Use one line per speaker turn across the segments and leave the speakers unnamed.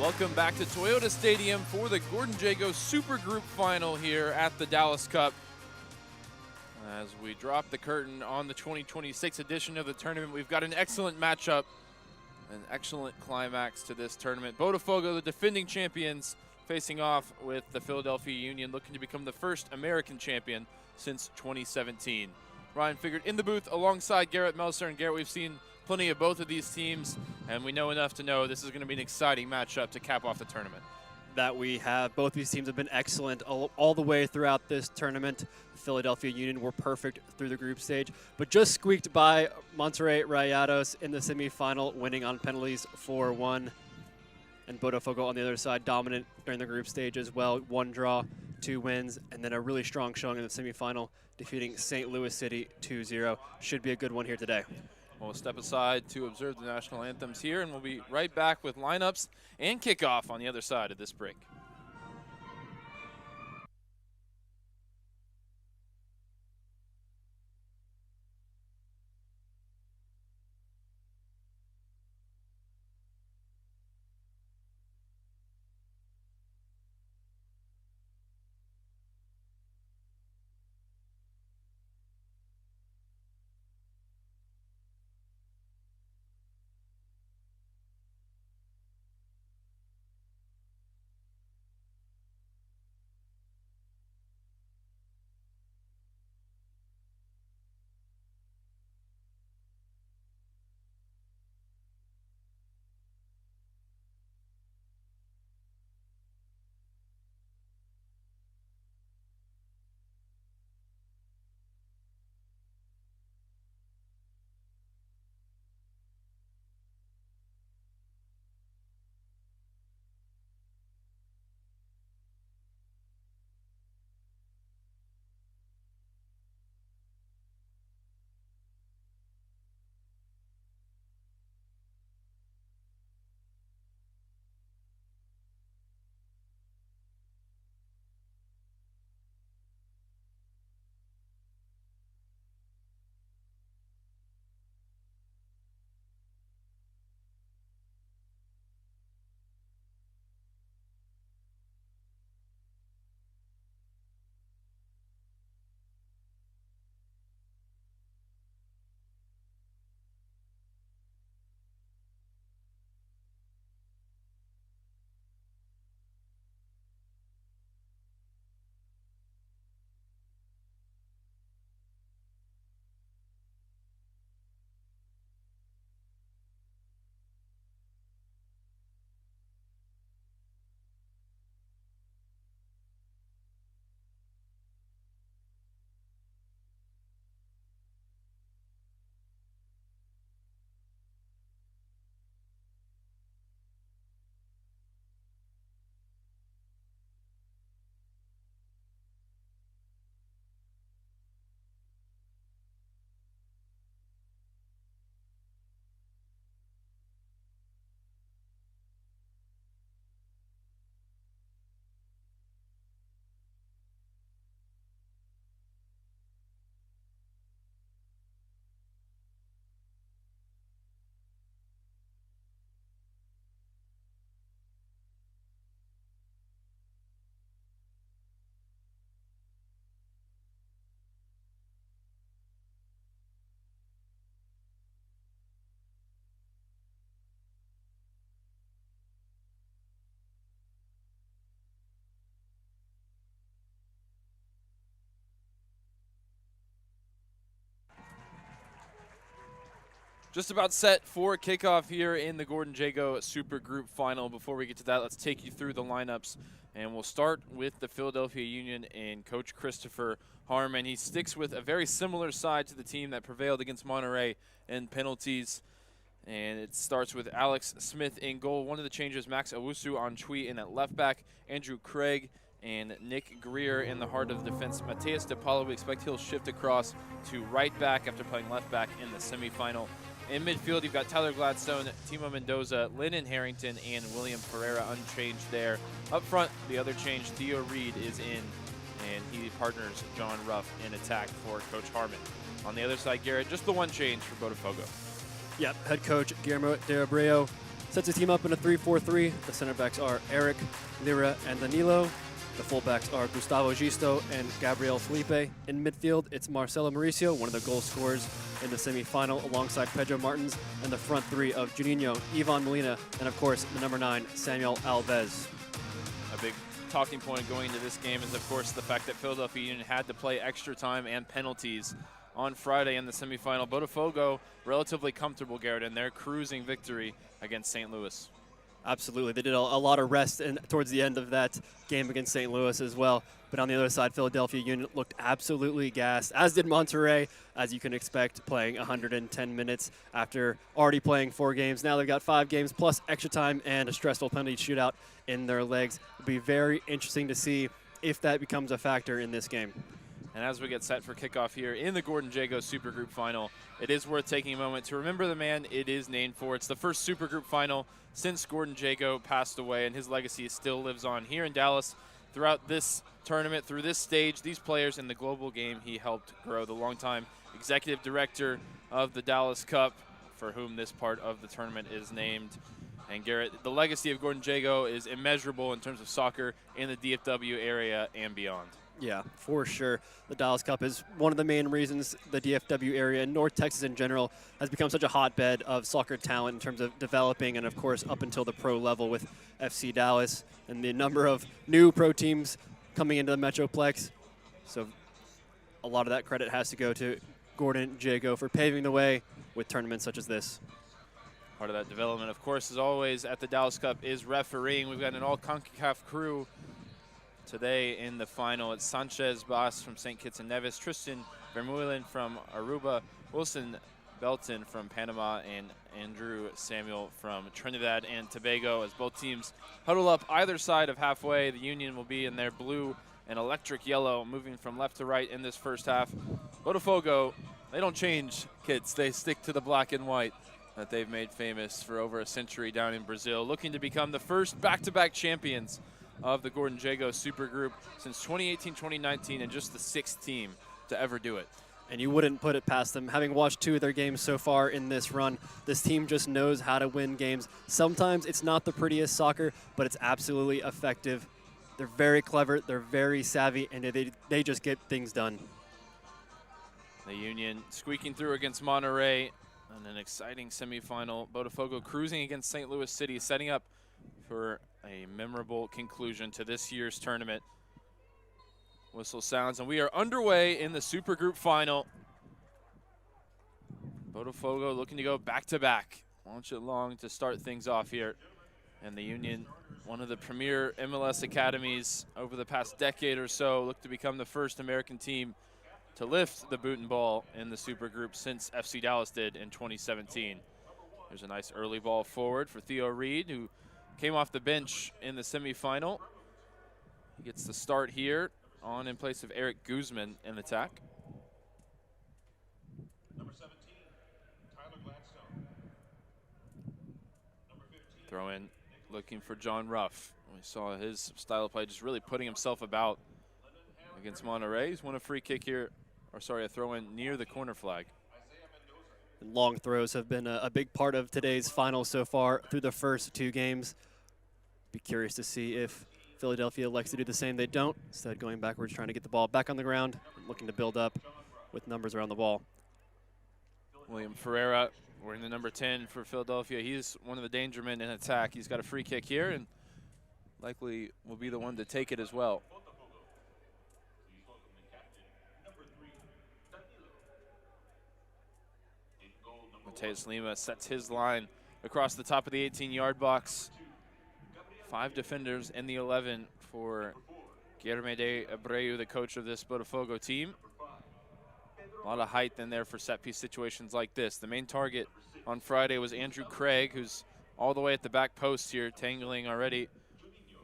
Welcome back to Toyota Stadium for the Gordon Jago Super Group Final here at the Dallas Cup. As we drop the curtain on the 2026 edition of the tournament, we've got an excellent matchup, an excellent climax to this tournament. Bodafogo, the defending champions, facing off with the Philadelphia Union, looking to become the first American champion since 2017. Ryan Figured in the booth alongside Garrett Melser. And Garrett, we've seen plenty of both of these teams, and we know enough to know this is going to be an exciting matchup to cap off the tournament.
That we have. Both these teams have been excellent all the way throughout this tournament. The Philadelphia Union were perfect through the group stage, but just squeaked by Monterrey Rayados in the semifinal, winning on penalties 4-1. And Botafogo on the other side, dominant during the group stage as well. 1 draw, 2 wins, and then a really strong showing in the semifinal, defeating St. Louis City 2-0. Should be a good one here today.
We'll step aside to observe the national anthems here, and we'll be right back with lineups and kickoff on the other side of this break. Just about set for kickoff here in the Gordon Jago Super Group Final. Before we get to that, let's take you through the lineups, and we'll start with the Philadelphia Union and Coach Christopher Harmon. He sticks with a very similar side to the team that prevailed against Monterrey in penalties, and it starts with Alex Smith in goal. One of the changes, Max Owusu on Chui in at left back, Andrew Craig and Nick Greer in the heart of the defense. Mateus DePaulo, we expect he'll shift across to right back after playing left back in the semifinal. In midfield, you've got Tyler Gladstone, Timo Mendoza, Lennon Harrington, and William Ferreira unchanged there. Up front, the other change, Theo Reed is in, and he partners John Ruff in attack for Coach Harmon. On the other side, Garrett, just the one change for Botafogo.
Yep, head coach Guillermo de Abreu sets his team up in a 3-4-3. The center backs are Eric, Lira, and Danilo. The fullbacks are Gustavo Gisto and Gabriel Felipe. In midfield, it's Marcelo Mauricio, one of the goal scorers in the semifinal, alongside Pedro Martins, and the front three of Juninho, Ivan Molina, and of course, the number 9, Samuel Alves.
A big talking point going into this game is, of course, the fact that Philadelphia Union had to play extra time and penalties on Friday in the semifinal. Botafogo, relatively comfortable, Garrett, in their cruising victory against St. Louis.
Absolutely. They did a lot of rest towards the end of that game against St. Louis as well. But on the other side, Philadelphia Union looked absolutely gassed, as did Monterrey, as you can expect, playing 110 minutes after already playing 4 games. Now they've got 5 games plus extra time and a stressful penalty shootout in their legs. It'll be very interesting to see if that becomes a factor in this game.
And as we get set for kickoff here in the Gordon Jago Supergroup Final, it is worth taking a moment to remember the man it is named for. It's the first Supergroup Final since Gordon Jago passed away, and his legacy still lives on here in Dallas. Throughout this tournament, through this stage, these players in the global game he helped grow. The longtime executive director of the Dallas Cup, for whom this part of the tournament is named. And Garrett, the legacy of Gordon Jago is immeasurable in terms of soccer in the DFW area and beyond.
Yeah, for sure. The Dallas Cup is one of the main reasons the DFW area and North Texas in general has become such a hotbed of soccer talent in terms of developing, and of course up until the pro level with FC Dallas and the number of new pro teams coming into the Metroplex. So a lot of that credit has to go to Gordon Jago for paving the way with tournaments such as this.
Part of that development, of course, as always at the Dallas Cup, is refereeing. We've got an all-CONCACAF crew today in the final. It's Sanchez Bas from St. Kitts and Nevis, Tristan Vermeulen from Aruba, Wilson Belton from Panama, and Andrew Samuel from Trinidad and Tobago. As both teams huddle up either side of halfway, the Union will be in their blue and electric yellow, moving from left to right in this first half. Botafogo, they don't change, kids. They stick to the black and white that they've made famous for over a century down in Brazil, looking to become the first back-to-back champions of the Gordon Jago Supergroup since 2018-2019, and just the 6th team to ever do it.
And you wouldn't put it past them. Having watched 2 of their games so far in this run, this team just knows how to win games. Sometimes it's not the prettiest soccer, but it's absolutely effective. They're very clever, they're very savvy, and they just get things done.
The Union squeaking through against Monterrey in an exciting semifinal. Botafogo cruising against St. Louis City, setting up for a memorable conclusion to this year's tournament. Whistle sounds, and we are underway in the Supergroup Final. Botafogo looking to go back-to-back. Launch it long to start things off here. And the Union, one of the premier MLS academies over the past decade or so, look to become the first American team to lift the boot and ball in the Supergroup since FC Dallas did in 2017. There's a nice early ball forward for Theo Reed, who came off the bench in the semifinal. He gets the start here on in place of Eric Guzman in attack.
Number 17, Tyler Gladstone. Number 15.
Throw in looking for John Ruff. We saw his style of play just really putting himself about against Monterrey. He's won a free kick here, or sorry, a throw in near the corner flag.
And long throws have been a big part of today's final so far through the first 2 games. Be curious to see if Philadelphia elects to do the same. They don't. Instead, going backwards, trying to get the ball back on the ground, looking to build up with numbers around the ball.
William Ferreira wearing the number 10 for Philadelphia. He's one of the danger men in attack. He's got a free kick here and likely will be the one to take it as well. Mateus Lima sets his line across the top of the 18-yard box. 5 defenders in the 11 for Guilherme de Abreu, the coach of this Botafogo team. A lot of height in there for set-piece situations like this. The main target on Friday was Andrew Craig, who's all the way at the back post here, tangling already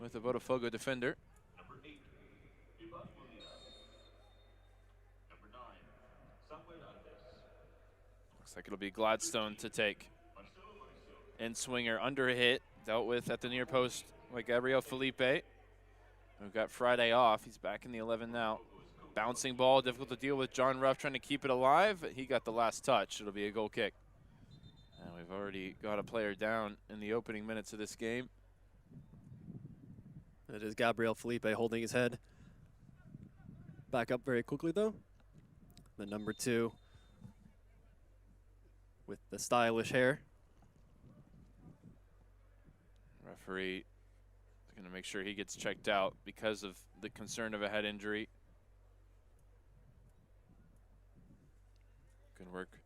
with the Botafogo defender. Looks like it'll be Gladstone to take. And swinger under a hit, dealt with at the near post by Gabriel Felipe. We've got Friday off. He's back in the 11 now. Bouncing ball, difficult to deal with. John Ruff trying to keep it alive. He got the last touch. It'll be a goal kick. And we've already got a player down in the opening minutes of this game.
It is Gabriel Felipe holding his head. Back up very quickly, though. The number 2 with the stylish hair.
Referee is going to make sure he gets checked out because of the concern of a head injury. Good work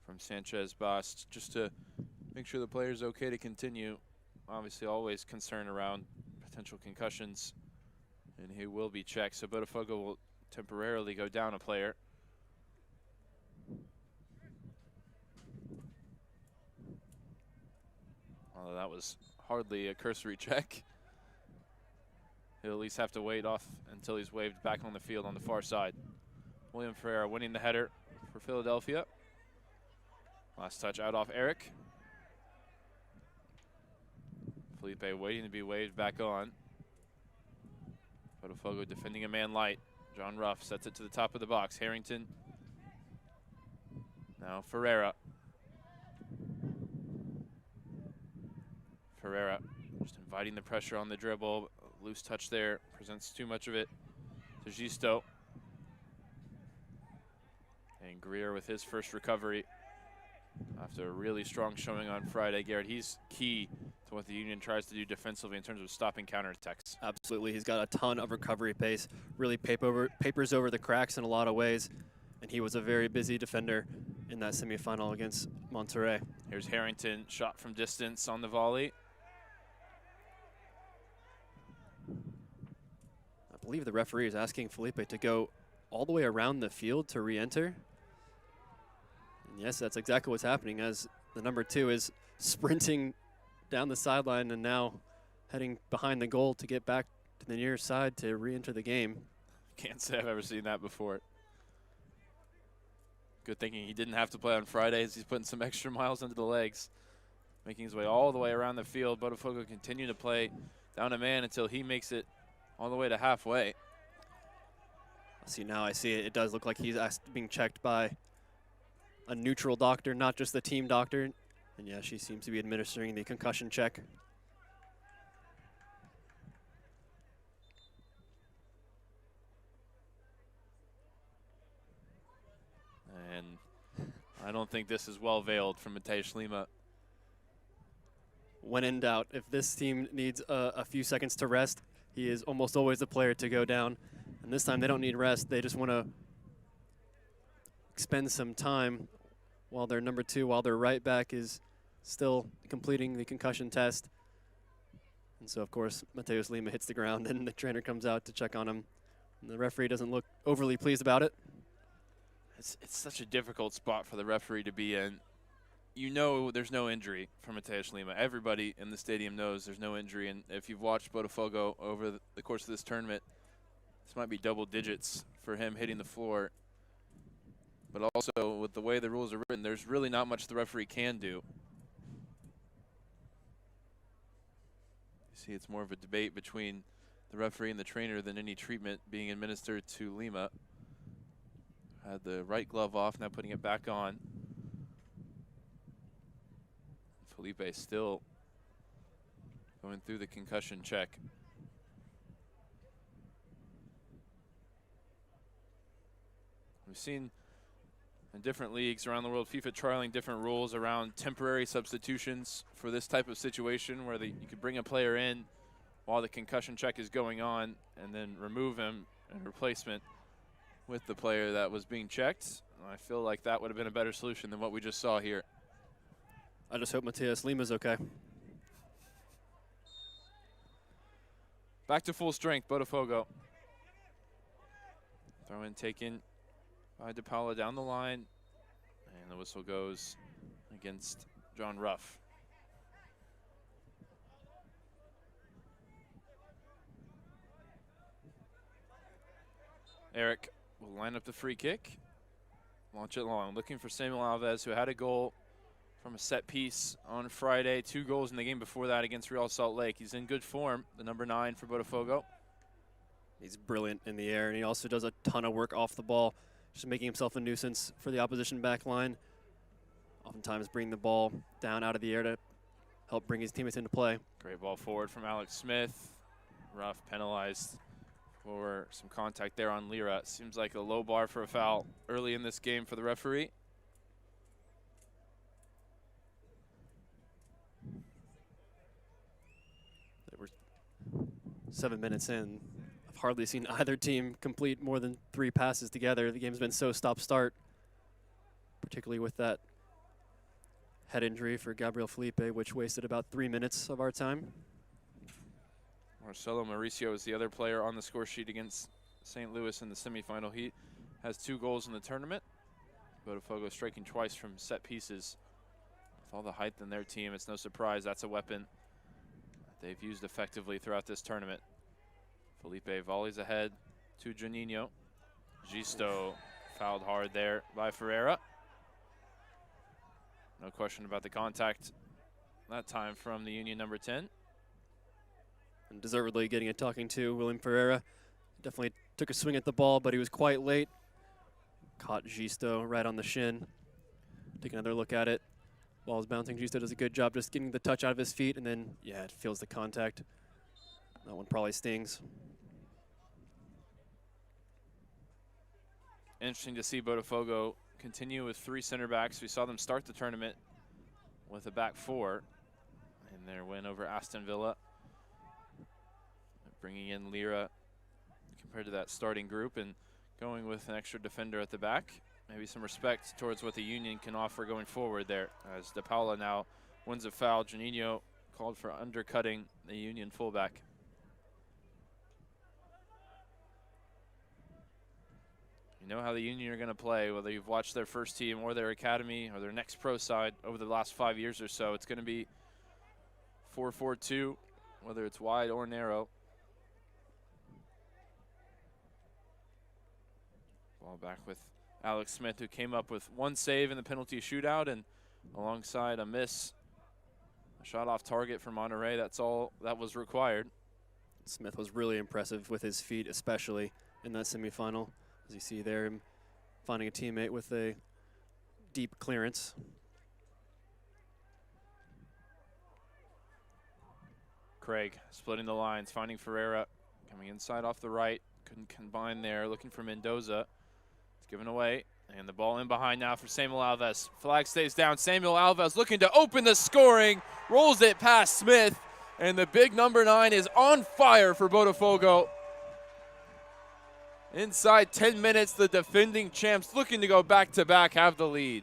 from Sanchez Bast just to make sure the player's okay to continue. Obviously always concern around potential concussions, and he will be checked. So Botafogo will temporarily go down a player. Although that was hardly a cursory check. He'll at least have to wait off until he's waved back on the field on the far side. William Ferreira winning the header for Philadelphia. Last touch out off Eric. Felipe waiting to be waved back on. Botafogo defending a man light. John Ruff sets it to the top of the box. Harrington. Now Ferreira. Ferreira just inviting the pressure on the dribble. Loose touch there. Presents too much of it to Gisto. And Greer with his first recovery after a really strong showing on Friday. Garrett, he's key to what the Union tries to do defensively in terms of stopping counterattacks.
Absolutely. He's got a ton of recovery pace. Really papers over the cracks in a lot of ways. And he was a very busy defender in that semifinal against Monterrey.
Here's Harrington, shot from distance on the volley.
I believe the referee is asking Felipe to go all the way around the field to re-enter. And yes, that's exactly what's happening as the number 2 is sprinting down the sideline and now heading behind the goal to get back to the near side to re-enter the game.
Can't say I've ever seen that before. Good thinking he didn't have to play on Fridays. He's putting some extra miles into the legs, making his way all the way around the field. Botafogo continue to play down a man until he makes it all the way to halfway.
See, now I see it. It does look like he's being checked by a neutral doctor, not just the team doctor. And yeah, she seems to be administering the concussion check.
And I don't think this is well veiled from Mateusz Lima.
When in doubt, if this team needs a few seconds to rest, he is almost always the player to go down. And this time they don't need rest. They just want to spend some time while their number 2, while their right back is still completing the concussion test. And so, of course, Mateusz Lima hits the ground and the trainer comes out to check on him. And the referee doesn't look overly pleased about it.
It's such a difficult spot for the referee to be in. You know there's no injury for Mateusz Lima. Everybody in the stadium knows there's no injury. And if you've watched Botafogo over the course of this tournament, this might be double digits for him hitting the floor. But also, with the way the rules are written, there's really not much the referee can do. You see, it's more of a debate between the referee and the trainer than any treatment being administered to Lima. Had the right glove off, now putting it back on. Felipe still going through the concussion check. We've seen in different leagues around the world, FIFA trialing different rules around temporary substitutions for this type of situation where you could bring a player in while the concussion check is going on and then remove him in replacement with the player that was being checked. I feel like that would have been a better solution than what we just saw here.
I just hope Mateusz Lima's okay.
Back to full strength, Botafogo. Throw in taken by DePaula down the line. And the whistle goes against John Ruff. Eric will line up the free kick. Launch it long. Looking for Samuel Alves, who had a goal from a set piece on Friday. 2 goals in the game before that against Real Salt Lake. He's in good form, the number 9 for Botafogo.
He's brilliant in the air, and he also does a ton of work off the ball, just making himself a nuisance for the opposition back line. Oftentimes bring the ball down out of the air to help bring his teammates into play.
Great ball forward from Alex Smith. Rough, penalized for some contact there on Lira. Seems like a low bar for a foul early in this game for the referee.
They were 7 minutes in. I've hardly seen either team complete more than 3 passes together. The game's been so stop-start, particularly with that head injury for Gabriel Felipe, which wasted about 3 minutes of our time.
Marcelo Mauricio is the other player on the score sheet against St. Louis in the semifinal. He has 2 goals in the tournament. Botafogo striking twice from set pieces. With all the height in their team, it's no surprise that's a weapon that they've used effectively throughout this tournament. Felipe volleys ahead to Juninho. Gisto fouled hard there by Ferreira. No question about the contact that time from the Union number 10.
And deservedly getting a talking to. William Ferreira definitely took a swing at the ball, but he was quite late. Caught Gisto right on the shin. Take another look at it. Ball is bouncing. Gisto does a good job just getting the touch out of his feet, and then, yeah, it feels the contact. That one probably stings.
Interesting to see Botafogo continue with 3 center backs. We saw them start the tournament with a back 4 in their win over Aston Villa. Bringing in Lira compared to that starting group and going with an extra defender at the back. Maybe some respect towards what the Union can offer going forward there. As De Paula now wins a foul. Juninho called for undercutting the Union fullback. You know how the Union are going to play, whether you've watched their first team or their academy or their next pro side over the last 5 years or so. It's going to be 4-4-2, whether it's wide or narrow. Ball back with Alex Smith, who came up with 1 save in the penalty shootout, and alongside a miss, a shot off target for Monterey. That's all that was required.
Smith was really impressive with his feet, especially in that semifinal. As you see there, him finding a teammate with a deep clearance.
Craig splitting the lines, finding Ferreira, coming inside off the right. Couldn't combine there, looking for Mendoza. It's given away, and the ball in behind now for Samuel Alves. Flag stays down. Samuel Alves looking to open the scoring, rolls it past Smith, and the big number 9 is on fire for Botafogo. Inside 10 minutes, the defending champs looking to go back-to-back have the lead.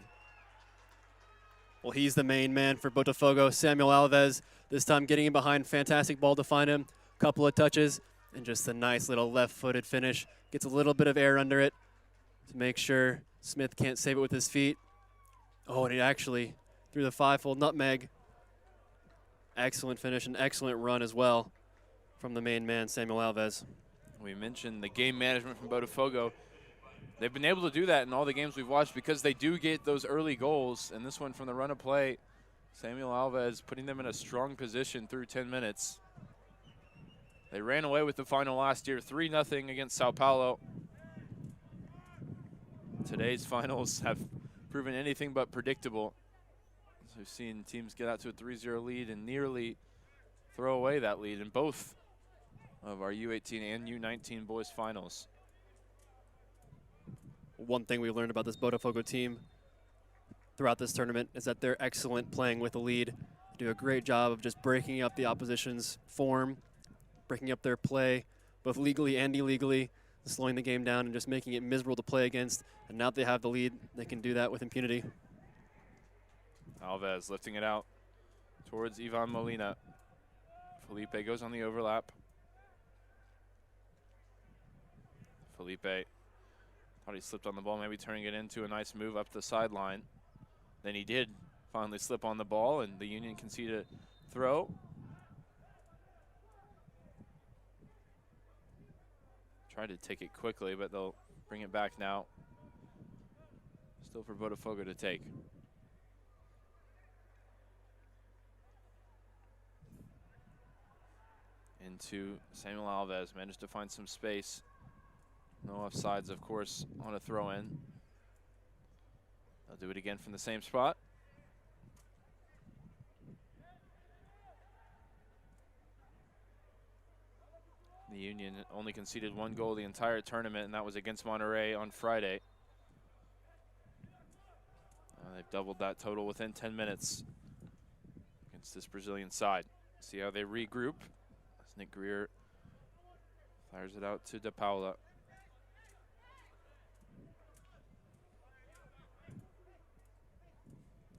Well, he's the main man for Botafogo, Samuel Alves. This time getting in behind, fantastic ball to find him. Couple of touches, and just a nice little left-footed finish. Gets a little bit of air under it to make sure Smith can't save it with his feet. Oh, and he actually threw the 5-fold nutmeg. Excellent finish, and excellent run as well from the main man, Samuel Alves.
We mentioned the game management from Botafogo. They've been able to do that in all the games we've watched because they do get those early goals. And this one from the run of play, Samuel Alves putting them in a strong position through 10 minutes. They ran away with the final last year, 3-0 against Sao Paulo. Today's finals have proven anything but predictable. So we've seen teams get out to a 3-0 lead and nearly throw away that lead in both of our U18 and U19 boys finals.
One thing we learned about this Botafogo team throughout this tournament is that they're excellent playing with the lead. They do a great job of just breaking up the opposition's form, breaking up their play, both legally and illegally, slowing the game down and just making it miserable to play against. And now that they have the lead, they can do that with impunity.
Alves lifting it out towards Ivan Molina. Felipe goes on the overlap. Felipe thought he slipped on the ball, maybe turning it into a nice move up the sideline. Then he did finally slip on the ball, and the Union conceded a throw. Tried to take it quickly, but they'll bring it back now. Still for Botafogo to take. Into Samuel Alves, managed to find some space. No offsides, of course, on a throw-in. They'll do it again from the same spot. The Union only conceded 1 goal the entire tournament, and that was against Monterey on Friday. They've doubled that total within 10 minutes against this Brazilian side. See how they regroup as Nick Greer fires it out to De Paula.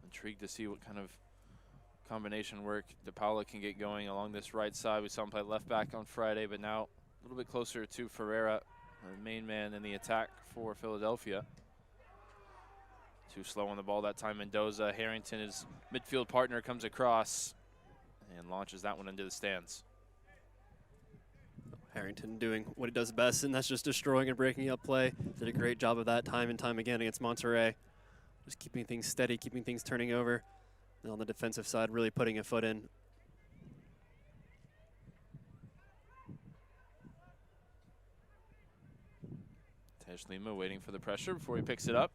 Intrigued to see what kind of combination work De Paula can get going along this right side. We saw him play left back on Friday, but now a little bit closer to Ferreira, the main man in the attack for Philadelphia. Too slow on the ball that time. Mendoza, Harrington, his midfield partner, comes across and launches that one into the stands.
Harrington doing what he does best, and that's just destroying and breaking up play. Did a great job of that time and time again against Monterey. Just keeping things steady, keeping things turning over. And on the defensive side, really putting a foot in.
Tej Lima waiting for the pressure before he picks it up.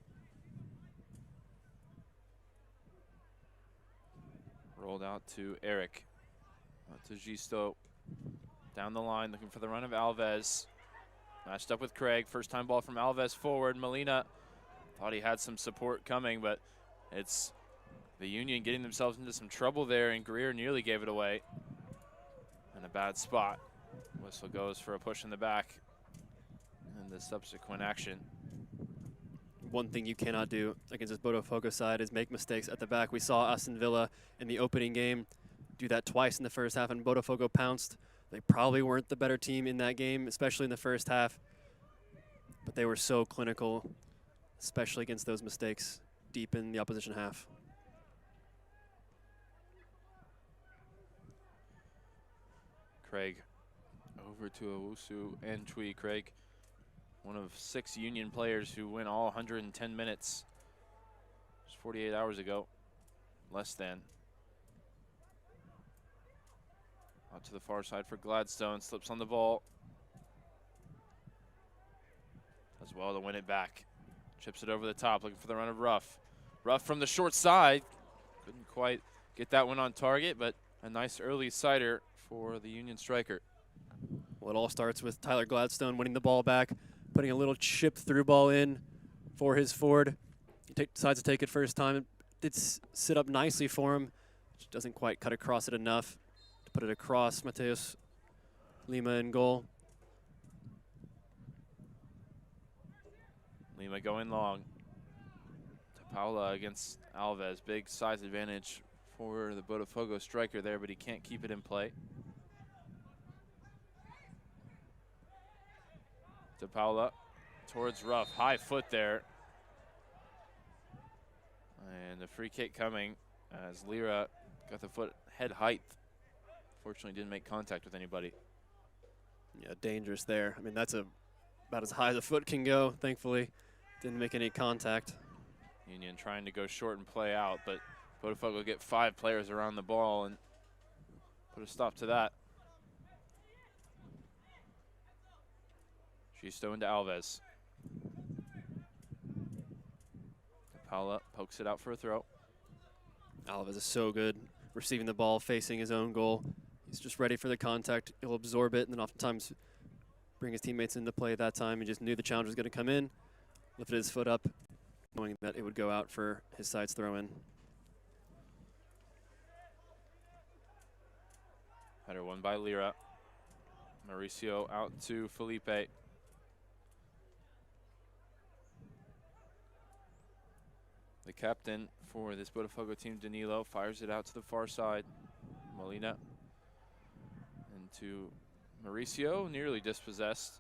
Rolled out to Eric. Out to Gisto. Down the line, looking for the run of Alves. Matched up with Craig. First time ball from Alves forward. Molina thought he had some support coming, but it's the Union getting themselves into some trouble there, and Greer nearly gave it away. In a bad spot. Whistle goes for a push in the back. And the subsequent action.
One thing you cannot do against this Bodafogo side is make mistakes at the back. We saw Aston Villa in the opening game do that twice in the first half, and Bodafogo pounced. They probably weren't the better team in that game, especially in the first half. But they were so clinical, especially against those mistakes deep in the opposition half.
Craig over to Owusu and Chui. Craig, one of 6 Union players who went all 110 minutes just 48 hours ago, less than. Out to the far side for Gladstone, slips on the ball. Does well to win it back. Chips it over the top, looking for the run of Ruff. Ruff from the short side. Couldn't quite get that one on target, but a nice early sighter for the Union striker.
Well, it all starts with Tyler Gladstone winning the ball back, putting a little chip through ball in for his forward. He decides to take it first time. It did sit up nicely for him. Just doesn't quite cut across it enough to put it across. Mateus Lima in goal.
Lima going long. To Paula against Alves. Big size advantage for the Botafogo striker there, but he can't keep it in play. To Paula towards Ruff. High foot there. And the free kick coming as Lira got the foot head height. Fortunately didn't make contact with anybody.
Yeah, dangerous there. I mean, that's about as high as a foot can go, thankfully. Didn't make any contact.
Union trying to go short and play out, but Botafogo get 5 players around the ball and put a stop to that. Gisto into Alves. Paula pokes it out for a throw.
Alves is so good receiving the ball, facing his own goal. He's just ready for the contact. He'll absorb it and then oftentimes bring his teammates into play that time. He just knew the challenge was going to come in, lifted his foot up, knowing that it would go out for his side's throw in.
Header won by Lira. Mauricio out to Felipe. The captain for this Botafogo team, Danilo, fires it out to the far side. Molina into Mauricio, nearly dispossessed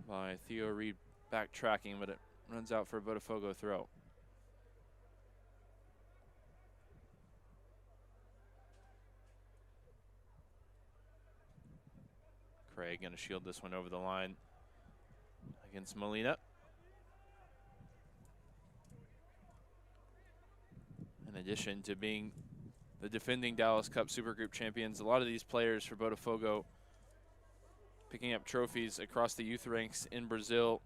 by Theo Reed backtracking, but it runs out for a Botafogo throw. Craig gonna shield this one over the line against Molina. In addition to being the defending Dallas Cup Supergroup champions, a lot of these players for Botafogo picking up trophies across the youth ranks in Brazil.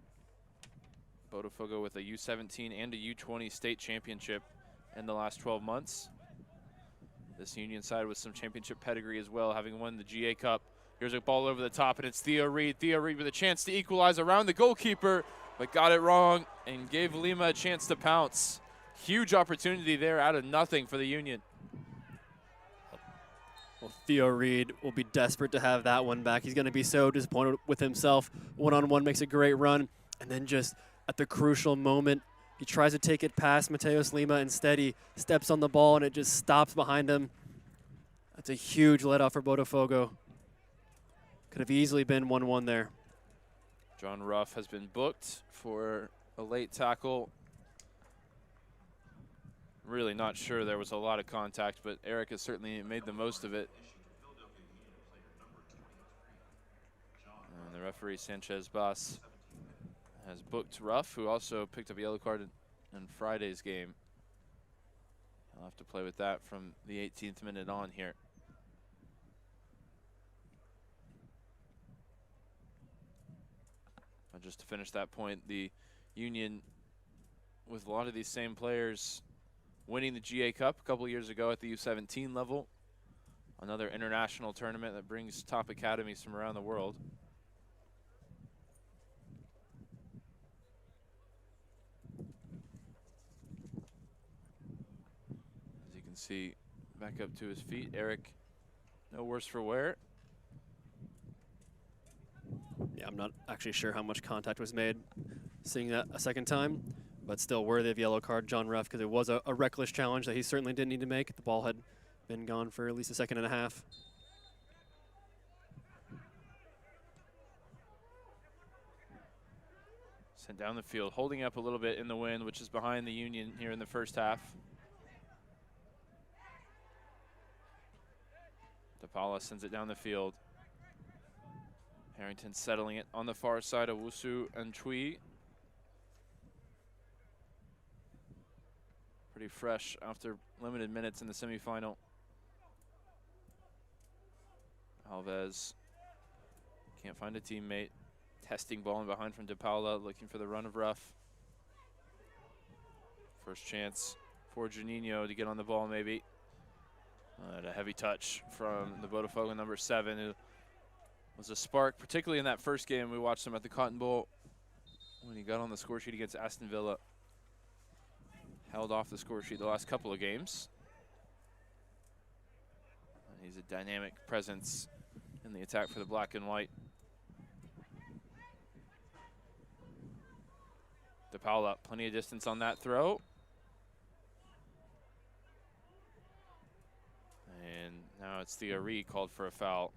Botafogo with a U17 and a U20 state championship in the last 12 months. This Union side with some championship pedigree as well, having won the GA Cup Here's a ball over the top, and it's Theo Reed. Theo Reed with a chance to equalize around the goalkeeper, but got it wrong and gave Lima a chance to pounce. Huge opportunity there out of nothing for the Union.
Well, Theo Reed will be desperate to have that one back. He's going to be so disappointed with himself. One-on-one makes a great run, and then just at the crucial moment, he tries to take it past Mateus Lima. Instead, he steps on the ball, and it just stops behind him. That's a huge let-off for Botafogo. Could have easily been 1-1 there.
John Ruff has been booked for a late tackle. Really not sure there was a lot of contact, but Eric has certainly made the most of it. And the referee, Sanchez Bas, has booked Ruff, who also picked up a yellow card in Friday's game. I'll have to play with that from the 18th minute on here. But just to finish that point, the Union, with a lot of these same players, winning the GA Cup a couple years ago at the U17 level, another international tournament that brings top academies from around the world. As you can see, back up to his feet, Eric, no worse for wear.
Yeah, I'm not actually sure how much contact was made seeing that a second time, but still worthy of yellow card, John Ruff, because it was a reckless challenge that he certainly didn't need to make. The ball had been gone for at least a second and a half.
Sent down the field, holding up a little bit in the wind, which is behind the Union here in the first half. DePaula sends it down the field. Harrington settling it on the far side of Wusu and Chui. Pretty fresh after limited minutes in the semifinal. Alves can't find a teammate. Testing ball in behind from DePaula, looking for the run of Ruff. First chance for Juninho to get on the ball maybe. And a heavy touch from the Botafogo number 7, who was a spark, particularly in that first game. We watched him at the Cotton Bowl when he got on the score sheet against Aston Villa. Held off the score sheet the last couple of games. And he's a dynamic presence in the attack for the black and white. DePaula, plenty of distance on that throw. And now it's the Ari called for a foul.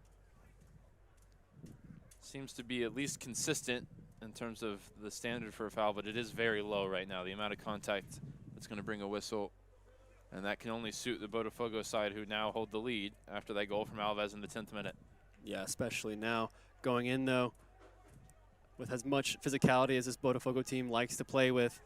Seems to be at least consistent in terms of the standard for a foul, but it is very low right now, the amount of contact that's going to bring a whistle. And that can only suit the Botafogo side, who now hold the lead after that goal from Alves in the 10th minute.
Yeah, especially now. Going in, though, with as much physicality as this Botafogo team likes to play with,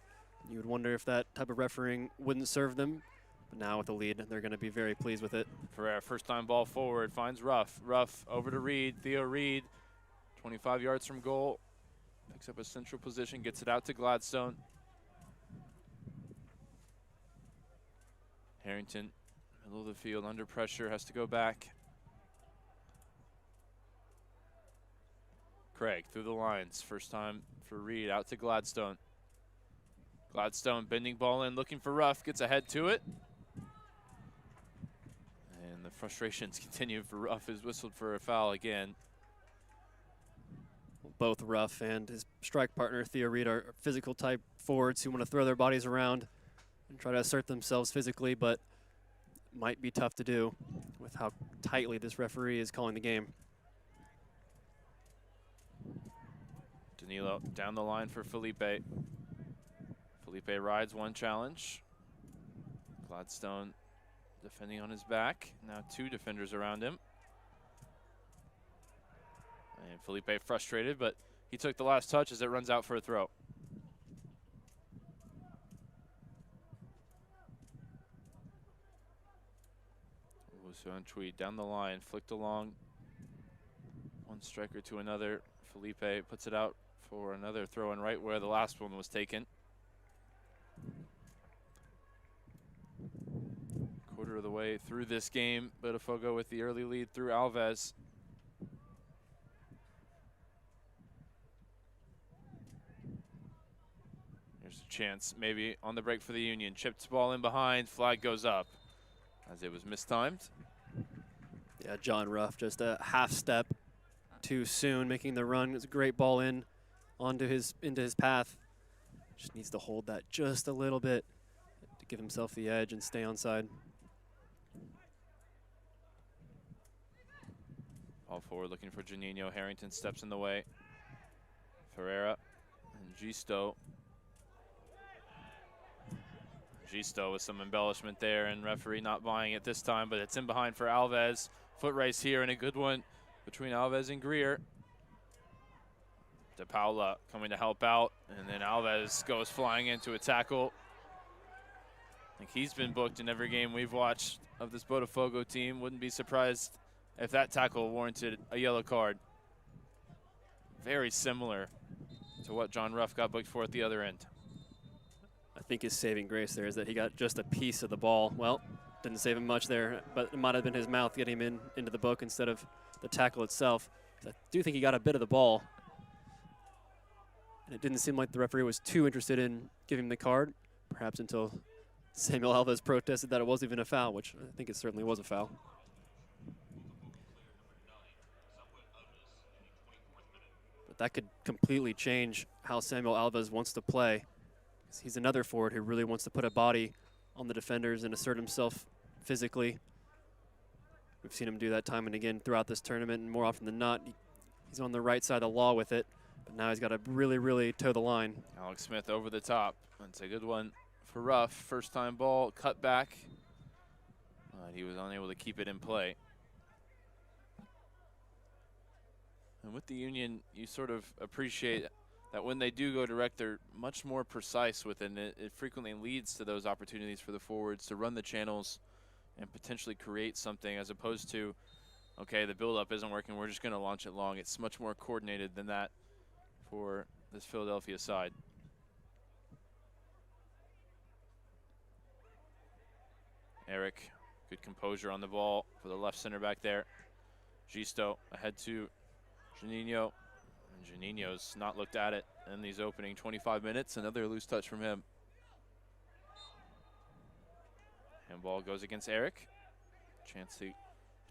you would wonder if that type of refereeing wouldn't serve them. But now with the lead, they're going to be very pleased with it.
Ferrer, first time ball forward, finds Ruff. Ruff over to Reed, Theo Reed, 25 yards from goal. Picks up a central position, gets it out to Gladstone. Harrington, middle of the field, under pressure, has to go back. Craig through the lines, first time for Reed, out to Gladstone. Gladstone bending ball in, looking for Ruff, gets ahead to it. And the frustrations continue for Ruff, who's whistled for a foul again.
Both Ruff and his strike partner, Theo Reed, are physical type forwards who want to throw their bodies around and try to assert themselves physically, but might be tough to do with how tightly this referee is calling the game.
Danilo down the line for Felipe. Felipe rides one challenge. Gladstone defending on his back. Now two defenders around him. And Felipe frustrated, but he took the last touch as it runs out for a throw. Tweet down the line, flicked along. One striker to another. Felipe puts it out for another throw in right where the last one was taken. Quarter of the way through this game, Botafogo with the early lead through Alves. Here's a chance maybe on the break for the Union. Chipped ball in behind, flag goes up as it was mistimed.
Yeah, John Ruff just a half step too soon, making the run. It's a great ball in into his path. Just needs to hold that just a little bit to give himself the edge and stay onside.
All forward looking for Janino. Harrington steps in the way. Ferreira and Gisto. Gisto with some embellishment there, and referee not buying it this time, but it's in behind for Alves. Foot race here, and a good one between Alves and Greer. De Paula coming to help out, and then Alves goes flying into a tackle. I think he's been booked in every game we've watched of this Botafogo team. Wouldn't be surprised if that tackle warranted a yellow card. Very similar to what John Ruff got booked for at the other end.
I think his saving grace there is that he got just a piece of the ball. Well, didn't save him much there, but it might have been his mouth getting him into the book instead of the tackle itself. I do think he got a bit of the ball. And it didn't seem like the referee was too interested in giving him the card, perhaps until Samuel Alves protested that it wasn't even a foul, which I think it certainly was a foul. But that could completely change how Samuel Alves wants to play. He's another forward who really wants to put a body on the defenders and assert himself physically. We've seen him do that time and again throughout this tournament, and more often than not, he's on the right side of the law with it. But now he's got to really, really toe the line.
Alex Smith over the top. That's a good one for Ruff. First time ball, cut back. He was unable to keep it in play. And with the Union, you sort of appreciate that when they do go direct, they're much more precise with it. And it frequently leads to those opportunities for the forwards to run the channels and potentially create something, as opposed to, okay, the build-up isn't working, we're just going to launch it long. It's much more coordinated than that for this Philadelphia side. Eric, good composure on the ball for the left center back there. Gisto ahead to Janino. And Janino's not looked at it in these opening 25 minutes. Another loose touch from him. Handball goes against Eric. Chance to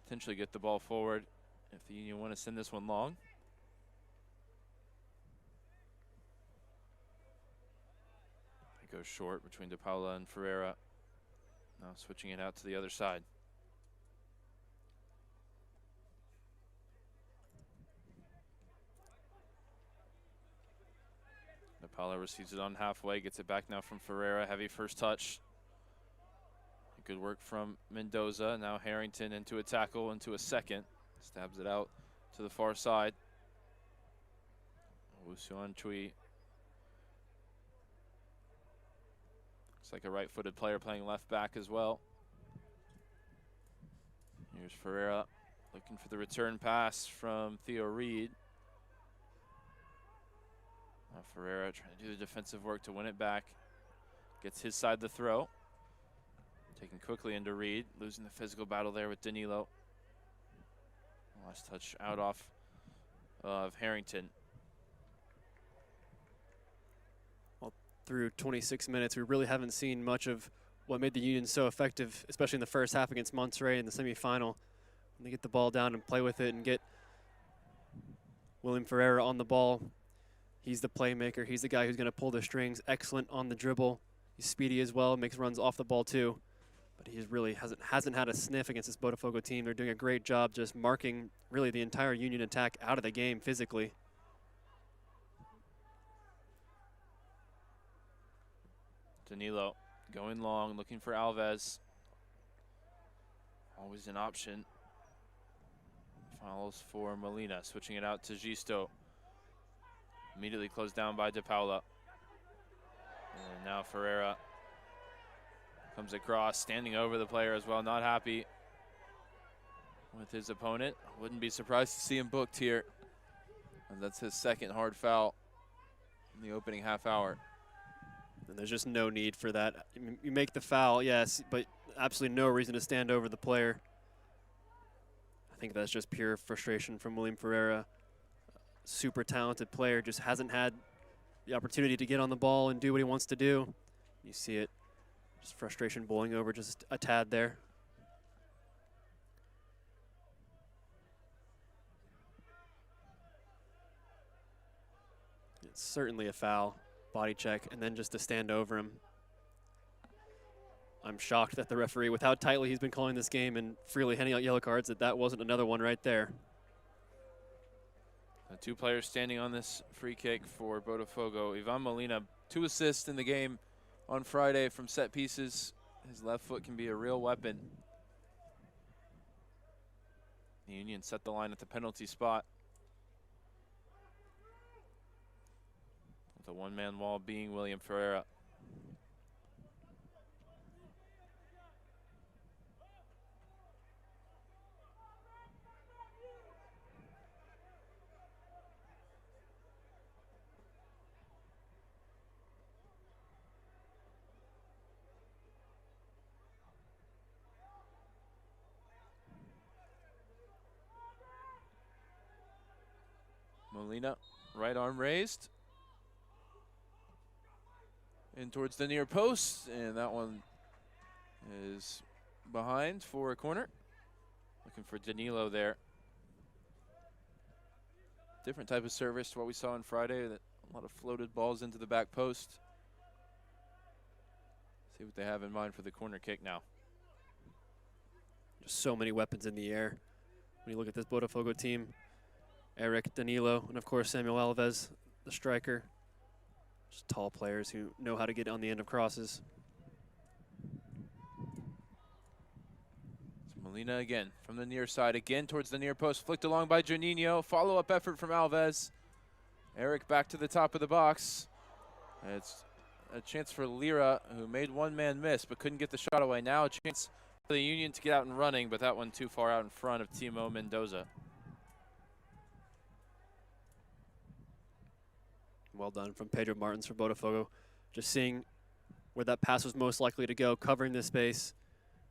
potentially get the ball forward if the Union want to send this one long. It goes short between De Paula and Ferreira. Now switching it out to the other side. De Paula receives it on halfway, gets it back now from Ferreira. Heavy first touch. Good work from Mendoza. Now Harrington into a tackle, into a second. Stabs it out to the far side. Wusuan Chui. Looks like a right-footed player playing left back as well. Here's Ferreira looking for the return pass from Theo Reed. Now Ferreira trying to do the defensive work to win it back. Gets his side the throw. Taken quickly into Reed, losing the physical battle there with Danilo. Last touch out off of Harrington.
Well, through 26 minutes, we really haven't seen much of what made the Union so effective, especially in the first half against Monterrey in the semifinal. When they get the ball down and play with it and get William Ferreira on the ball, he's the playmaker. He's the guy who's going to pull the strings. Excellent on the dribble. He's speedy as well, makes runs off the ball too. But he really hasn't had a sniff against this Botafogo team. They're doing a great job just marking really the entire Union attack out of the game physically.
Danilo going long, looking for Alves. Always an option. Follows for Molina, switching it out to Gisto. Immediately closed down by De Paula. And now Ferreira comes across, standing over the player as well, not happy with his opponent. Wouldn't be surprised to see him booked here. And that's his second hard foul in the opening half hour.
And there's just no need for that. You make the foul, yes, but absolutely no reason to stand over the player. I think that's just pure frustration from William Ferreira. Super talented player, just hasn't had the opportunity to get on the ball and do what he wants to do. You see it, just frustration boiling over just a tad there. It's certainly a foul, body check, and then just to stand over him. I'm shocked that the referee, with how tightly he's been calling this game and freely handing out yellow cards, that wasn't another one right there.
The 2 players standing on this free kick for Botafogo. Ivan Molina, 2 assists in the game on Friday from set pieces. His left foot can be a real weapon. The Union set the line at the penalty spot. The one-man wall being William Ferreira. Molina, right arm raised. In towards the near post, and that one is behind for a corner. Looking for Danilo there. Different type of service to what we saw on Friday. A lot of floated balls into the back post. See what they have in mind for the corner kick now.
Just so many weapons in the air. When you look at this Botafogo team, Eric, Danilo, and of course Samuel Alves, the striker. Just tall players who know how to get on the end of crosses.
It's Molina again from the near side, again towards the near post, flicked along by Juninho. Follow-up effort from Alves. Eric back to the top of the box. It's a chance for Lira, who made one man miss but couldn't get the shot away. Now a chance for the Union to get out and running, but that one too far out in front of Timo Mendoza.
Well done from Pedro Martins for Botafogo. Just seeing where that pass was most likely to go, covering the space.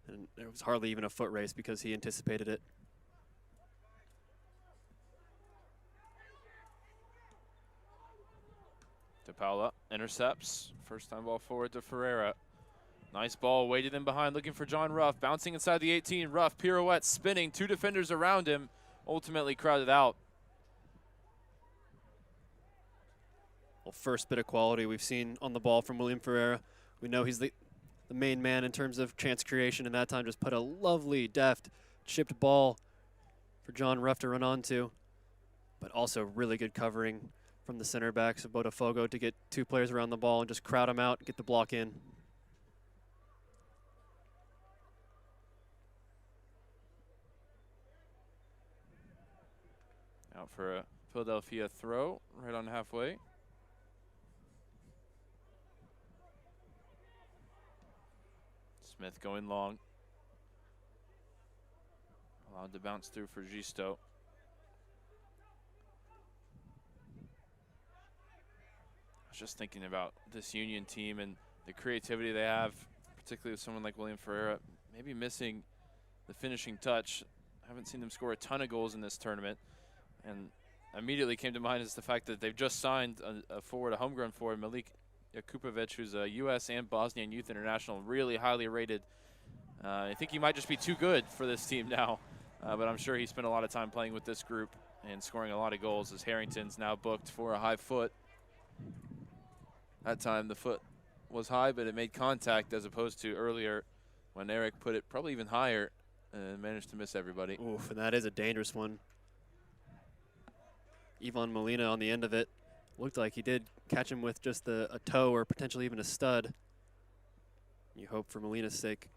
And there was hardly even a foot race because he anticipated it.
DePaula intercepts. First time ball forward to Ferreira. Nice ball, waited in behind, looking for John Ruff. Bouncing inside the 18. Ruff, pirouette, spinning. 2 defenders around him. Ultimately crowded out.
Well, first bit of quality we've seen on the ball from William Ferreira. We know he's the main man in terms of chance creation, and that time just put a lovely, deft, chipped ball for John Ruff to run onto. But also really good covering from the center backs of Botafogo to get 2 players around the ball and just crowd them out, get the block in.
Out for a Philadelphia throw right on halfway. Smith going long. Allowed to bounce through for Gisto. I was just thinking about this Union team and the creativity they have, particularly with someone like William Ferreira, maybe missing the finishing touch. I haven't seen them score a ton of goals in this tournament. And immediately came to mind is the fact that they've just signed a forward, a homegrown forward, Malik Jakupovic, who's a U.S. and Bosnian youth international, really highly rated. I think he might just be too good for this team now, but I'm sure he spent a lot of time playing with this group and scoring a lot of goals as Harrington's now booked for a high foot. That time the foot was high, but it made contact as opposed to earlier when Eric put it probably even higher and managed to miss everybody.
Oof, and that is a dangerous one. Ivan Molina on the end of it. Looked like he did catch him with just a toe or potentially even a stud. You hope for Molina's sake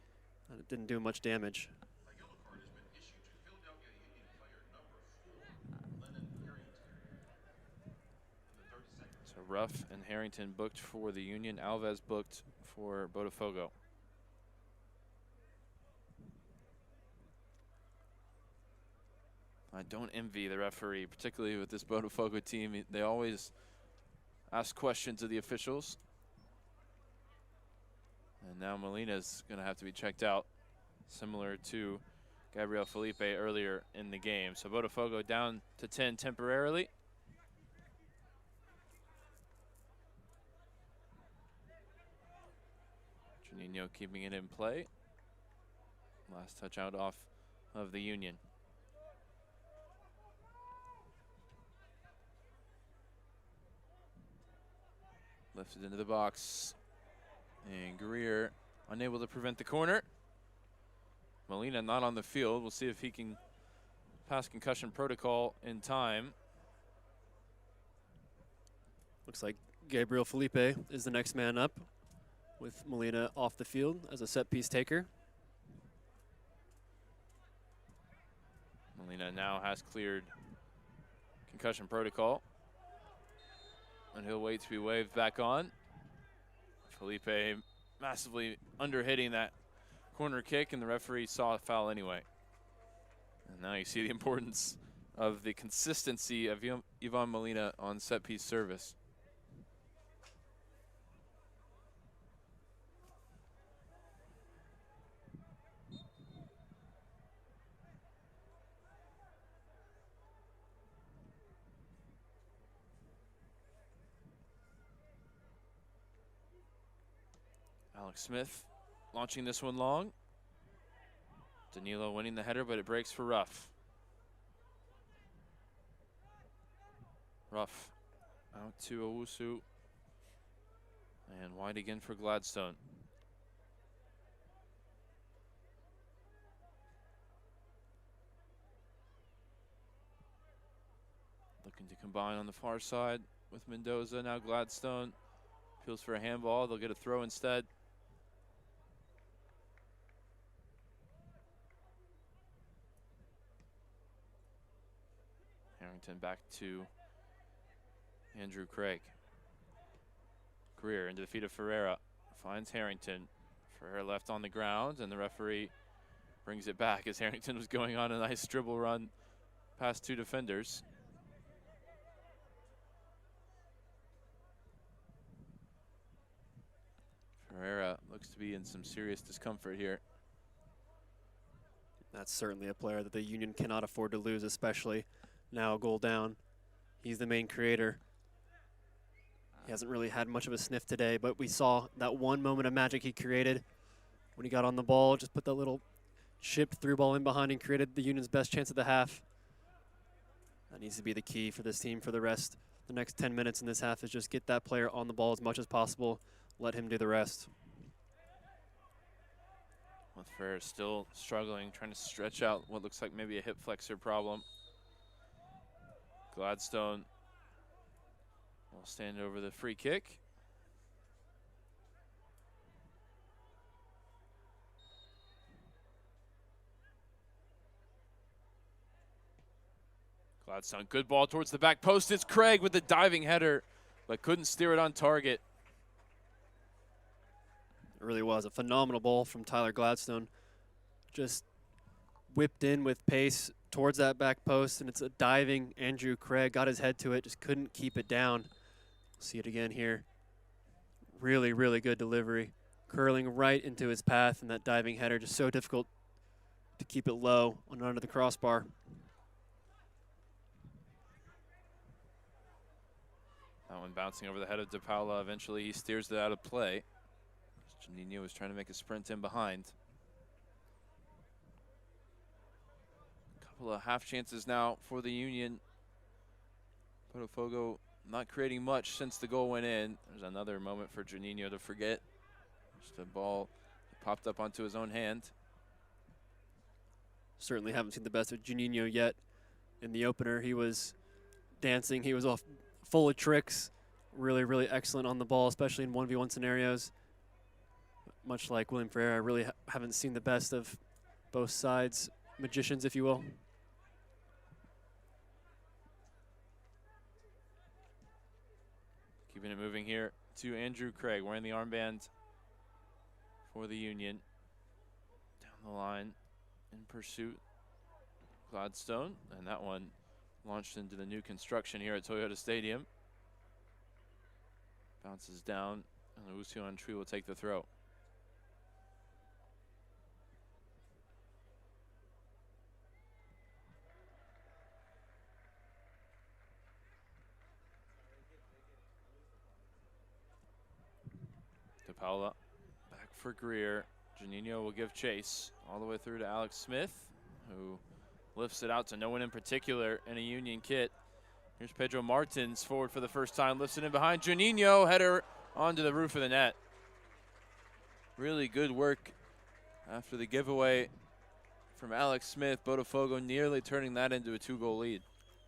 that it didn't do much damage.
A yellow card has been issued to Philadelphia Union player number 4, Lennon Harrington. In the 32nd.
So Ruff and Harrington booked for the Union. Alves booked for Botafogo. I don't envy the referee, particularly with this Botafogo team. They always ask questions of the officials. And now Molina's going to have to be checked out, similar to Gabriel Felipe earlier in the game. So Botafogo down to 10 temporarily. Juninho keeping it in play. Last touch out off of the Union. Lifted into the box. And Greer unable to prevent the corner. Molina not on the field. We'll see if he can pass concussion protocol in time.
Looks like Gabriel Felipe is the next man up, with Molina off the field as a set piece taker.
Molina now has cleared concussion protocol. And he'll wait to be waved back on. Felipe massively under-hitting that corner kick, and the referee saw a foul anyway. And now you see the importance of the consistency of Ivan Molina on set-piece service. Alex Smith launching this one long. Danilo winning the header, but it breaks for Ruff. Ruff out to Owusu. And wide again for Gladstone. Looking to combine on the far side with Mendoza. Now Gladstone appeals for a handball. They'll get a throw instead. Harrington back to Andrew Craig. Greer into the feet of Ferreira. Finds Harrington. Ferreira left on the ground, and the referee brings it back as Harrington was going on a nice dribble run past two defenders. Ferreira looks to be in some serious discomfort here.
That's certainly a player that the Union cannot afford to lose, especially now a goal down. He's the main creator. He hasn't really had much of a sniff today, but we saw that one moment of magic he created when he got on the ball, just put that little chip through ball in behind and created the Union's best chance of the half. That needs to be the key for this team for the rest. The next 10 minutes in this half is just get that player on the ball as much as possible. Let him do the rest.
With Ferreira still struggling, trying to stretch out what looks like maybe a hip flexor problem. Gladstone will stand over the free kick. Gladstone, good ball towards the back post. It's Craig with the diving header, but couldn't steer it on target.
It really was a phenomenal ball from Tyler Gladstone. Just whipped in with pace towards that back post, and it's a diving Andrew Craig, got his head to it, just couldn't keep it down. See it again here. Really, really good delivery. Curling right into his path, and that diving header just so difficult to keep it low and under the crossbar.
That one bouncing over the head of De Paula. Eventually he steers it out of play. Juninho was trying to make a sprint in behind. Couple of half chances now for the Union. Botafogo not creating much since the goal went in. There's another moment for Juninho to forget. Just a ball popped up onto his own hand.
Certainly haven't seen the best of Juninho yet. In the opener, he was dancing. He was off full of tricks. Really, really excellent on the ball, especially in 1v1 scenarios. Much like William Ferreira, I really haven't seen the best of both sides, magicians, if you will.
Keeping it moving here to Andrew Craig, wearing the armband for the Union. Down the line in pursuit, Gladstone, and that one launched into the new construction here at Toyota Stadium. Bounces down, and Lucian Tree will take the throw. De Paula back Back for Greer. Janino will give chase all the way through to Alex Smith, who lifts it out to no one in particular in a Union kit. Here's Pedro Martins forward for the first time, lifts it in behind Janino, header onto the roof of the net. Really good work after the giveaway from Alex Smith. Botafogo nearly turning that into a 2-goal lead.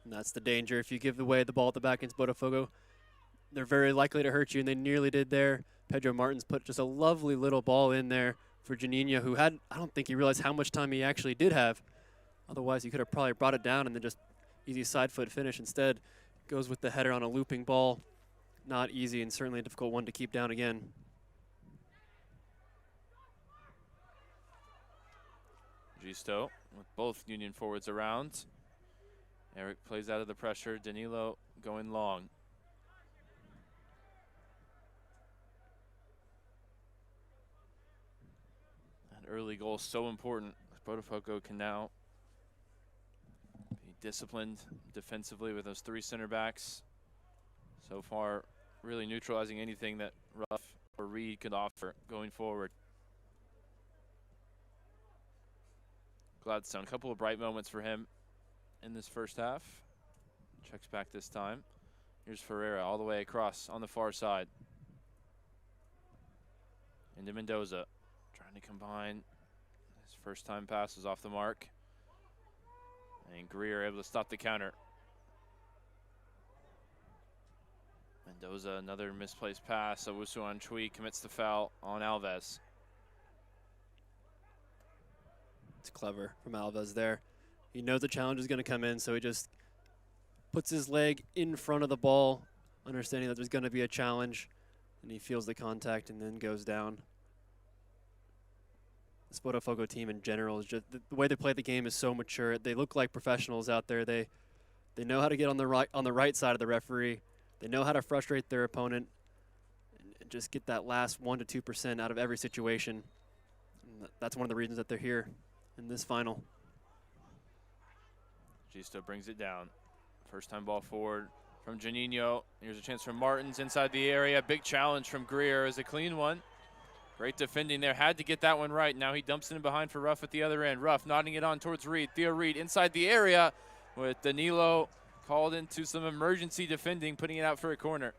And that's the danger. If you give away the ball at the back against Botafogo, they're very likely to hurt you, and they nearly did there. Pedro Martins put just a lovely little ball in there for Janino, who had, I don't think he realized how much time he actually did have. Otherwise, he could have probably brought it down and then just easy side foot finish. Instead, goes with the header on a looping ball. Not easy, and certainly a difficult one to keep down again.
Gisto with both Union forwards around. Eric plays out of the pressure. Danilo going long. An early goal so important. Botafogo can now be disciplined defensively with those 3 center backs. So far, really neutralizing anything that Ruff or Reed could offer going forward. Gladstone, a couple of bright moments for him in this first half. Checks back this time. Here's Ferreira all the way across on the far side. Into Mendoza, trying to combine. His first time pass was off the mark. And Greer able to stop the counter. Mendoza, another misplaced pass. Owusu Chui commits the foul on Alves.
It's clever from Alves there. He knows the challenge is going to come in, so he just puts his leg in front of the ball, understanding that there's going to be a challenge, and he feels the contact and then goes down. This Botafogo team in general is just the way they play the game is so mature. They look like professionals out there. They know how to get on the right side of the referee. They know how to frustrate their opponent and just get that last 1 to 2% out of every situation. And that's one of the reasons that they're here in this final.
Gisto brings it down. First time ball forward from Janino. Here's a chance from Martins inside the area. Big challenge from Greer is a clean one. Great defending there. Had to get that one right. Now he dumps it in behind for Ruff at the other end. Ruff nodding it on towards Reed. Theo Reed inside the area with Danilo called into some emergency defending, putting it out for a corner.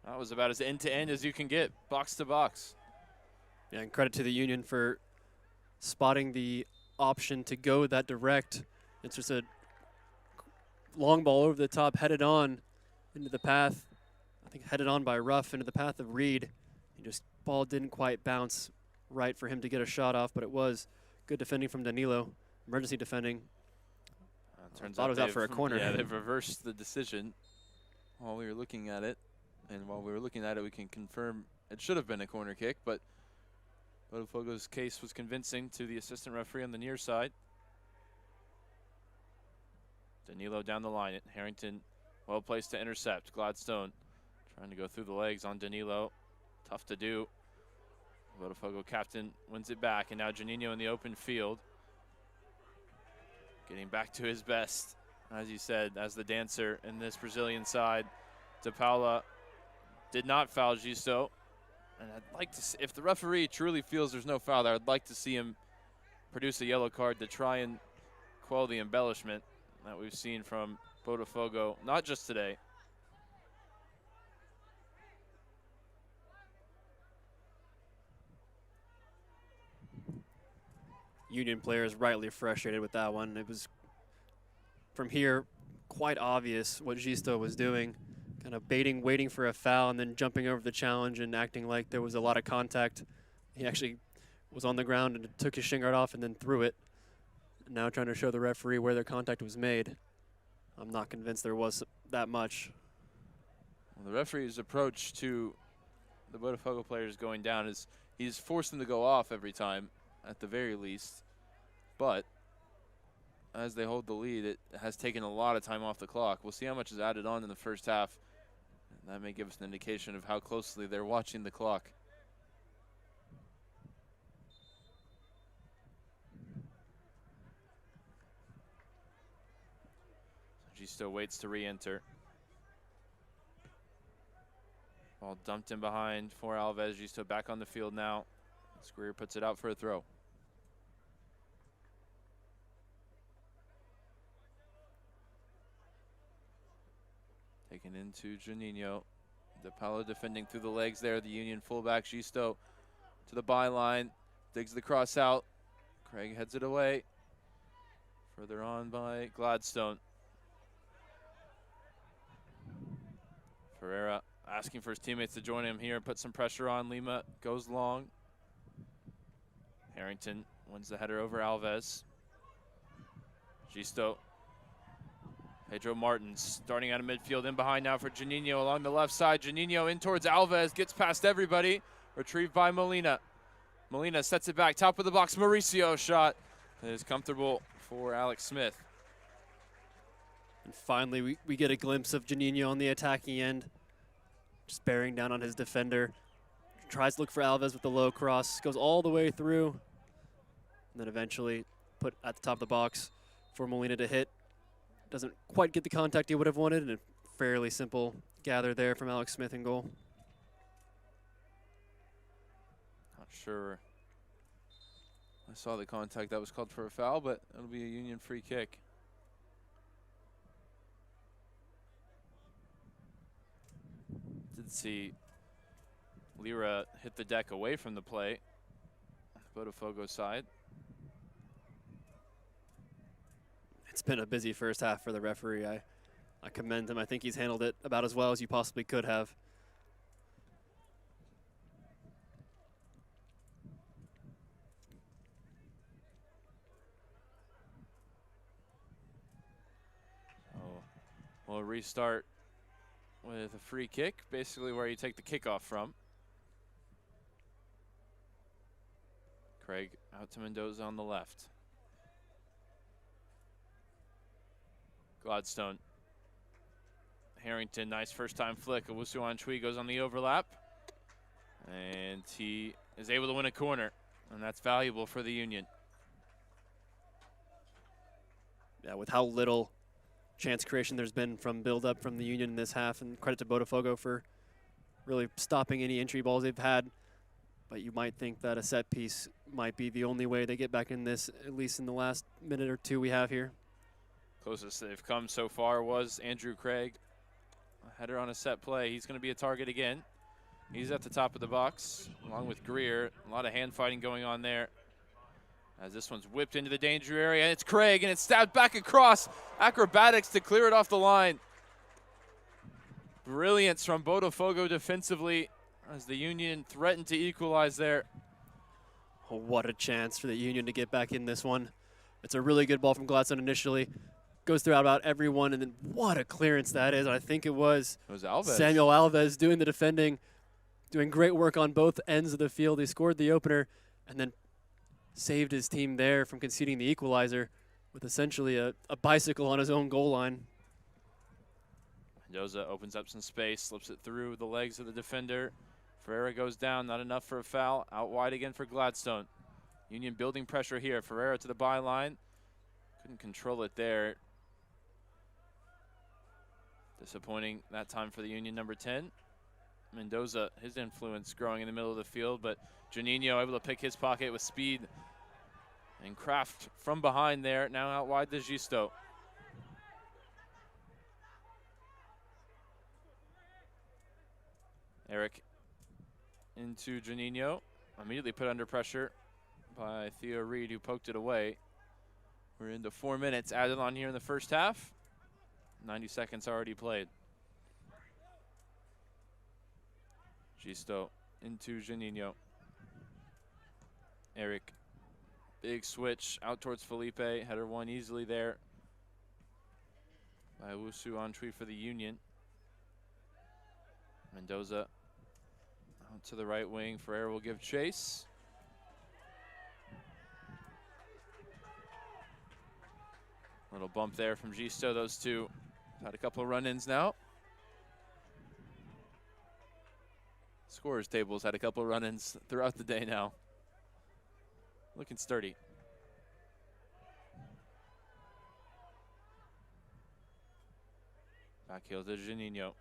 That was about as end-to-end as you can get, box to box.
Yeah, and credit to the Union for spotting the option to go that direct. It's just a long ball over the top, headed on into the path. I think headed on by Ruff into the path of Reed. He just, ball didn't quite bounce right for him to get a shot off, but it was good defending from Danilo. Emergency defending.
Turns
out it was out
they've-
for a corner.
Yeah, they've reversed the decision while we were looking at it. And while we were looking at it, we can confirm it should have been a corner kick, but Botafogo's case was convincing to the assistant referee on the near side. Danilo down the line. Harrington well placed to intercept. Gladstone trying to go through the legs on Danilo. Tough to do. Botafogo captain wins it back, and now Janino in the open field. Getting back to his best, as you said, as the dancer in this Brazilian side. De Paula did not foul Gisto. And I'd like to see, if the referee truly feels there's no foul there, I'd like to see him produce a yellow card to try and quell the embellishment that we've seen from Botafogo, not just today.
Union players rightly frustrated with that one. It was, from here, quite obvious what Gisto was doing. Kind of baiting, waiting for a foul, and then jumping over the challenge and acting like there was a lot of contact. He actually was on the ground and took his shin guard off and then threw it. Now trying to show the referee where their contact was made. I'm not convinced there was that much.
Well, the referee's approach to the Botafogo players going down is he's forced them to go off every time, at the very least. But as they hold the lead, it has taken a lot of time off the clock. We'll see how much is added on in the first half. And that may give us an indication of how closely they're watching the clock. Gisto waits to re-enter. Ball dumped in behind for Alves. Gisto back on the field now. Greer puts it out for a throw. Taken into Juninho. DePaolo defending through the legs there. The Union fullback Gisto to the byline. Digs the cross out. Craig heads it away. Further on by Gladstone. Ferreira asking for his teammates to join him here and put some pressure on. Lima goes long. Harrington wins the header over Alves. Gisto. Pedro Martins starting out of midfield, in behind now for Juninho along the left side. Juninho in towards Alves, gets past everybody. Retrieved by Molina. Molina sets it back, top of the box. Mauricio shot. It is comfortable for Alex Smith.
And finally, we get a glimpse of Juninho on the attacking end. Just bearing down on his defender. Tries to look for Alves with the low cross. Goes all the way through. And then eventually put at the top of the box for Molina to hit. Doesn't quite get the contact he would have wanted, and a fairly simple gather there from Alex Smith in goal.
Not sure. I saw the contact that was called for a foul, but it'll be a Union free kick. Did see Lira hit the deck away from the play on the Botafogo side.
It's been a busy first half for the referee. I commend him. I think he's handled it about as well as you possibly could have.
So we'll restart with a free kick, basically where you take the kickoff from. Craig out to Mendoza on the left. Gladstone. Harrington, nice first time flick. Owusu Antwi goes on the overlap. And he is able to win a corner. And that's valuable for the Union.
Yeah, with how little chance creation there's been from build-up from the Union in this half, and credit to Bodafogo for really stopping any entry balls they've had. But you might think that a set piece might be the only way they get back in this, at least in the last minute or two we have here.
Closest they've come so far was Andrew Craig. A header on a set play. He's going to be a target again. He's at the top of the box, along with Greer. A lot of hand fighting going on there. As this one's whipped into the danger area, and it's Craig, and it's stabbed back across. Acrobatics to clear it off the line. Brilliance from Bodafogo defensively as the Union threatened to equalize there.
Oh, what a chance for the Union to get back in this one. It's a really good ball from Gladstone initially. Goes throughout about everyone, and then what a clearance that is. I think it was
Alves.
Samuel Alves doing the defending, doing great work on both ends of the field. He scored the opener and then saved his team there from conceding the equalizer with essentially a bicycle on his own goal line.
Mendoza opens up some space, slips it through the legs of the defender. Ferreira goes down, not enough for a foul. Out wide again for Gladstone. Union building pressure here. Ferreira to the byline. Couldn't control it there. Disappointing that time for the Union number 10. Mendoza, his influence growing in the middle of the field, but Juninho able to pick his pocket with speed. And Kraft from behind there, now out wide to Gisto. Eric into Juninho, immediately put under pressure by Theo Reed, who poked it away. We're into 4 minutes added on here in the first half. 90 seconds already played. Gisto into Juninho. Eric, big switch out towards Felipe. Header won easily there by Owusu Antwi for the Union. Mendoza out to the right wing. Ferreira will give chase. Little bump there from Gisto. Those two had a couple of run-ins now. Scorers tables had a couple of run-ins throughout the day now. Looking sturdy. Back heel to Juninho.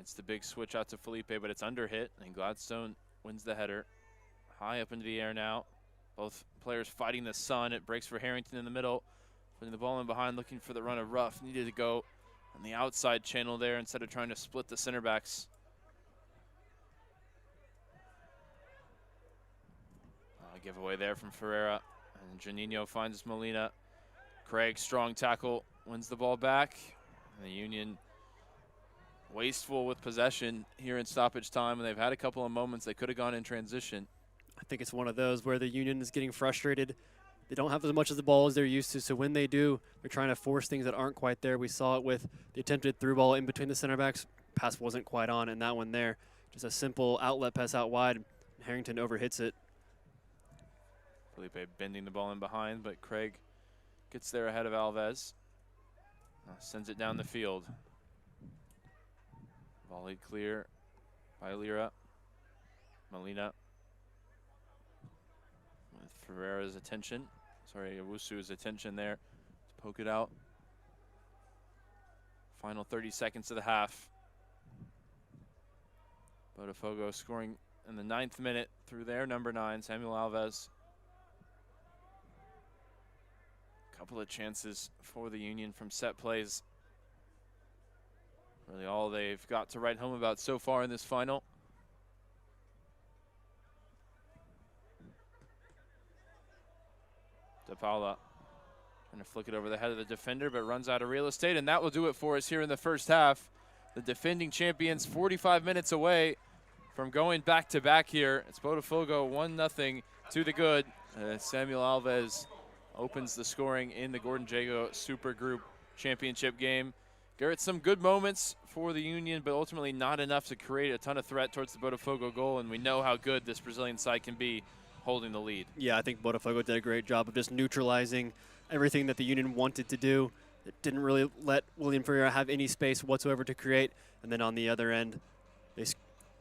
It's the big switch out to Felipe, but it's under hit, and Gladstone wins the header. High up into the air now. Both players fighting the sun. It breaks for Harrington in the middle. Putting the ball in behind, looking for the run of Ruff. Needed to go on the outside channel there instead of trying to split the center backs. Giveaway there from Ferreira. And Janino finds Molina. Craig, strong tackle, wins the ball back. And the Union wasteful with possession here in stoppage time, and they've had a couple of moments they could have gone in transition.
I think it's one of those where the Union is getting frustrated. They don't have as much of the ball as they're used to, so when they do, they're trying to force things that aren't quite there. We saw it with the attempted through ball in between the center backs. Pass wasn't quite on, and that one there, just a simple outlet pass out wide. Harrington overhits it.
Felipe bending the ball in behind, but Craig gets there ahead of Alves. Sends it down the field. Volleyed clear by Lira. Molina with Ferreira's attention. Sorry, Owusu's attention there to poke it out. Final 30 seconds of the half. Botafogo scoring in the 9th minute through their number 9, Samuel Alves. Couple of chances for the Union from set plays. Really all they've got to write home about so far in this final. De Paula trying to flick it over the head of the defender, but runs out of real estate, and that will do it for us here in the first half. The defending champions 45 minutes away from going back-to-back here. It's Botafogo 1-0 to the good. Samuel Alves opens the scoring in the Gordon Jago Super Group Championship game. Garrett, some good moments for the Union, but ultimately not enough to create a ton of threat towards the Botafogo goal, and we know how good this Brazilian side can be holding the lead.
Yeah, I think Botafogo did a great job of just neutralizing everything that the Union wanted to do. It didn't really let William Ferreira have any space whatsoever to create, and then on the other end,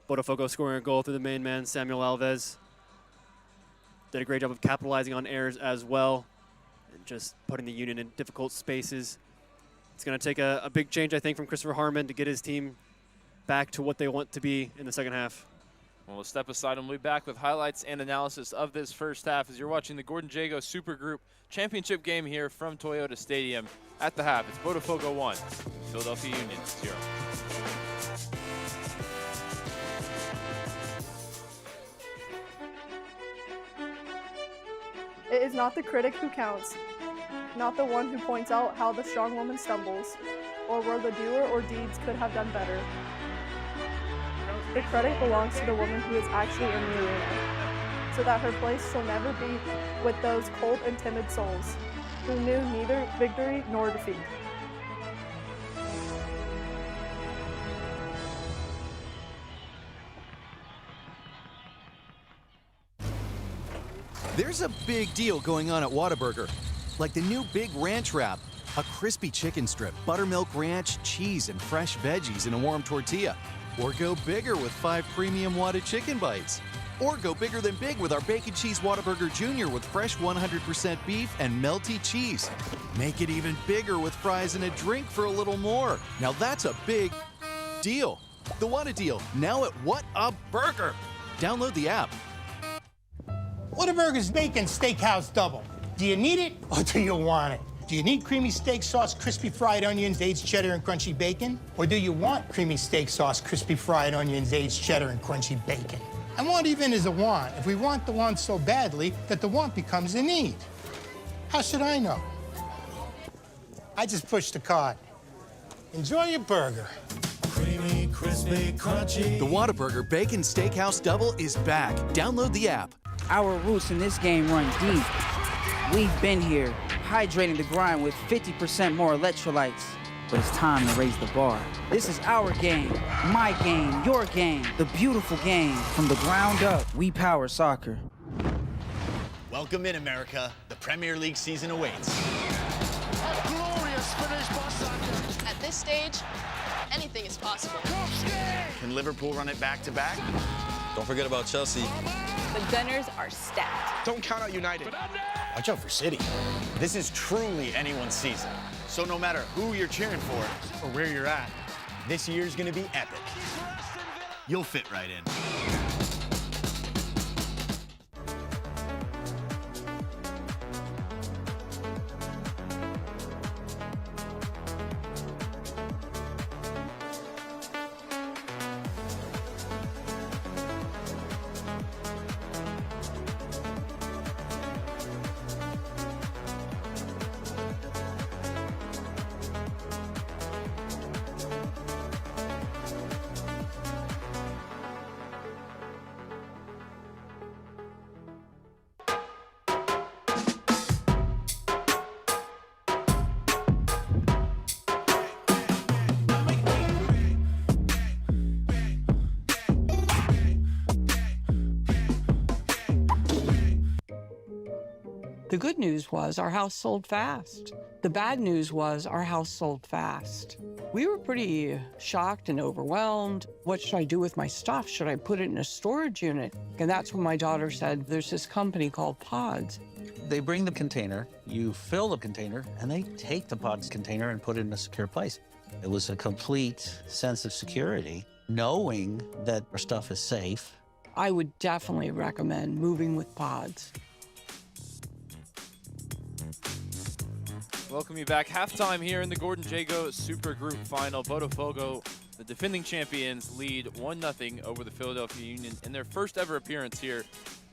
Botafogo scoring a goal through the main man, Samuel Alves. Did a great job of capitalizing on errors as well, and just putting the Union in difficult spaces. It's going to take a big change, I think, from Christopher Harmon to get his team back to what they want to be in the second half.
Well, we'll step aside and we'll be back with highlights and analysis of this first half as you're watching the Gordon Jago Super Group Championship game here from Toyota Stadium. At the half, it's Botafogo 1, Philadelphia Union 0.
It is not the critic who counts, not the one who points out how the strong woman stumbles, or where the doer or deeds could have done better. The credit belongs to the woman who is actually in the arena, so that her place shall never be with those cold and timid souls, who knew neither victory nor defeat.
There's a big deal going on at Whataburger, like the new Big Ranch Wrap, a crispy chicken strip, buttermilk ranch, cheese, and fresh veggies in a warm tortilla. Or go bigger with 5 premium Whata chicken bites. Or go bigger than big with our Bacon Cheese Whataburger Jr. with fresh 100% beef and melty cheese. Make it even bigger with fries and a drink for a little more. Now that's a big deal. The Whata deal, now at What a Burger. Download the app.
Whataburger's Bacon Steakhouse Double. Do you need it or do you want it? Do you need creamy steak sauce, crispy fried onions, aged cheddar, and crunchy bacon? Or do you want creamy steak sauce, crispy fried onions, aged cheddar, and crunchy bacon? And want even is a want if we want the want so badly that the want becomes a need. How should I know? I just push the card. Enjoy your burger.
Creamy, crispy, crunchy.
The Whataburger Bacon Steakhouse Double is back. Download the app.
Our roots in this game run deep. We've been here, hydrating the grind with 50% more electrolytes. But it's time to raise the bar. This is our game, my game, your game, the beautiful game. From the ground up, we power soccer.
Welcome in, America. The Premier League season awaits.
A glorious finish by Saka.
At this stage, anything is possible.
Can Liverpool run it back-to-back?
Don't forget about Chelsea.
The Gunners are stacked.
Don't count out United.
Watch out for City. This is truly anyone's season. So no matter who you're cheering for or where you're at, this year's gonna be epic. you'll fit right in.
The good news was our house sold fast. The bad news was our house sold fast. We were pretty shocked and overwhelmed. What should I do with my stuff? Should I put it in a storage unit? And that's when my daughter said, there's this company called Pods.
They bring the container, you fill the container, and they take the Pods container and put it in a secure place. It was a complete sense of security, knowing that our stuff is safe.
I would definitely recommend moving with Pods.
Welcome you back. Halftime here in the Gordon Jago Super Group Final. Bodafogo, the defending champions, lead 1-0 over the Philadelphia Union in their first ever appearance here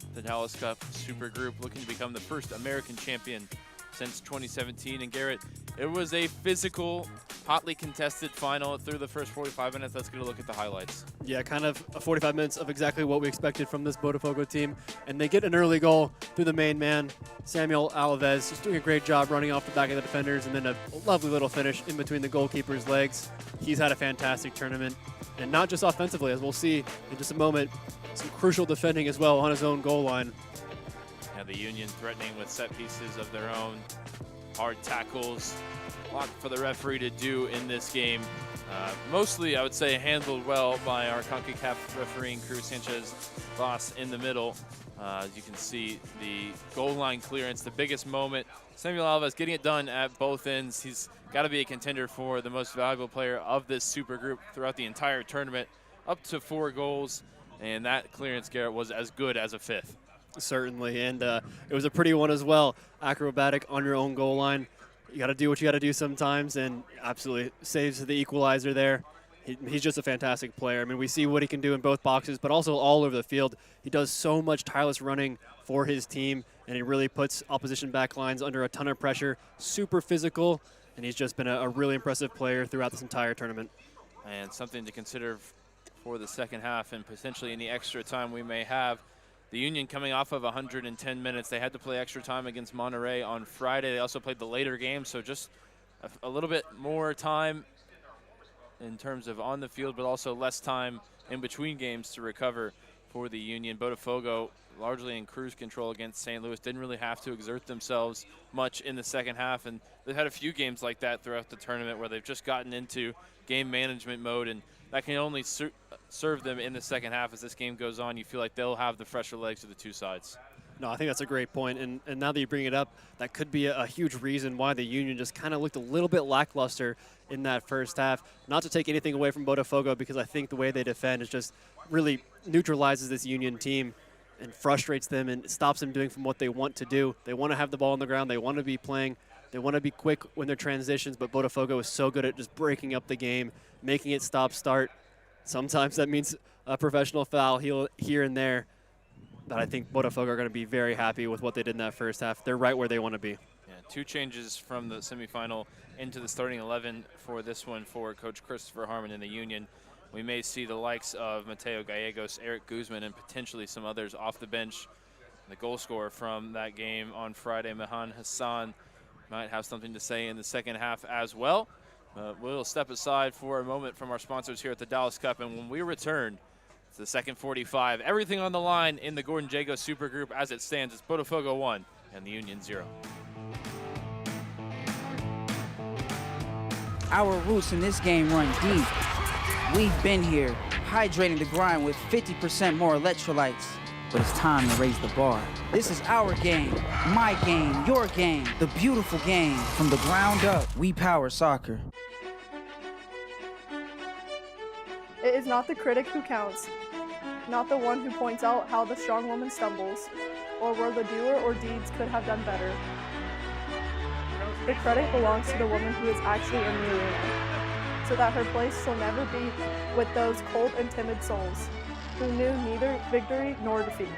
at the Dallas Cup Super Group, looking to become the first American champion since 2017. And Garrett, it was a physical, hotly contested final through the first 45 minutes. Let's get a look at the highlights.
Yeah, kind of 45 minutes of exactly what we expected from this Botafogo team. And they get an early goal through the main man, Samuel Alves, just doing a great job running off the back of the defenders, and then a lovely little finish in between the goalkeeper's legs. He's had a fantastic tournament, and not just offensively, as we'll see in just a moment, some crucial defending as well on his own goal line.
Yeah, the Union threatening with set pieces of their own, hard tackles, a lot for the referee to do in this game. Mostly, I would say, handled well by our CONCACAF refereeing crew, Sanchez Voss in the middle. As you can see, the goal line clearance, the biggest moment. Samuel Alves getting it done at both ends. He's got to be a contender for the most valuable player of this super group throughout the entire tournament, up to 4 goals. And that clearance, Garrett, was as good as a fifth.
Certainly, and it was a pretty one as well. Acrobatic on your own goal line. You got to do what you got to do sometimes, and absolutely saves the equalizer there. He's just a fantastic player. I mean, we see what he can do in both boxes, but also all over the field. He does so much tireless running for his team, and he really puts opposition back lines under a ton of pressure. Super physical, and he's just been a really impressive player throughout this entire tournament.
And something to consider for the second half and potentially any extra time we may have. The Union coming off of 110 minutes. They had to play extra time against Monterey on Friday. They also played the later game, so just a little bit more time in terms of on the field, but also less time in between games to recover for the Union. Botafogo largely in cruise control against St. Louis. Didn't really have to exert themselves much in the second half, and they've had a few games like that throughout the tournament where they've just gotten into game management mode, and that can only serve them in the second half. As this game goes on, you feel like they'll have the fresher legs of the two sides.
No, I think that's a great point, and now that you bring it up, that could be a huge reason why the Union just kind of looked a little bit lackluster in that first half. Not to take anything away from Botafogo, because I think the way they defend is just really neutralizes this Union team and frustrates them and stops them doing from what they want to do. They want to have the ball on the ground. They want to be playing. They want to be quick when they're transitions, but Botafogo is so good at just breaking up the game, making it stop-start. Sometimes that means a professional foul here and there. But I think Botafogo are going to be very happy with what they did in that first half. They're right where they want to be.
Yeah, 2 changes from the semifinal into the starting 11 for this one for Coach Christopher Harmon in the Union. We may see the likes of Mateo Gallegos, Eric Guzman, and potentially some others off the bench. The goal scorer from that game on Friday, Mahan Hassan, might have something to say in the second half as well. We'll step aside for a moment from our sponsors here at the Dallas Cup, and when we return, it's the second 45. Everything on the line in the Gordon Jago Super Group as it stands. It's Botafogo 1 and the Union 0.
Our roots in this game run deep. We've been here, hydrating the grind with 50% more electrolytes. But it's time to raise the bar. This is our game, my game, your game, the beautiful game. From the ground up, we power soccer.
It is not the critic who counts, not the one who points out how the strong woman stumbles, or where the doer or deeds could have done better. The credit belongs to the woman who is actually in the arena, so that her place shall never be with those cold and timid souls, who knew neither victory nor defeat.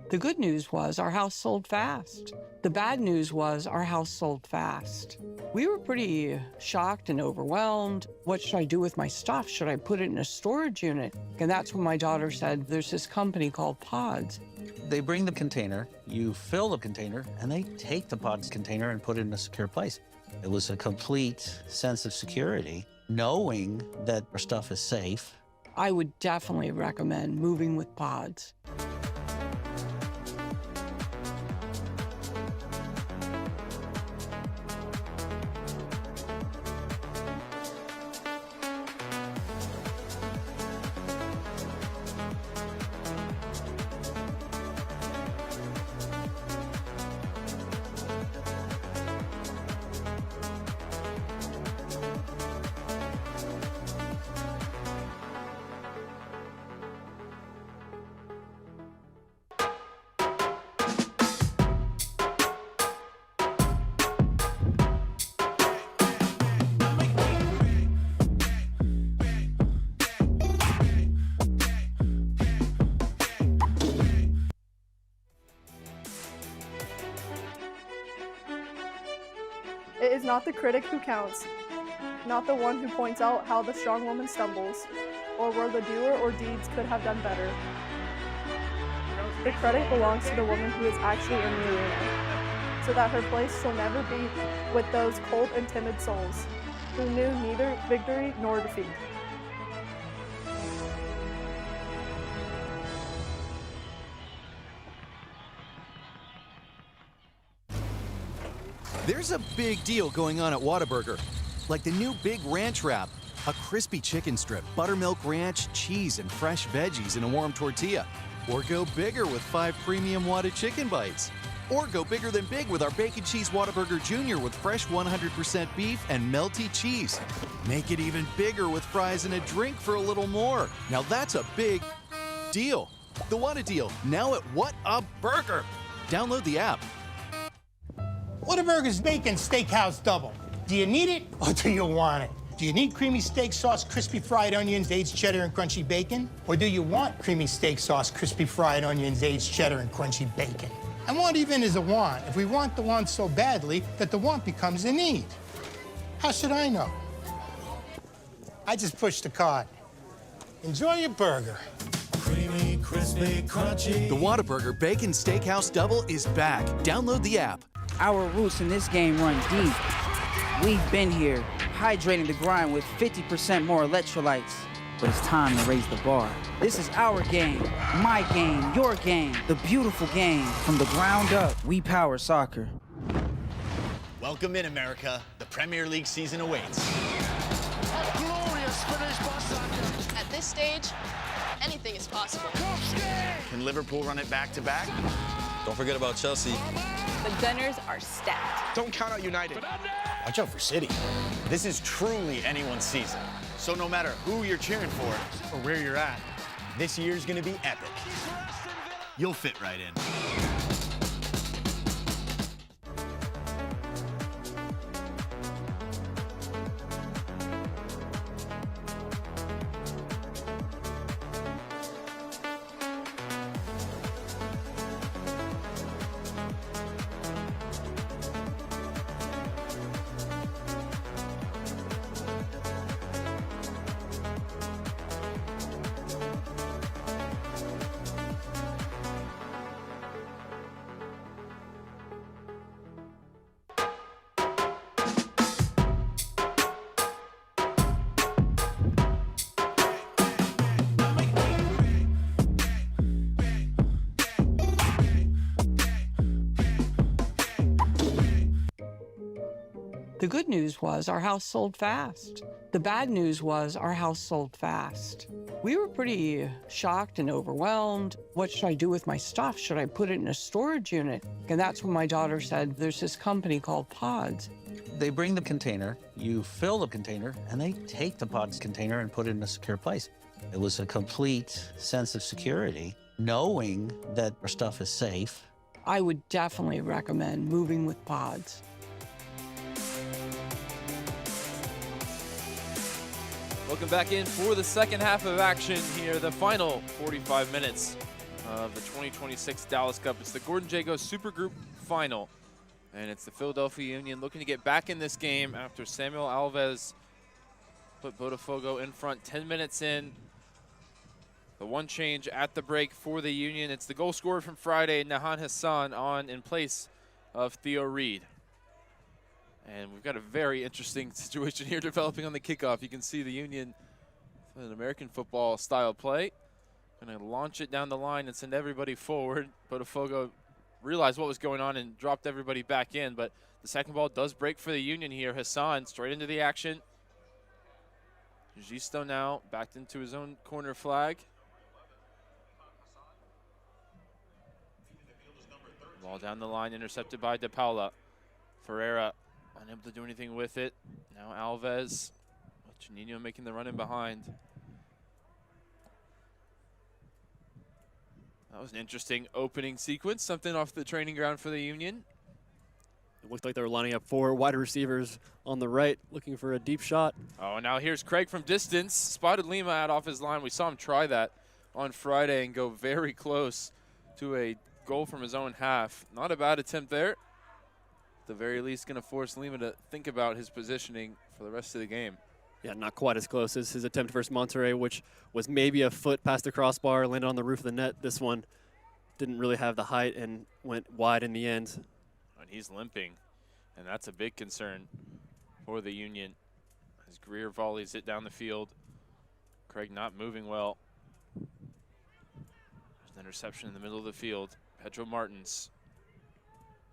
The good news was our house sold fast. The bad news was our house sold fast. We were pretty shocked and overwhelmed. What should I do with my stuff? Should I put it in a storage unit? And that's when my daughter said, there's this company called Pods.
They bring the container, you fill the container, and they take the Pods container and put it in a secure place. It was a complete sense of security, knowing that our stuff is safe.
I would definitely recommend moving with Pods.
It is not the critic who counts, not the one who points out how the strong woman stumbles, or where the doer or deeds could have done better. The credit belongs to the woman who is actually in the arena, so that her place shall never be with those cold and timid souls, who knew neither victory nor defeat.
There's a big deal going on at Whataburger, like the new Big Ranch Wrap, a crispy chicken strip, buttermilk ranch, cheese, and fresh veggies in a warm tortilla. Or go bigger with 5 premium Whata chicken bites. Or go bigger than big with our Bacon Cheese Whataburger Jr. with fresh 100% beef and melty cheese. Make it even bigger with fries and a drink for a little more. Now that's a big deal. The What a Deal, now at What a Burger. Download the app.
Whataburger's Bacon Steakhouse Double. Do you need it or do you want it? Do you need creamy steak sauce, crispy fried onions, aged cheddar, and crunchy bacon? Or do you want creamy steak sauce, crispy fried onions, aged cheddar, and crunchy bacon? And want even is a want if we want the want so badly that the want becomes a need. How should I know? I just push the card. Enjoy your burger.
Creamy, crispy, crunchy.
The Whataburger Bacon Steakhouse Double is back. Download the app.
Our roots in this game run deep. We've been here, hydrating the grind with 50% more electrolytes. But it's time to raise the bar. This is our game, my game, your game, the beautiful game. From the ground up, we power soccer.
Welcome in, America. The Premier League season awaits.
A glorious finish by Saka.
At this stage, anything is possible.
Can Liverpool run it back-to-back?
Don't forget about Chelsea.
The Gunners are stacked.
Don't count out United.
Watch out for City. This is truly anyone's season. So no matter who you're cheering for or where you're at, this year's gonna be epic. You'll fit right in.
The good news was our house sold fast. The bad news was our house sold fast. We were pretty shocked and overwhelmed. What should I do with my stuff? Should I put it in a storage unit? And that's when my daughter said, there's this company called Pods.
They bring the container, you fill the container, and they take the pods container and put it in a secure place. It was a complete sense of security, knowing that our stuff is safe.
I would definitely recommend moving with Pods.
Welcome back in for the second half of action here, the final 45 minutes of the 2026 Dallas Cup. It's the Gordon Jago Supergroup Final, and it's the Philadelphia Union looking to get back in this game after Samuel Alves put Botafogo in front 10 minutes in. The one change at the break for the Union. It's the goal scorer from Friday, Nahan Hassan, on in place of Theo Reed. And we've got a very interesting situation here developing on the kickoff. You can see the Union, an American football style play, going to launch it down the line and send everybody forward. Bodafogo realized what was going on and dropped everybody back in, but the second ball does break for the Union here. Hassan straight into the action. Gisto now backed into his own corner flag. Ball down the line, intercepted by De Paula. Ferreira unable to do anything with it. Now Alves, Juninho making the run in behind. That was an interesting opening sequence, something off the training ground for the Union.
It looked like they were lining up 4 wide receivers on the right, looking for a deep shot.
Oh, and now here's Craig from distance. Spotted Lima out off his line. We saw him try that on Friday and go very close to a goal from his own half. Not a bad attempt there. At the very least, going to force Lima to think about his positioning for the rest of the game.
Yeah, not quite as close as his attempt versus Monterrey, which was maybe a foot past the crossbar, landed on the roof of the net. This one didn't really have the height and went wide in the end.
And he's limping, and that's a big concern for the Union. As Greer volleys it down the field. Craig not moving well. There's an interception in the middle of the field. Pedro Martins.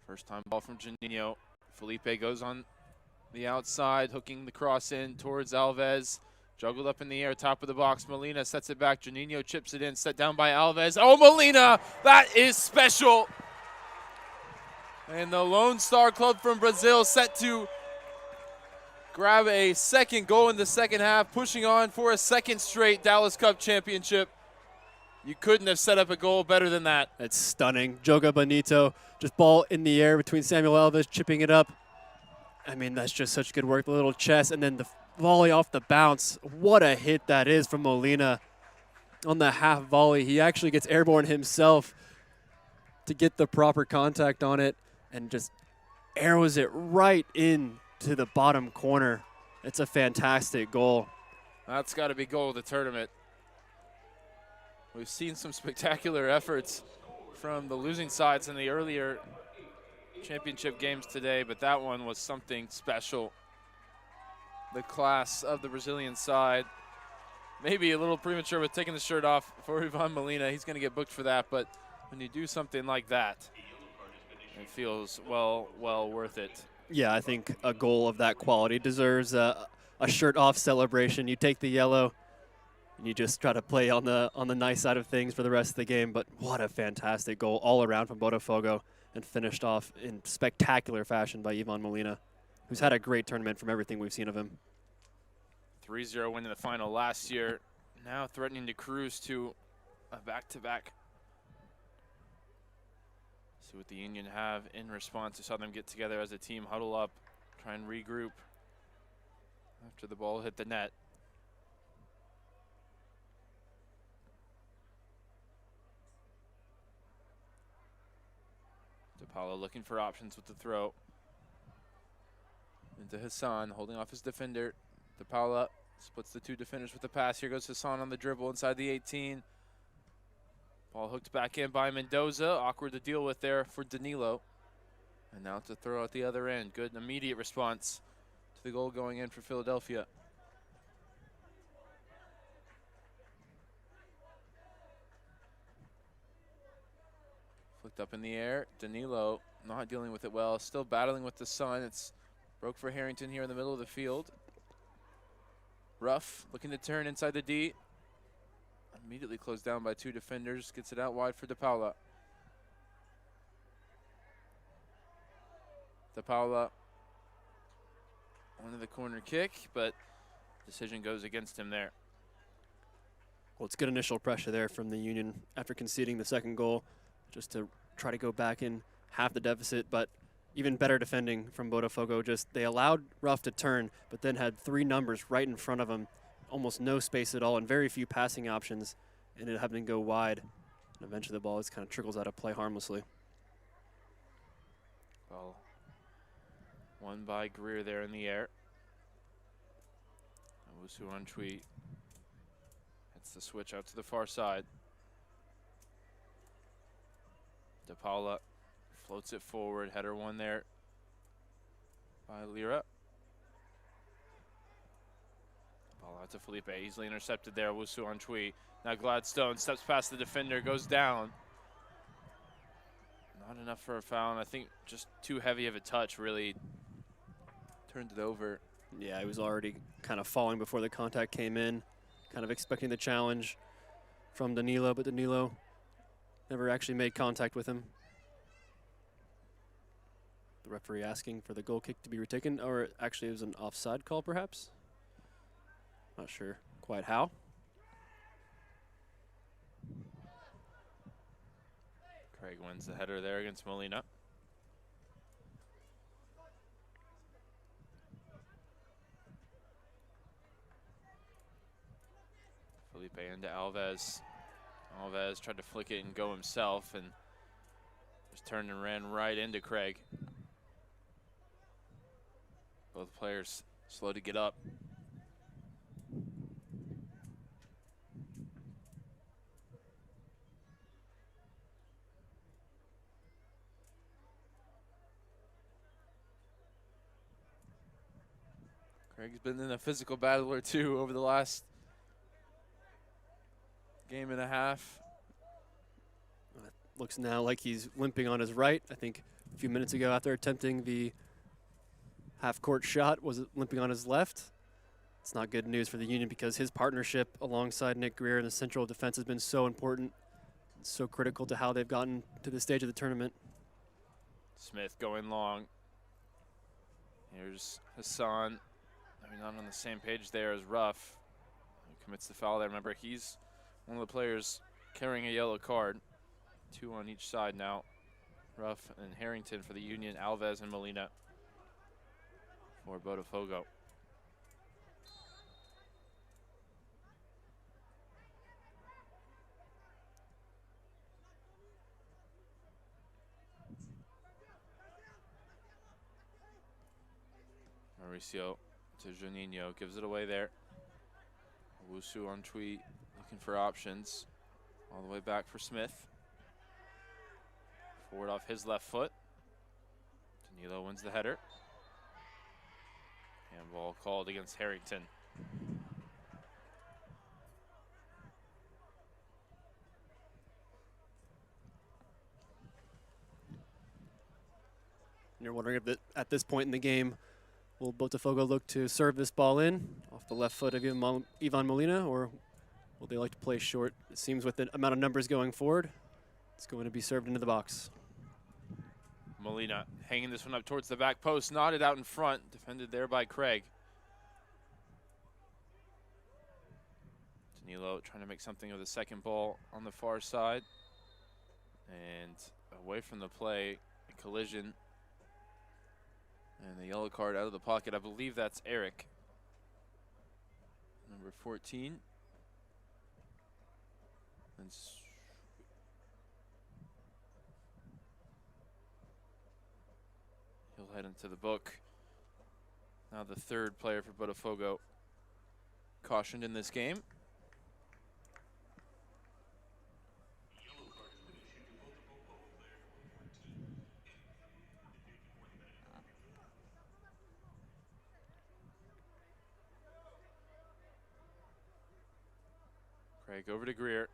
First time ball from Juninho. Felipe goes on the outside, hooking the cross in towards Alves. Juggled up in the air, top of the box. Molina sets it back. Juninho chips it in, set down by Alves. Oh, Molina! That is special! And the Lone Star Club from Brazil set to grab a second goal in the second half, pushing on for a second straight Dallas Cup championship. You couldn't have set up a goal better than that.
It's stunning. Joga Bonito, just ball in the air between Samuel Elvis, chipping it up. I mean, that's just such good work. The little chest, and then the volley off the bounce. What a hit that is from Molina on the half volley. He actually gets airborne himself to get the proper contact on it and just arrows it right into the bottom corner. It's a fantastic goal.
That's got to be goal of the tournament. We've seen some spectacular efforts from the losing sides in the earlier championship games today, but that one was something special. The class of the Brazilian side. Maybe a little premature with taking the shirt off for Ivan Molina. He's going to get booked for that, but when you do something like that, it feels well worth it.
Yeah, I think a goal of that quality deserves a shirt-off celebration. You take the yellow, and you just try to play on the nice side of things for the rest of the game. But what a fantastic goal all around from Botafogo, and finished off in spectacular fashion by Ivan Molina, who's had a great tournament from everything we've seen of him.
3-0 win in the final last year, now threatening to cruise to a back-to-back. See what the Union have in response. I saw them get together as a team, huddle up, try and regroup after the ball hit the net. DePaula looking for options with the throw. Into Hassan, holding off his defender. DePaula splits the two defenders with the pass. Here goes Hassan on the dribble inside the 18. Ball hooked back in by Mendoza. Awkward to deal with there for Danilo. And now to throw at the other end. Good immediate response to the goal going in for Philadelphia. Flicked up in the air. Danilo not dealing with it well. Still battling with the sun. It's broke for Harrington here in the middle of the field. Ruff looking to turn inside the D. Immediately closed down by two defenders. Gets it out wide for DePaula. DePaula onto the corner kick, but decision goes against him there.
Well, it's good initial pressure there from the Union after conceding the second goal, just to try to go back in half the deficit, but even better defending from Botafogo. Just they allowed Ruff to turn, but then had three numbers right in front of him, almost no space at all, and very few passing options, and it happened to go wide. And eventually the ball just kind of trickles out of play harmlessly.
Well, one by Greer there in the air. Owusu Antwi hits the switch out to the far side. DePaula floats it forward. Header one there by Lira. Ball out to Felipe. Easily intercepted there. Owusu Antwi. Now Gladstone steps past the defender, goes down. Not enough for a foul, and I think just too heavy of a touch really turned it over.
Yeah, he was already kind of falling before the contact came in, kind of expecting the challenge from Danilo, but Danilo never actually made contact with him. The referee asking for the goal kick to be retaken, or actually it was an offside call perhaps? Not sure quite how.
Craig wins the header there against Molina. Felipe into Alves. Alves tried to flick it and go himself, and just turned and ran right into Craig. Both players slow to get up. Craig's been in a physical battle or two over the last game and a half.
Looks now like he's limping on his right. I think a few minutes ago after attempting the half-court shot was limping on his left. It's not good news for the Union because his partnership alongside Nick Greer in the central defense has been so important, so critical to how they've gotten to this stage of the tournament.
Smith going long. Here's Hassan. I mean, not on the same page there as Ruff, who commits the foul there. Remember, he's one of the players carrying a yellow card. 2 on each side now. Ruff and Harrington for the Union, Alves and Molina for Botafogo. Mauricio to Juninho, gives it away there. Wusu on Tweet, looking for options. All the way back for Smith. Forward off his left foot. Danilo wins the header. Handball called against Harrington.
You're wondering if at this point in the game, will Botafogo look to serve this ball in off the left foot of Ivan Molina, or will they like to play short? It seems with the amount of numbers going forward, it's going to be served into the box.
Molina hanging this one up towards the back post, nodded out in front, defended there by Craig. Danilo trying to make something of the second ball on the far side. And away from the play, a collision. And the yellow card out of the pocket. I believe that's Eric. Number 14. And he'll head into the book. Now the third player for Botafogo cautioned in this game. Craig over to Greer.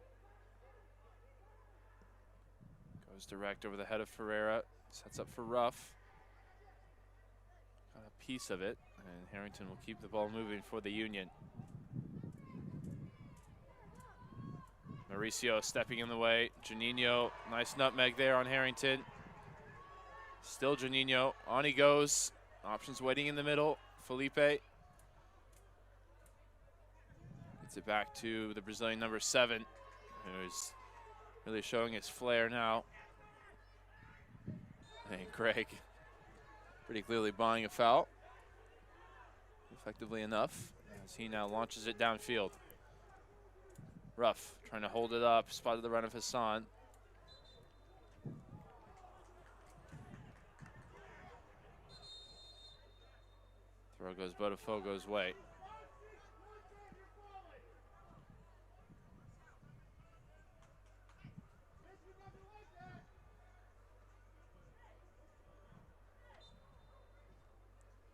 Goes direct over the head of Ferreira. Sets up for Ruff. Got a piece of it, and Harrington will keep the ball moving for the Union. Mauricio stepping in the way. Juninho, nice nutmeg there on Harrington. Still Juninho, on he goes. Options waiting in the middle. Felipe. Gets it back to the Brazilian number 7, who's really showing his flair now. And Craig pretty clearly buying a foul. Effectively enough, as he now launches it downfield. Ruff trying to hold it up, spotted the run of Hassan. Throw goes Botafogo's way.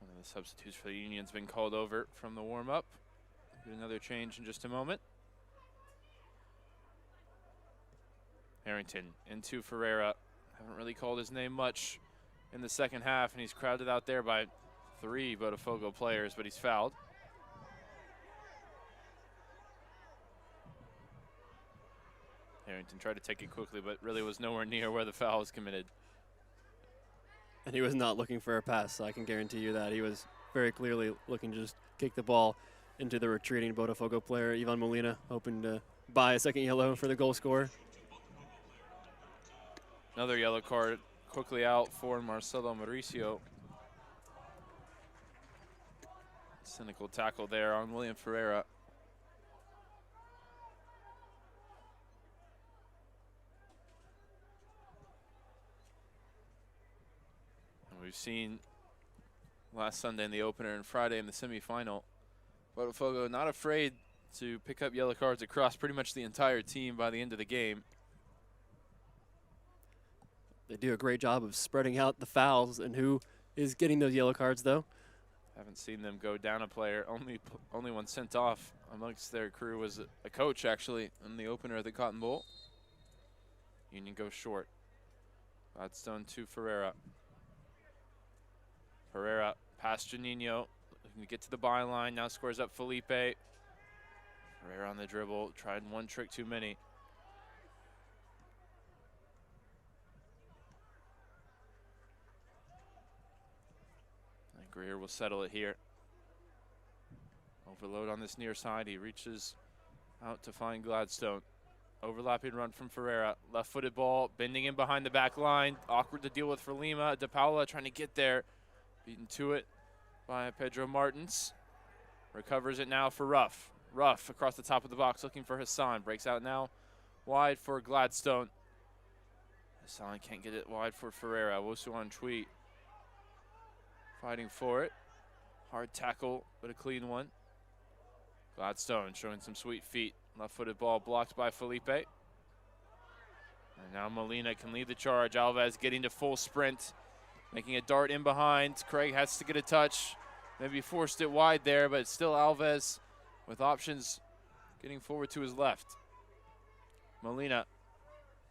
One of the substitutes for the Union's been called over from the warm-up. Another change in just a moment. Harrington into Ferreira. Haven't really called his name much in the second half, and he's crowded out there by 3 Botafogo players, but he's fouled. Harrington tried to take it quickly, but really was nowhere near where the foul was committed.
And he was not looking for a pass, so I can guarantee you that. He was very clearly looking to just kick the ball into the retreating Botafogo player, Ivan Molina, hoping to buy a second yellow for the goal scorer.
Another yellow card quickly out for Marcelo Mauricio. Cynical tackle there on William Ferreira. And we've seen last Sunday in the opener and Friday in the semifinal, Botafogo not afraid to pick up yellow cards across pretty much the entire team by the end of the game.
They do a great job of spreading out the fouls and who is getting those yellow cards, though.
Haven't seen them go down a player. Only one sent off amongst their crew was a coach, actually, in the opener of the Cotton Bowl. Union goes short. Gladstone to Ferreira. Ferreira past Juninho. Looking to get to the byline. Now squares up Felipe. Ferreira on the dribble. Tried one trick too many. Greer will settle it here. Overload on this near side. He reaches out to find Gladstone. Overlapping run from Ferreira. Left-footed ball, bending in behind the back line. Awkward to deal with for Lima. De Paula trying to get there. Beaten to it by Pedro Martins. Recovers it now for Ruff. Ruff across the top of the box looking for Hassan. Breaks out now wide for Gladstone. Hassan can't get it wide for Ferreira. Wosuan Chui fighting for it. Hard tackle, but a clean one. Gladstone showing some sweet feet. Left-footed ball blocked by Felipe. And now Molina can lead the charge. Alves getting to full sprint, making a dart in behind. Craig has to get a touch. Maybe forced it wide there, but still Alves with options getting forward to his left. Molina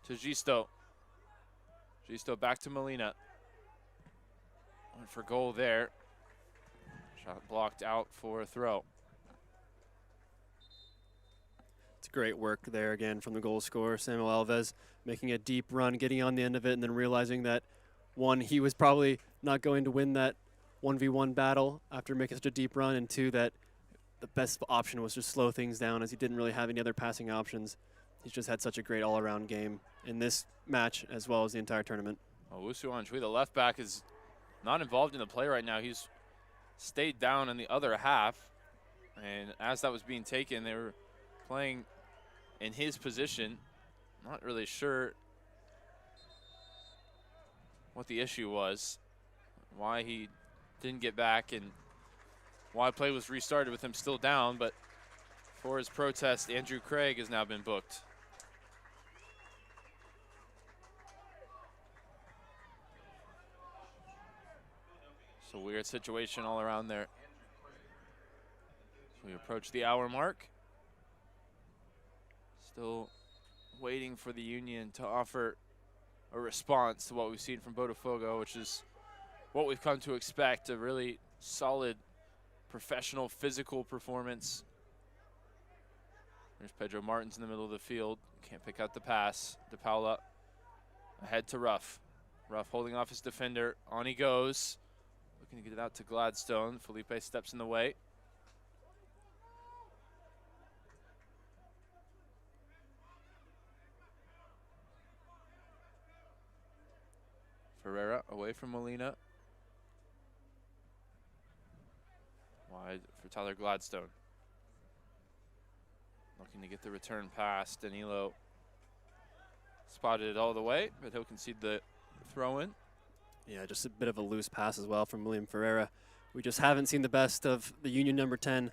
to Gisto. Gisto back to Molina. Went for goal there. Shot blocked out for a throw.
It's great work there again from the goal scorer, Samuel Alves, making a deep run, getting on the end of it, and then realizing that, one, he was probably not going to win that 1v1 battle after making such a deep run, and two, that the best option was just slow things down as he didn't really have any other passing options. He's just had such a great all-around game in this match as well as the entire tournament.
Wosuan Chui, the left back, is not involved in the play right now. He's stayed down in the other half, and as that was being taken, they were playing in his position. Not really sure what the issue was, why he didn't get back, and why play was restarted with him still down, but for his protest, Andrew Craig has now been booked. It's a weird situation all around there. We approach the hour mark. Still waiting for the Union to offer a response to what we've seen from Botafogo, which is what we've come to expect, a really solid, professional, physical performance. There's Pedro Martins in the middle of the field. Can't pick out the pass. De Paula ahead to Ruff. Ruff holding off his defender. On he goes. Looking to get it out to Gladstone. Felipe steps in the way. Ferreira away from Molina. Wide for Tyler Gladstone. Looking to get the return pass. Danilo spotted it all the way, but he'll concede the throw-in.
Yeah, just a bit of a loose pass as well from William Ferreira. We just haven't seen the best of the Union number 10.